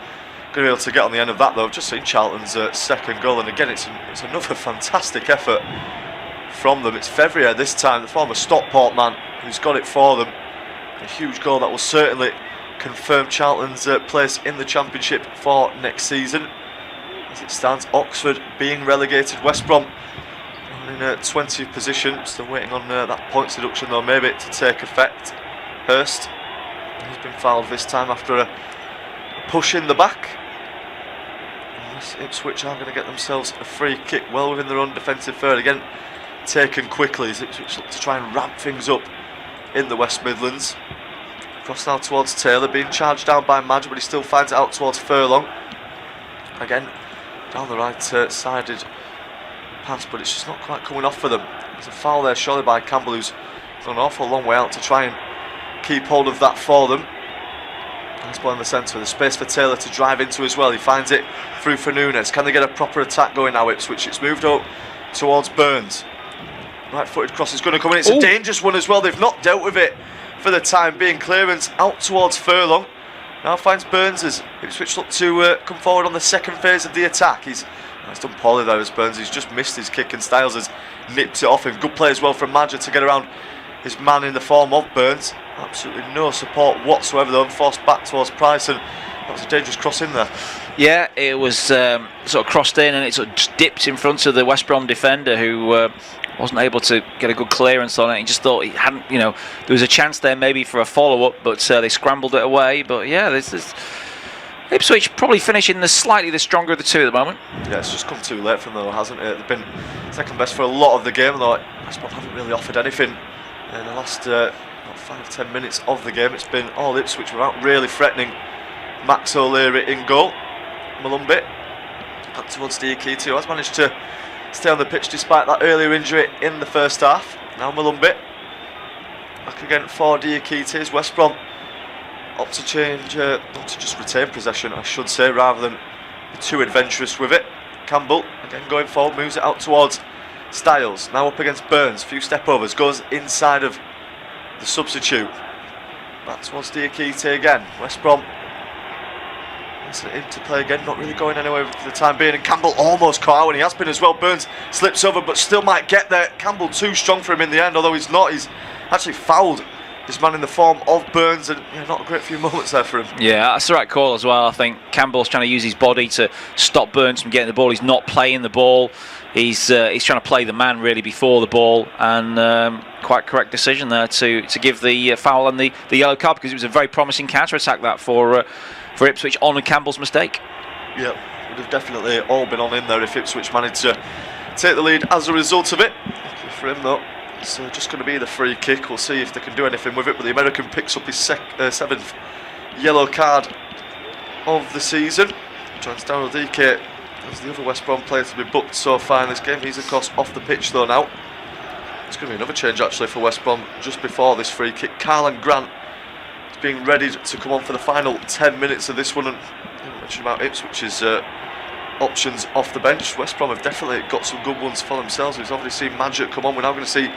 going to be able to get on the end of that though. I've just seen Charlton's second goal, and again it's another fantastic effort from them. It's Fevrier this time, the former Stockport man, who's got it for them. A huge goal that will certainly confirm Charlton's place in the Championship for next season. As it stands, Oxford being relegated, West Brom in a 20th position, still waiting on that points deduction though maybe to take effect. Hurst, he's been fouled this time after a push in the back. Ipswich are going to get themselves a free kick well within their own defensive third, again taken quickly as Ipswich look to try and ramp things up in the West Midlands. Cross now towards Taylor, being charged down by Madge, but he still finds it out towards Furlong. Again down the right sided pass, but it's just not quite coming off for them. There's a foul there surely by Campbell, who's gone an awful long way out to try and keep hold of that for them. Nice ball in the centre, there's space for Taylor to drive into as well. He finds it through for Nunes. Can they get a proper attack going now, Ipswich? It's moved up towards Burns. Right footed cross is going to come in. It's a dangerous one as well. They've not dealt with it for the time being. Clearance out towards Furlong. Now finds Burns as Ipswich look to come forward on the second phase of the attack. He's done poorly there as Burns. He's just missed his kick and Styles has nipped it off him. Good play as well from Madger to get around his man in the form of Burns. Absolutely no support whatsoever though, and forced back towards Price, and that was a dangerous cross in there. Yeah, it was sort of crossed in and it sort of just dipped in front of the West Brom defender who wasn't able to get a good clearance on it. He just thought he hadn't, there was a chance there maybe for a follow-up, but they scrambled it away. But yeah, this Ipswich probably finishing slightly the stronger of the two at the moment. Yeah, it's just come too late from them, hasn't it? They've been second best for a lot of the game, though West Brom haven't really offered anything in the last 5-10 minutes of the game. It's been all Ipswich without really threatening. Max O'Leary in goal. Malumbi back towards Diakite, who has managed to stay on the pitch despite that earlier injury in the first half. Now Malumbi back again for Diakite as West Brom opt to change, opt to just retain possession, I should say, rather than be too adventurous with it. Campbell again going forward, moves it out towards Styles. Now up against Burns, few step overs, goes inside of the substitute. Back towards Diakite again. West Brom to play again, not really going anywhere for the time being, and Campbell almost caught out, and he has been as well. Burns slips over but still might get there. Campbell too strong for him in the end, although he's not. He's actually fouled his man in the form of Burns, and not a great few moments there for him. Yeah, that's the right call as well. I think Campbell's trying to use his body to stop Burns from getting the ball. He's not playing the ball. He's trying to play the man really before the ball, and quite correct decision there to give the foul and the yellow card, because it was a very promising counter-attack that for Ipswich on Campbell's mistake. Yeah, would have definitely all been on in there if Ipswich managed to take the lead as a result of it. For him though, it's just going to be the free kick. We'll see if they can do anything with it, but the American picks up his seventh yellow card of the season. Joins Darryl Dike as the other West Brom player to be booked so far in this game. He's of course off the pitch though now. It's going to be another change actually for West Brom just before this free kick. Carlan Grant being readied to come on for the final 10 minutes of this one, and I mentioned about Ipswich's options off the bench. West Brom have definitely got some good ones for themselves. We've already seen Magic come on. We're now going to see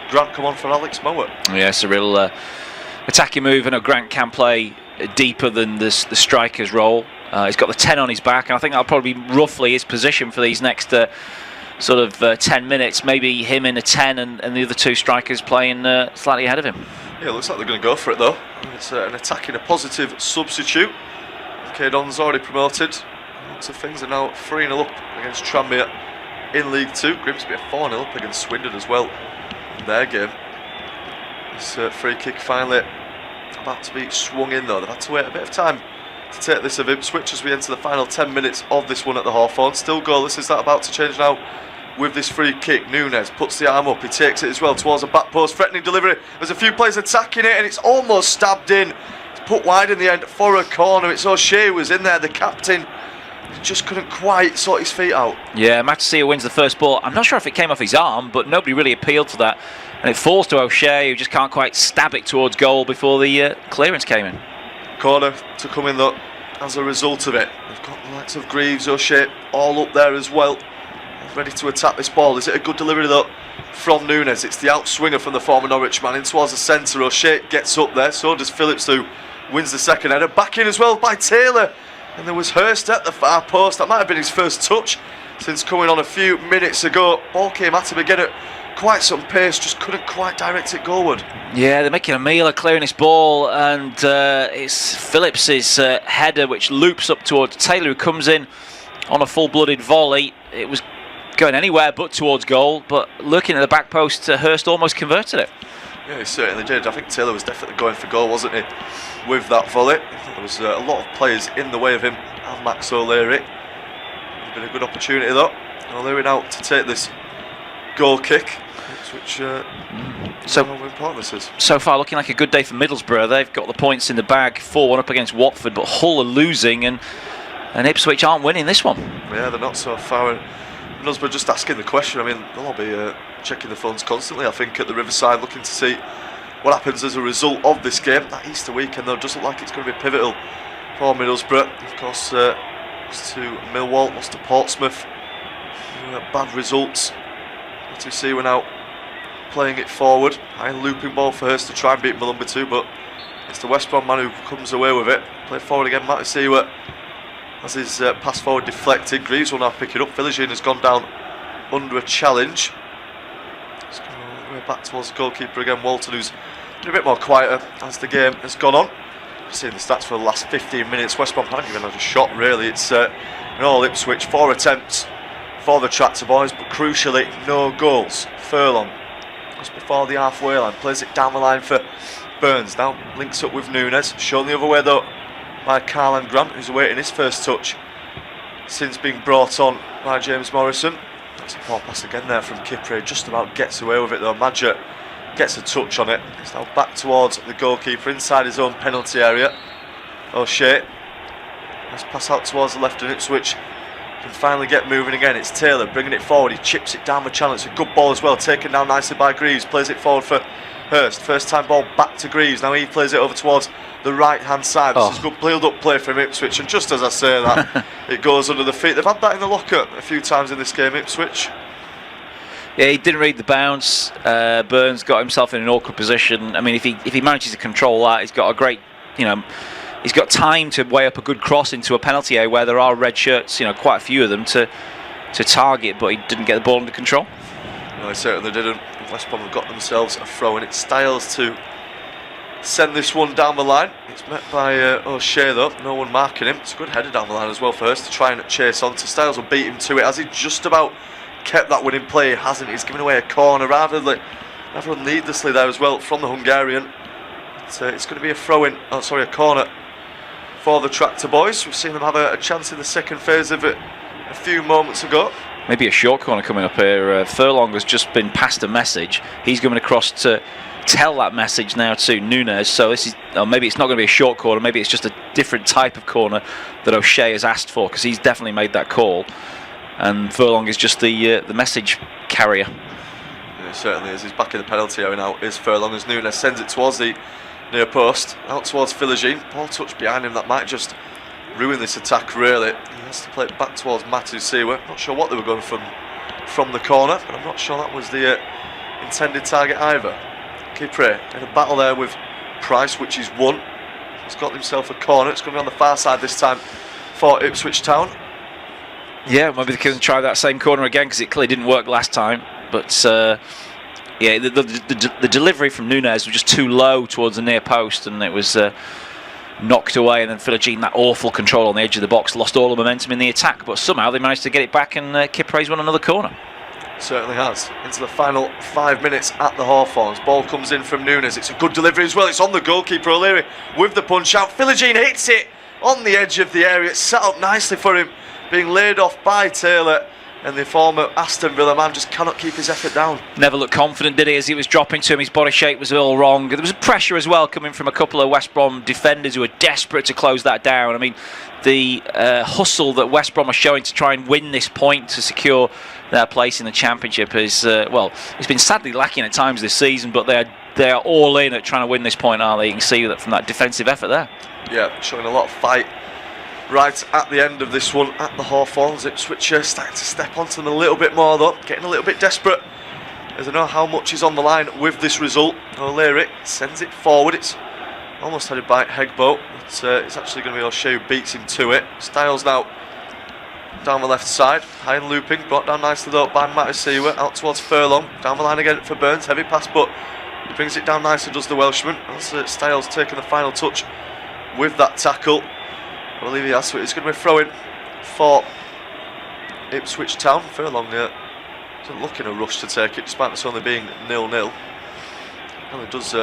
Grant come on for Alex Mower. Yeah, it's a real attacking move. I know Grant can play deeper than the striker's role. He's got the 10 on his back, and I think that'll probably be roughly his position for these next 10 minutes. Maybe him in a 10 and the other two strikers playing slightly ahead of him. Yeah, looks like they're going to go for it though. It's an attacking, a positive substitute. Don's already promoted. Lots of things are now 3-0 up against Tranmere in League 2. Grimsby are 4-0 up against Swindon as well in their game. This free kick finally about to be swung in though. They've had to wait a bit of time to take this of Ipswich as we enter the final 10 minutes of this one at the Hawthorn. Still goalless. Is that about to change now with this free kick? Nunez puts the arm up, he takes it as well towards the back post, threatening delivery. There's a few players attacking it and it's almost stabbed in. It's put wide in the end for a corner. It's O'Shea who was in there, the captain. He just couldn't quite sort his feet out. Yeah, Mattia wins the first ball. I'm not sure if it came off his arm, but nobody really appealed to that, and it falls to O'Shea, who just can't quite stab it towards goal before the clearance came in. Corner to come in though as a result of it. They've got the likes of Greaves, O'Shea all up there as well, ready to attack this ball. Is it a good delivery though from Nunez? It's the outswinger from the former Norwich man in towards the centre. O'Shea gets up there, so does Phillips, who wins the second header. Back in as well by Taylor, and there was Hurst at the far post. That might have been his first touch since coming on a few minutes ago. Ball came at him again at quite some pace, just couldn't quite direct it goalward. Yeah, they're making a meal of clearing this ball, and it's Phillips's header which loops up towards Taylor, who comes in on a full-blooded volley. It was going anywhere but towards goal, but looking at the back post, Hurst almost converted it. Yeah, he certainly did. I think Taylor was definitely going for goal, wasn't he, with that volley? There was a lot of players in the way of him and Max O'Leary. It's been a good opportunity though. O'Leary now to take this goal kick, which so how important this is. So far looking like a good day for Middlesbrough. They've got the points in the bag, 4-1 up against Watford, but Hull are losing, and Ipswich aren't winning this one. Yeah, they're not so far. And Middlesbrough just asking the question. I mean, they'll all be checking the phones constantly, I think, at the Riverside, looking to see what happens as a result of this game. That Easter weekend though does look like it's going to be pivotal for Middlesbrough. Of course, lost to Millwall, lost to Portsmouth. Bad results. What do you see? We're now playing it forward. High looping ball for Hurst to try and beat Malumba too, but it's the West Brom man who comes away with it. Played forward again, Matty Seward has his pass forward deflected. Greaves will now pick it up. Philogene has gone down under a challenge. It's going all the way back towards the goalkeeper again, Walton, who's been a bit more quieter as the game has gone on. I've seen the stats for the last 15 minutes. West Brom haven't even had a shot really. It's in all Ipswich, 4 attempts for the Tractor Boys, but crucially no goals. Furlong just before the halfway line plays it down the line for Burns. Now links up with Nunes, shown the other way though by Carlan Grant, who's awaiting his first touch since being brought on by James Morrison. That's a poor pass again there from Kipre, just about gets away with it though. Madger gets a touch on it. He's now back towards the goalkeeper inside his own penalty area. O'Shea, let's pass out towards the left, and Ipswich can finally get moving again. It's Taylor bringing it forward, he chips it down the channel. It's a good ball as well, taken down nicely by Greaves, plays it forward for Hurst. First time ball back to Greaves, now he plays it over towards the right hand side. This is good build up play from Ipswich, and just as I say that it goes under the feet. They've had that in the locker a few times in this game, Ipswich. Yeah, he didn't read the bounce. Burns got himself in an awkward position. I mean, if he manages to control that, he's got a great, he's got time to weigh up a good cross into a penalty area where there are red shirts, quite a few of them to target, but he didn't get the ball under control. No, he certainly didn't. West Brom have got themselves a throw, and it's Styles to send this one down the line. It's met by O'Shea though, no one marking him. It's a good header down the line as well for us to try and chase on to. Styles will beat him to it as he just about kept that winning play. He hasn't. He's given away a corner rather needlessly there as well from the Hungarian. It's going to be a a corner for the Tractor Boys. We've seen them have a chance in the second phase of it a few moments ago. Maybe a short corner coming up here. Furlong has just been passed a message. He's going across to tell that message now to Nunes. So this is, maybe it's not going to be a short corner. Maybe it's just a different type of corner that O'Shea has asked for, because he's definitely made that call. And Furlong is just the message carrier. Yeah, certainly is. He's back in the penalty area now. Is Furlong as Nunes sends it towards the near post, out towards Philogene. Ball touch behind him that might just ruin this attack really. He has to play it back towards Matu Siwa. Not sure what they were going from the corner, but I'm not sure that was the intended target either. Kipre in a battle there with Price, which he's won. He's got himself a corner. It's going to be on the far side this time for Ipswich Town. Yeah, maybe they can try that same corner again, because it clearly didn't work last time. But yeah, the delivery from Nunes was just too low towards the near post, and it was knocked away. And then Philogene, that awful control on the edge of the box, lost all the momentum in the attack. But somehow they managed to get it back, and Kipre's won another corner. Certainly has. Into the final 5 minutes at the Hawthorns. Ball comes in from Nunes. It's a good delivery as well. It's on the goalkeeper O'Leary with the punch out. Philogene hits it on the edge of the area. It's set up nicely for him, being laid off by Taylor, and the former Aston Villa man just cannot keep his effort down. Never looked confident, did he, as he was dropping to him? His body shape was all wrong. There was pressure as well coming from a couple of West Brom defenders who were desperate to close that down. I mean, the hustle that West Brom are showing to try and win this point to secure their place in the Championship is, it's been sadly lacking at times this season, but they are all in at trying to win this point, aren't they? You can see that from that defensive effort there. Yeah, showing a lot of fight right at the end of this one at the Hawthorns. Ipswich starting to step onto them a little bit more though, getting a little bit desperate as they know how much is on the line with this result. O'Leary sends it forward. It's almost headed by Hegbo. It's actually going to be O'Shea who beats him to it. Styles now down the left side, high and looping, brought down nicely though by Matisiwa, out towards Furlong, down the line again for Burns, heavy pass, but he brings it down nicely, does the Welshman. That's Styles taking the final touch with that tackle. I believe he has, so it's going to be throwing for Ipswich Town. Furlong doesn't look in a rush to take it, despite this only being 0-0. And he does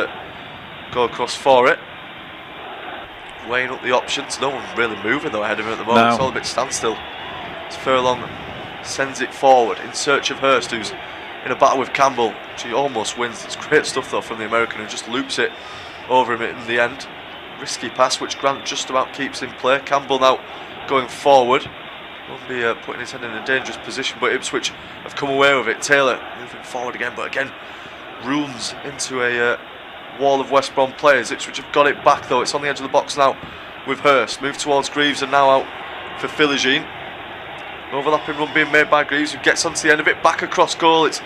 go across for it, weighing up the options. No one really moving though ahead of him at the moment. No. It's all a bit standstill. As Furlong sends it forward in search of Hurst, who's in a battle with Campbell. She almost wins. It's great stuff though from the American, who just loops it over him in the end. Risky pass which Grant just about keeps in play. Campbell now going forward, won't be putting his head in a dangerous position, but Ipswich have come away with it. Taylor moving forward again, but again rooms into a wall of West Brom players. Ipswich have got it back though. It's on the edge of the box now with Hurst. Move towards Greaves and now out for Philogene. Overlapping run being made by Greaves, who gets onto the end of it, back across goal. It's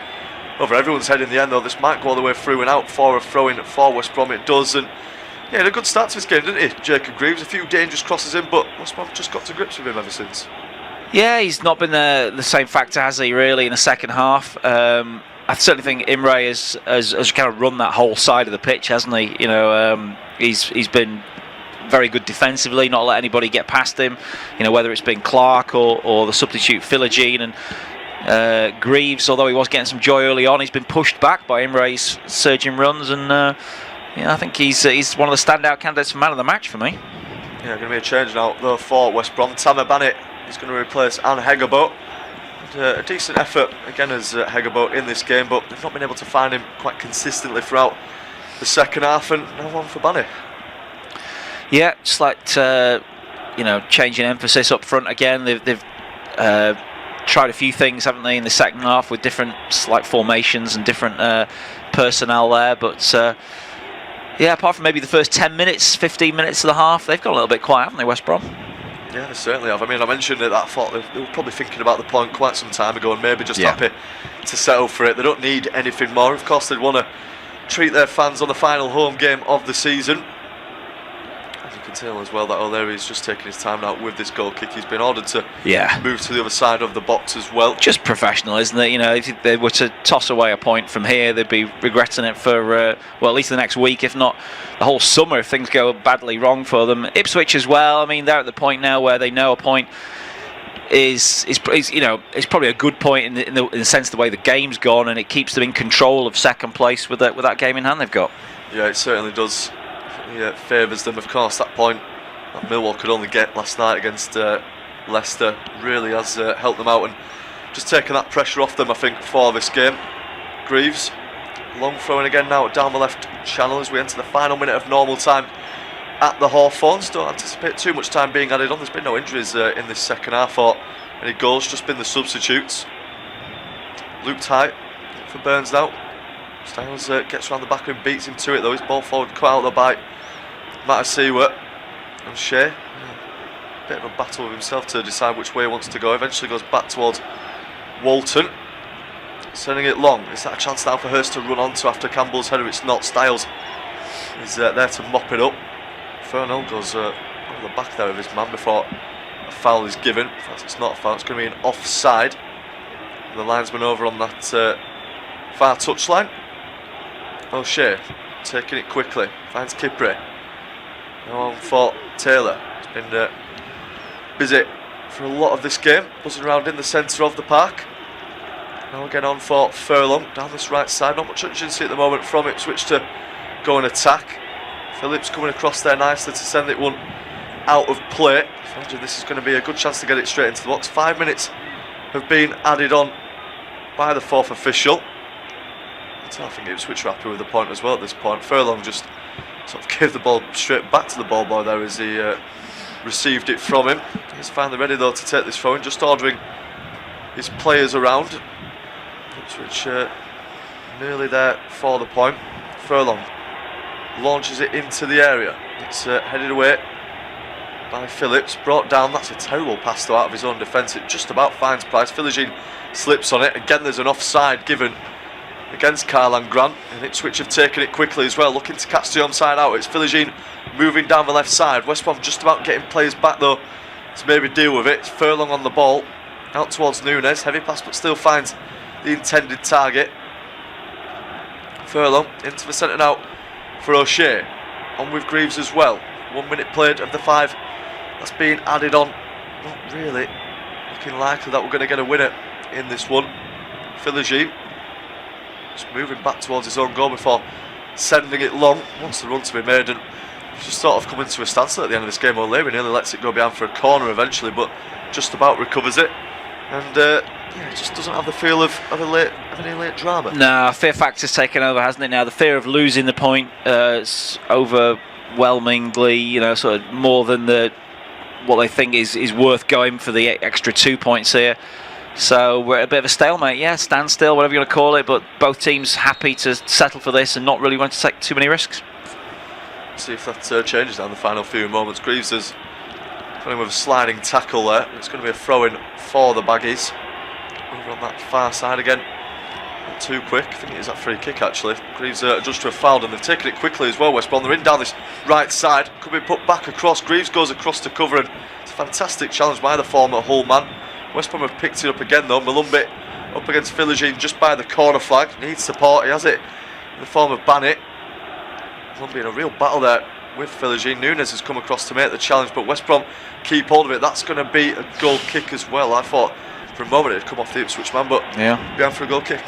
over everyone's head in the end, though. This might go all the way through and out for a throw-in for West Brom. It does, and yeah, had a good start to this game, didn't he? Jacob Greaves, a few dangerous crosses in, but West Brom just got to grips with him ever since. Yeah, he's not been the same factor, has he, really, in the second half? I certainly think Imre has kind of run that whole side of the pitch, hasn't he? You know, he's been very good defensively, not let anybody get past him. You know, whether it's been Clark or the substitute Philogene and Greaves, although he was getting some joy early on, he's been pushed back by Imre's surging runs, and yeah, I think he's one of the standout candidates for man of the match for me. Yeah, going to be a change now though for West Brom. Tamer Bannett is going to replace Anne Hegebo. A decent effort again as Hegebo in this game, but they've not been able to find him quite consistently throughout the second half, and now one for Bannett. Yeah, just like you know, changing emphasis up front again. They've tried a few things, haven't they, in the second half with different like formations and different personnel there, but yeah, apart from maybe the first 10 minutes, 15 minutes of the half, they've got a little bit quiet, haven't they, West Brom? Yeah, they certainly have. I mean, I mentioned it, that I thought they were probably thinking about the point quite some time ago and maybe just happy to settle for it. They don't need anything more. Of course, they'd want to treat their fans on the final home game of the season. As you can tell as well, that O'Leary's just taking his time now with this goal kick. He's been ordered to move to the other side of the box as well. Just professional, isn't it? You know, if they were to toss away a point from here, they'd be regretting it for, well, at least the next week, if not the whole summer, if things go badly wrong for them. Ipswich as well, I mean, they're at the point now where they know a point is you know, it's probably a good point in the sense of the way the game's gone, and it keeps them in control of second place with that game in hand they've got. Yeah, it certainly does. It favours them, of course. That point that Millwall could only get last night against Leicester really has helped them out and just taken that pressure off them, I think, for this game. Greaves, long throwing again now down the left channel as we enter the final minute of normal time at the Hawthorns. Don't anticipate too much time being added on. There's been no injuries in this second half or any goals, just been the substitutes. Looped high for Burns now. Styles gets around the back and beats him to it though. His ball forward cut out there by Matasiwa. And Shea, bit of a battle with himself to decide which way he wants to go. Eventually goes back towards Walton, sending it long. Is that a chance now for Hurst to run onto after Campbell's header? It's not. Styles is there to mop it up. Fernell goes over the back there of his man before a foul is given. In fact, it's not a foul, it's going to be an offside. And the linesman over on that far touchline. O'Shea taking it quickly, finds Kipre. Now on for Taylor. He's been busy for a lot of this game, buzzing around in the centre of the park. Now again on for Furlong down this right side. Not much urgency at the moment from Ipswich to go and attack. Phillips coming across there nicely to send it one out of play. I imagine this is going to be a good chance to get it straight into the box. 5 minutes have been added on by the fourth official. I think Ipswich are happy with the point as well at this point. Furlong just sort of gave the ball straight back to the ball boy there as he received it from him. He's finally ready though to take this throw in, just ordering his players around. Ipswich nearly there for the point. Furlong launches it into the area. It's headed away by Phillips, brought down. That's a terrible pass though out of his own defence. It just about finds Price. Philogene slips on it. Again, there's an offside given against Karlan Grant, and Ipswich have taken it quickly as well, looking to catch the onside out. It's Philogene moving down the left side. West Brom just about getting players back though to maybe deal with it. It's Furlong on the ball, out towards Nunes. Heavy pass but still finds the intended target. Furlong into the centre now for O'Shea. On with Greaves as well. 1 minute played of the 5 that's being added on. Not really looking likely that we're going to get a winner in this one. Philogene just moving back towards his own goal before sending it long. Wants the run to be made and just sort of coming to a standstill at the end of this game. O'Leary nearly lets it go behind for a corner eventually, but just about recovers it. And it just doesn't have the feel of any late drama. No, fear factor's taken over, hasn't it now? The fear of losing the point is overwhelmingly, you know, sort of more than what they think is worth going for the extra 2 points here. So we're at a bit of a stalemate, standstill, whatever you want to call it, but both teams happy to settle for this and not really want to take too many risks. See if that changes down the final few moments. Greaves is playing with a sliding tackle there. It's going to be a throw-in for the Baggies. Over on that far side again. too quick. I think it is that free kick actually. Greaves adjusts to a foul and they've taken it quickly as well. West Brom, they're in down this right side. Could be put back across. Greaves goes across to cover and it's a fantastic challenge by the former Hull man. West Brom have picked it up again though. Malumbi up against Philogene just by the corner flag. Needs support. He has it in the form of Bannett. Malumbi in a real battle there with Philogene. Nunes has come across to make the challenge, but West Brom keep hold of it. That's going to be a goal kick as well. I thought for a moment it'd come off the Ipswich man, but behind for a goal kick.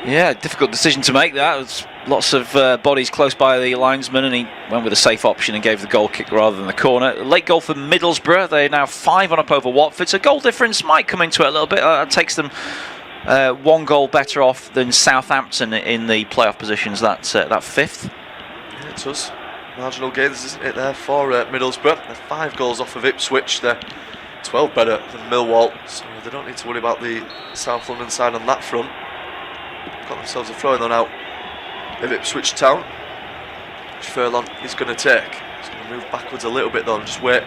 Yeah, difficult decision to make that. There's lots of bodies close by the linesman, and he went with a safe option and gave the goal kick rather than the corner. Late goal for Middlesbrough. They're now 5 on up over Watford, so goal difference might come into it a little bit. That takes them 1 goal better off than Southampton in the playoff positions. That 5th. Yeah, it does. Marginal gains, isn't it, there for Middlesbrough. They're 5 goals off of Ipswich. They're 12 better than Millwall, so they don't need to worry about the South London side on that front. Got themselves a throw-in on out of Ipswich Town, which Furlong is going to take. He's going to move backwards a little bit though and just wait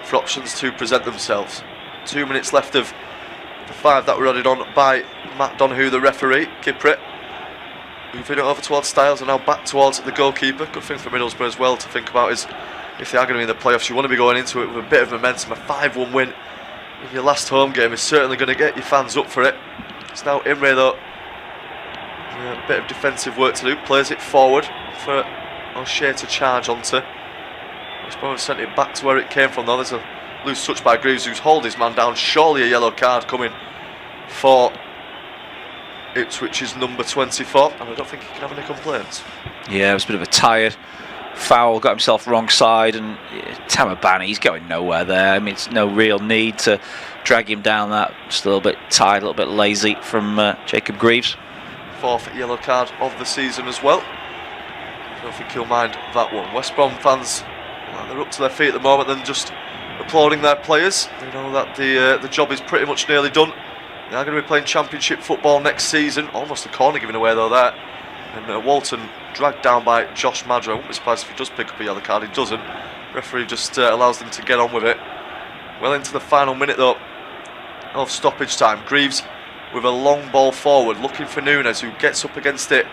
for options to present themselves. 2 minutes left of the 5 that were added on by Matt Donoghue, the referee. Kipret moving it over towards Styles and now back towards the goalkeeper. Good thing for Middlesbrough as well to think about is if they are going to be in the playoffs, you want to be going into it with a bit of momentum. A 5-1 win in your last home game is certainly going to get your fans up for it. It's now Imre though. A bit of defensive work to do. Plays it forward for O'Shea to charge onto. West Brom sent it back to where it came from though. There's a loose touch by Greaves who's hauled his man down. Surely a yellow card coming for Ipswich's number 24, and I don't think he can have any complaints. Yeah, it was a bit of a tired foul, got himself wrong side, and Tamabani, he's going nowhere there. I mean, it's no real need to drag him down that. Just a little bit tired, a little bit lazy from Jacob Greaves. 4th yellow card of the season as well. I don't think he'll mind that one. West Brom fans, well, they're up to their feet at the moment and just applauding their players. They know that the job is pretty much nearly done. They are going to be playing Championship football next season. Almost a corner given away though there. And Walton dragged down by Josh Madra. I wouldn't be surprised if he does pick up a yellow card. He doesn't. Referee just allows them to get on with it. Well into the final minute though of stoppage time. Greaves with a long ball forward, looking for Nunes, who gets up against it.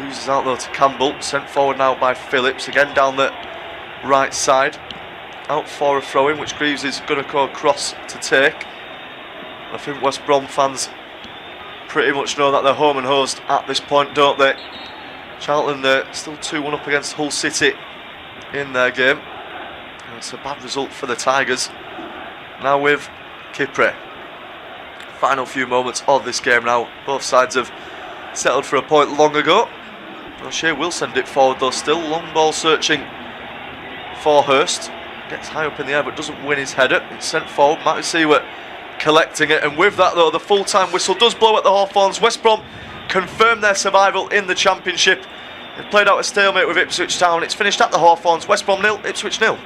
Loses out though to Campbell. Sent forward now by Phillips. Again down the right side. Out for a throw-in, which Greaves is going to go across to take. I think West Brom fans pretty much know that they're home and hosed at this point, don't they? Charlton still 2-1 up against Hull City in their game. And it's a bad result for the Tigers. Now with Kipre. Final few moments of this game now. Both sides have settled for a point long ago. O'Shea will send it forward though still. Long ball searching for Hurst. Gets high up in the air but doesn't win his header. It's sent forward. Matty Seward collecting it, and with that though the full-time whistle does blow at the Hawthorns. West Brom confirm their survival in the Championship. They've played out a stalemate with Ipswich Town. It's finished at the Hawthorns. West Brom 0, Ipswich 0.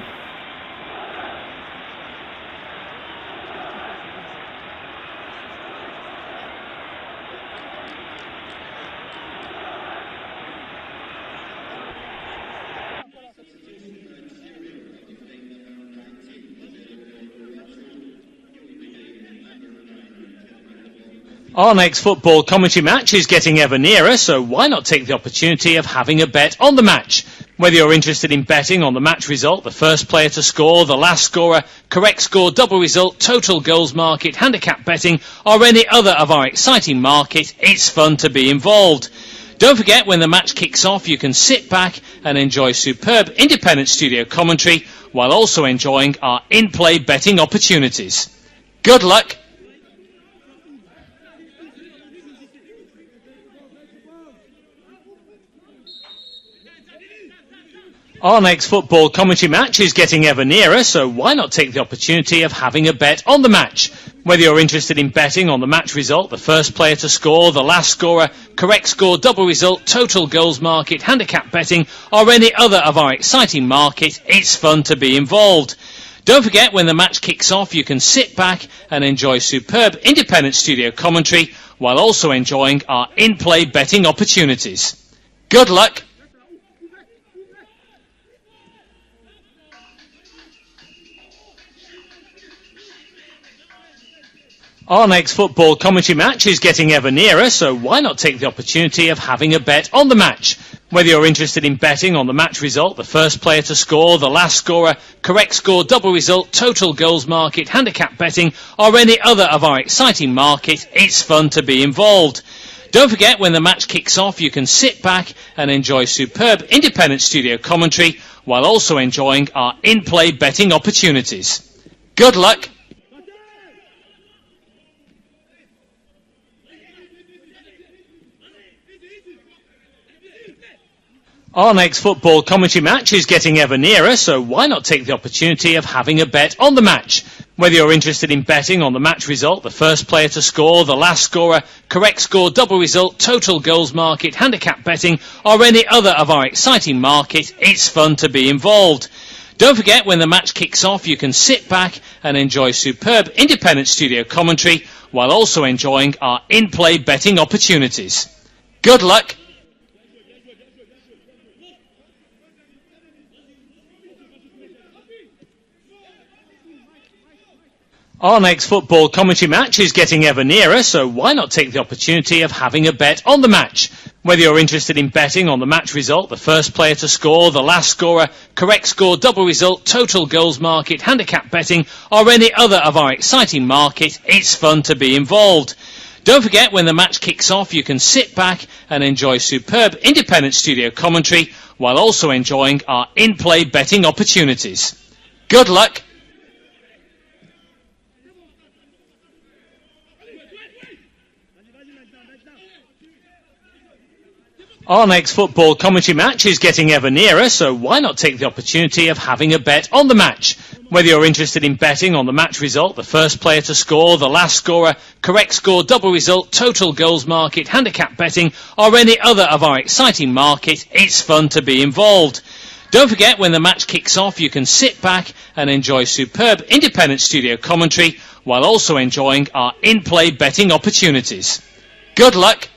Our next football commentary match is getting ever nearer, so why not take the opportunity of having a bet on the match? Whether you're interested in betting on the match result, the first player to score, the last scorer, correct score, double result, total goals market, handicap betting, or any other of our exciting markets, it's fun to be involved. Don't forget, when the match kicks off, you can sit back and enjoy superb independent studio commentary while also enjoying our in-play betting opportunities. Good luck. Our next football commentary match is getting ever nearer, so why not take the opportunity of having a bet on the match? Whether you're interested in betting on the match result, the first player to score, the last scorer, correct score, double result, total goals market, handicap betting, or any other of our exciting markets, it's fun to be involved. Don't forget, when the match kicks off, you can sit back and enjoy superb independent studio commentary while also enjoying our in-play betting opportunities. Good luck. Our next football commentary match is getting ever nearer, so why not take the opportunity of having a bet on the match? Whether you're interested in betting on the match result, the first player to score, the last scorer, correct score, double result, total goals market, handicap betting, or any other of our exciting markets, it's fun to be involved. Don't forget, when the match kicks off, you can sit back and enjoy superb independent studio commentary while also enjoying our in-play betting opportunities. Good luck! Our next football commentary match is getting ever nearer, so why not take the opportunity of having a bet on the match? Whether you're interested in betting on the match result, the first player to score, the last scorer, correct score, double result, total goals market, handicap betting, or any other of our exciting markets, it's fun to be involved. Don't forget, when the match kicks off, you can sit back and enjoy superb independent studio commentary while also enjoying our in-play betting opportunities. Good luck! Our next football commentary match is getting ever nearer, so why not take the opportunity of having a bet on the match? Whether you're interested in betting on the match result, the first player to score, the last scorer, correct score, double result, total goals market, handicap betting, or any other of our exciting markets, it's fun to be involved. Don't forget, when the match kicks off, you can sit back and enjoy superb independent studio commentary while also enjoying our in-play betting opportunities. Good luck! Our next football commentary match is getting ever nearer, so why not take the opportunity of having a bet on the match? Whether you're interested in betting on the match result, the first player to score, the last scorer, correct score, double result, total goals market, handicap betting, or any other of our exciting markets, it's fun to be involved. Don't forget, when the match kicks off, you can sit back and enjoy superb independent studio commentary while also enjoying our in-play betting opportunities. Good luck!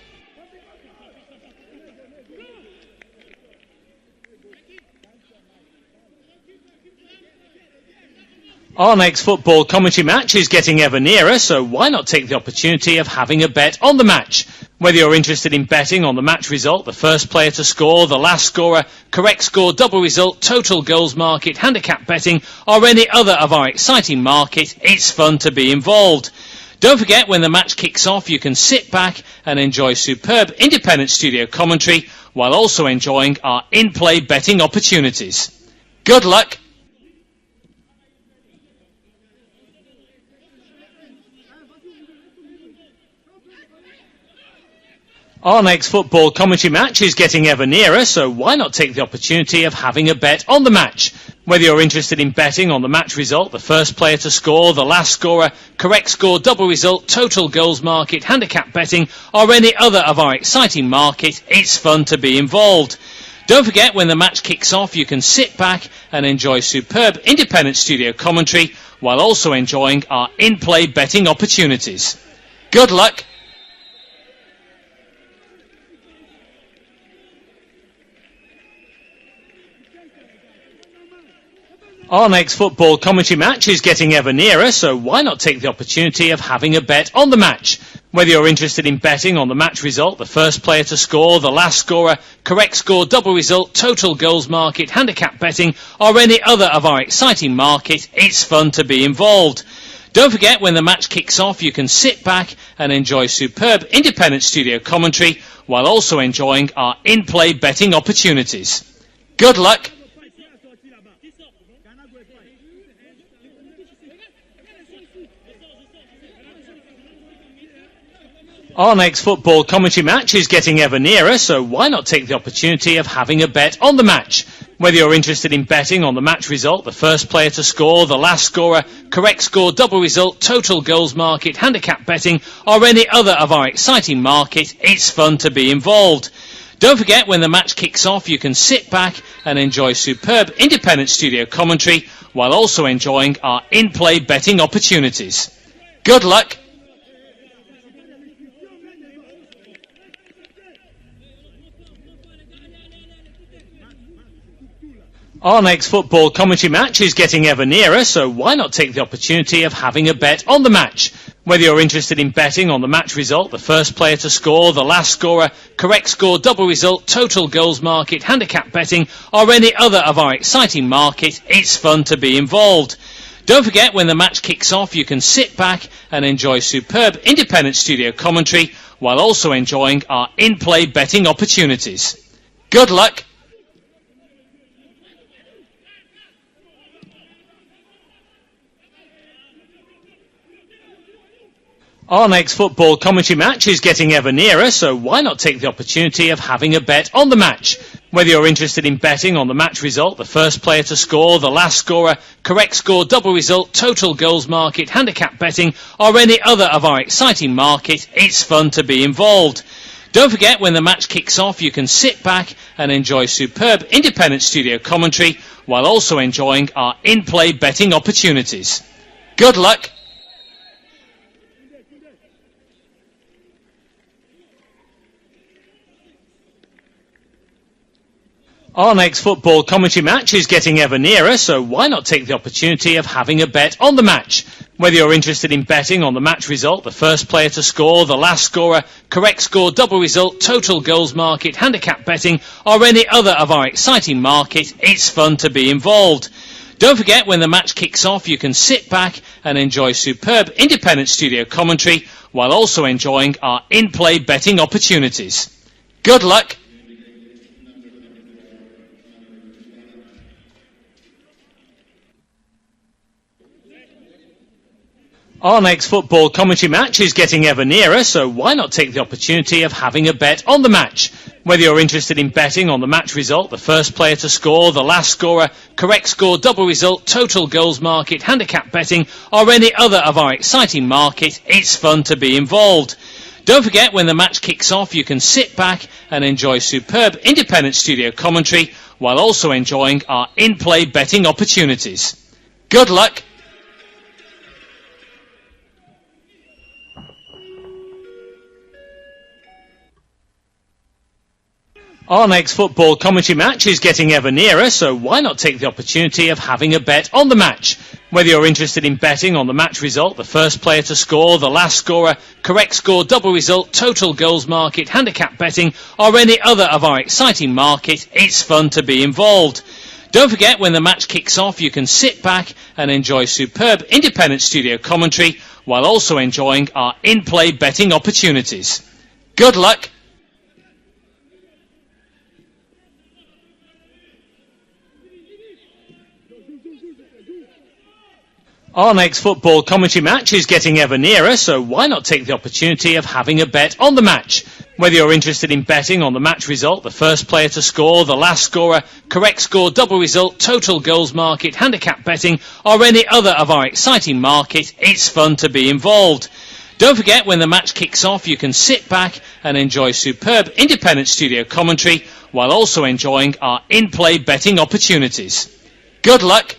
Our next football commentary match is getting ever nearer, so why not take the opportunity of having a bet on the match? Whether you're interested in betting on the match result, the first player to score, the last scorer, correct score, double result, total goals market, handicap betting, or any other of our exciting markets, it's fun to be involved. Don't forget, when the match kicks off, you can sit back and enjoy superb independent studio commentary while also enjoying our in-play betting opportunities. Good luck! Our next football commentary match is getting ever nearer, so why not take the opportunity of having a bet on the match? Whether you're interested in betting on the match result, the first player to score, the last scorer, correct score, double result, total goals market, handicap betting, or any other of our exciting markets, it's fun to be involved. Don't forget, when the match kicks off, you can sit back and enjoy superb independent studio commentary while also enjoying our in-play betting opportunities. Good luck! Our next football commentary match is getting ever nearer, so why not take the opportunity of having a bet on the match? Whether you're interested in betting on the match result, the first player to score, the last scorer, correct score, double result, total goals market, handicap betting, or any other of our exciting markets, it's fun to be involved. Don't forget, when the match kicks off, you can sit back and enjoy superb independent studio commentary while also enjoying our in-play betting opportunities. Good luck! Our next football commentary match is getting ever nearer, so why not take the opportunity of having a bet on the match? Whether you're interested in betting on the match result, the first player to score, the last scorer, correct score, double result, total goals market, handicap betting, or any other of our exciting markets, it's fun to be involved. Don't forget, when the match kicks off, you can sit back and enjoy superb independent studio commentary while also enjoying our in-play betting opportunities. Good luck! Our next football commentary match is getting ever nearer, so why not take the opportunity of having a bet on the match? Whether you're interested in betting on the match result, the first player to score, the last scorer, correct score, double result, total goals market, handicap betting, or any other of our exciting markets, it's fun to be involved. Don't forget, when the match kicks off, you can sit back and enjoy superb independent studio commentary while also enjoying our in-play betting opportunities. Good luck! Our next football commentary match is getting ever nearer, so why not take the opportunity of having a bet on the match? Whether you're interested in betting on the match result, the first player to score, the last scorer, correct score, double result, total goals market, handicap betting, or any other of our exciting markets, it's fun to be involved. Don't forget, when the match kicks off, you can sit back and enjoy superb independent studio commentary while also enjoying our in-play betting opportunities. Good luck! Our next football commentary match is getting ever nearer, so why not take the opportunity of having a bet on the match? Whether you're interested in betting on the match result, the first player to score, the last scorer, correct score, double result, total goals market, handicap betting, or any other of our exciting markets, it's fun to be involved. Don't forget, when the match kicks off, you can sit back and enjoy superb independent studio commentary while also enjoying our in-play betting opportunities. Good luck! Our next football commentary match is getting ever nearer, so why not take the opportunity of having a bet on the match? Whether you're interested in betting on the match result, the first player to score, the last scorer, correct score, double result, total goals market, handicap betting, or any other of our exciting markets, it's fun to be involved. Don't forget, when the match kicks off, you can sit back and enjoy superb independent studio commentary while also enjoying our in-play betting opportunities. Good luck! Our next football commentary match is getting ever nearer, so why not take the opportunity of having a bet on the match? Whether you're interested in betting on the match result, the first player to score, the last scorer, correct score, double result, total goals market, handicap betting, or any other of our exciting markets, it's fun to be involved. Don't forget, when the match kicks off, you can sit back and enjoy superb independent studio commentary while also enjoying our in-play betting opportunities. Good luck! Our next football commentary match is getting ever nearer, so why not take the opportunity of having a bet on the match? Whether you're interested in betting on the match result, the first player to score, the last scorer, correct score, double result, total goals market, handicap betting, or any other of our exciting markets, it's fun to be involved. Don't forget, when the match kicks off, you can sit back and enjoy superb independent studio commentary while also enjoying our in-play betting opportunities. Good luck!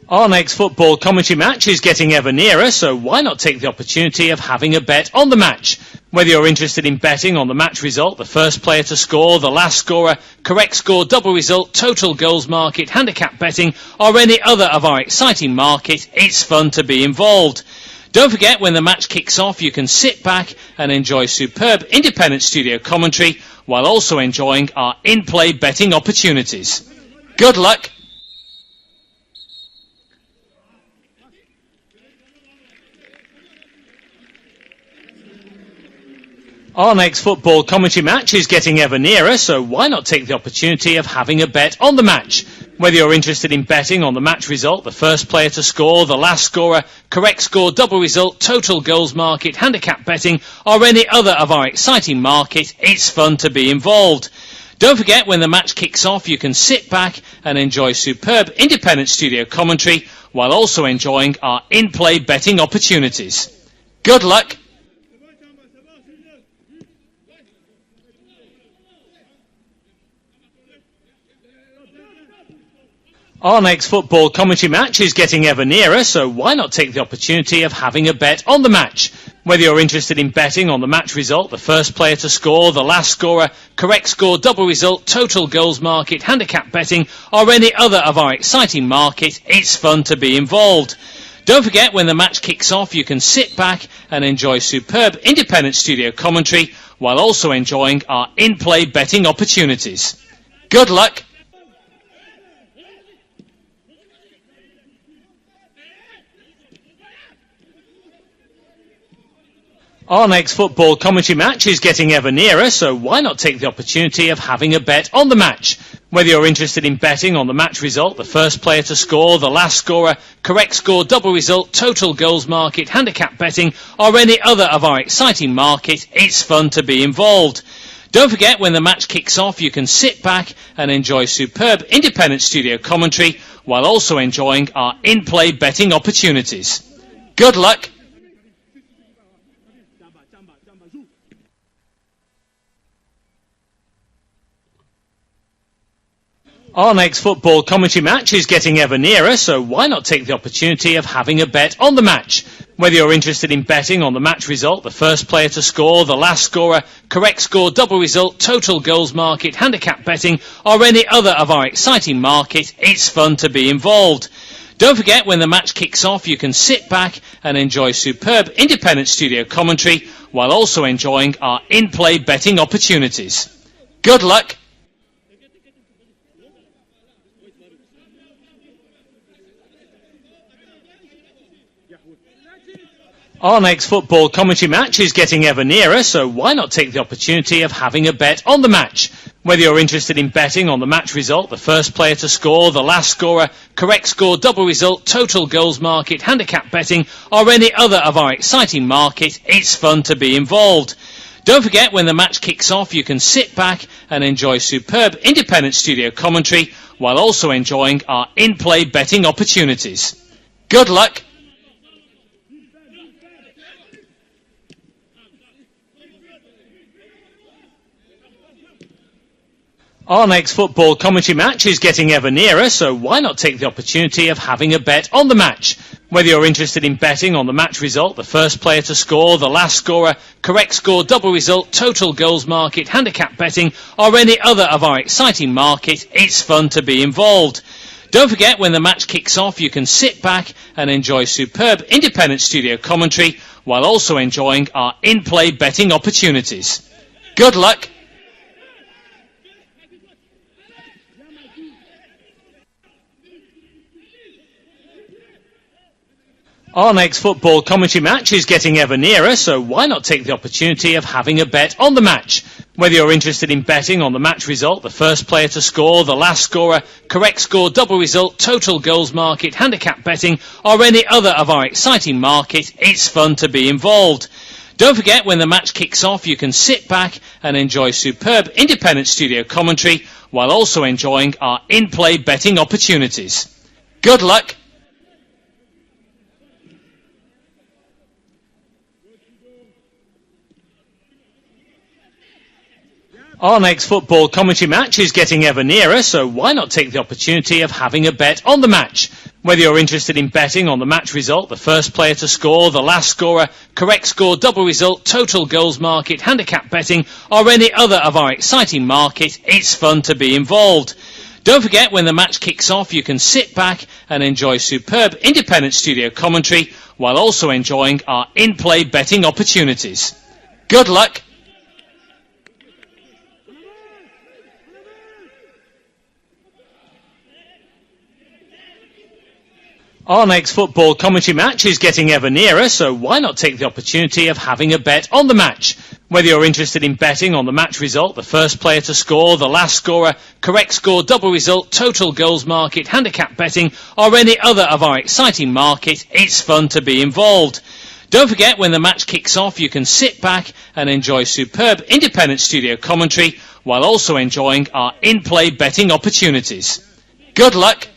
Our next football commentary match is getting ever nearer, so why not take the opportunity of having a bet on the match? Whether you're interested in betting on the match result, the first player to score, the last scorer, correct score, double result, total goals market, handicap betting, or any other of our exciting markets, it's fun to be involved. Don't forget, when the match kicks off, you can sit back and enjoy superb independent studio commentary while also enjoying our in-play betting opportunities. Good luck! Our next football commentary match is getting ever nearer, so why not take the opportunity of having a bet on the match? Whether you're interested in betting on the match result, the first player to score, the last scorer, correct score, double result, total goals market, handicap betting, or any other of our exciting markets, it's fun to be involved. Don't forget, when the match kicks off, you can sit back and enjoy superb independent studio commentary while also enjoying our in-play betting opportunities. Good luck! Our next football commentary match is getting ever nearer, so why not take the opportunity of having a bet on the match? Whether you're interested in betting on the match result, the first player to score, the last scorer, correct score, double result, total goals market, handicap betting, or any other of our exciting market, it's fun to be involved. Don't forget, when the match kicks off, you can sit back and enjoy superb independent studio commentary while also enjoying our in-play betting opportunities. Good luck! Our next football commentary match is getting ever nearer, so why not take the opportunity of having a bet on the match? Whether you're interested in betting on the match result, the first player to score, the last scorer, correct score, double result, total goals market, handicap betting, or any other of our exciting market, it's fun to be involved. Don't forget, when the match kicks off, you can sit back and enjoy superb independent studio commentary while also enjoying our in-play betting opportunities. Good luck! Our next football commentary match is getting ever nearer, so why not take the opportunity of having a bet on the match? Whether you're interested in betting on the match result, the first player to score, the last scorer, correct score, double result, total goals market, handicap betting, or any other of our exciting market, it's fun to be involved. Don't forget, when the match kicks off, you can sit back and enjoy superb independent studio commentary while also enjoying our in-play betting opportunities. Good luck! Our next football commentary match is getting ever nearer, so why not take the opportunity of having a bet on the match? Whether you're interested in betting on the match result, the first player to score, the last scorer, correct score, double result, total goals market, handicap betting, or any other of our exciting market, it's fun to be involved. Don't forget, when the match kicks off, you can sit back and enjoy superb independent studio commentary while also enjoying our in-play betting opportunities. Good luck! Our next football commentary match is getting ever nearer, so why not take the opportunity of having a bet on the match? Whether you're interested in betting on the match result, the first player to score, the last scorer, correct score, double result, total goals market, handicap betting, or any other of our exciting market, it's fun to be involved. Don't forget, when the match kicks off, you can sit back and enjoy superb independent studio commentary while also enjoying our in-play betting opportunities. Good luck! Our next football commentary match is getting ever nearer, so why not take the opportunity of having a bet on the match? Whether you're interested in betting on the match result, the first player to score, the last scorer, correct score, double result, total goals market, handicap betting, or any other of our exciting market, it's fun to be involved. Don't forget, when the match kicks off, you can sit back and enjoy superb independent studio commentary while also enjoying our in-play betting opportunities. Good luck! Our next football commentary match is getting ever nearer, so why not take the opportunity of having a bet on the match? Whether you're interested in betting on the match result, the first player to score, the last scorer, correct score, double result, total goals market, handicap betting, or any other of our exciting market, it's fun to be involved. Don't forget, when the match kicks off, you can sit back and enjoy superb independent studio commentary while also enjoying our in-play betting opportunities. Good luck! Our next football commentary match is getting ever nearer, so why not take the opportunity of having a bet on the match? Whether you're interested in betting on the match result, the first player to score, the last scorer, correct score, double result, total goals market, handicap betting, or any other of our exciting market, it's fun to be involved. Don't forget, when the match kicks off, you can sit back and enjoy superb independent studio commentary while also enjoying our in-play betting opportunities. Good luck!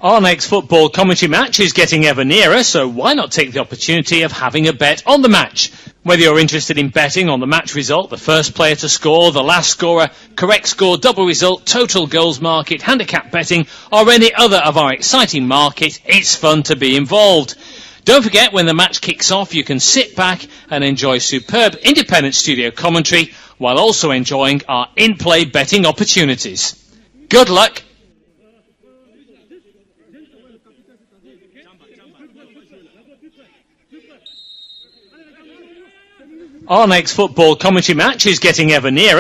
Our next football commentary match is getting ever nearer, so why not take the opportunity of having a bet on the match? Whether you're interested in betting on the match result, the first player to score, the last scorer, correct score, double result, total goals market, handicap betting, or any other of our exciting market, it's fun to be involved. Don't forget, when the match kicks off, you can sit back and enjoy superb independent studio commentary while also enjoying our in-play betting opportunities. Good luck. Our next football commentary match is getting ever nearer.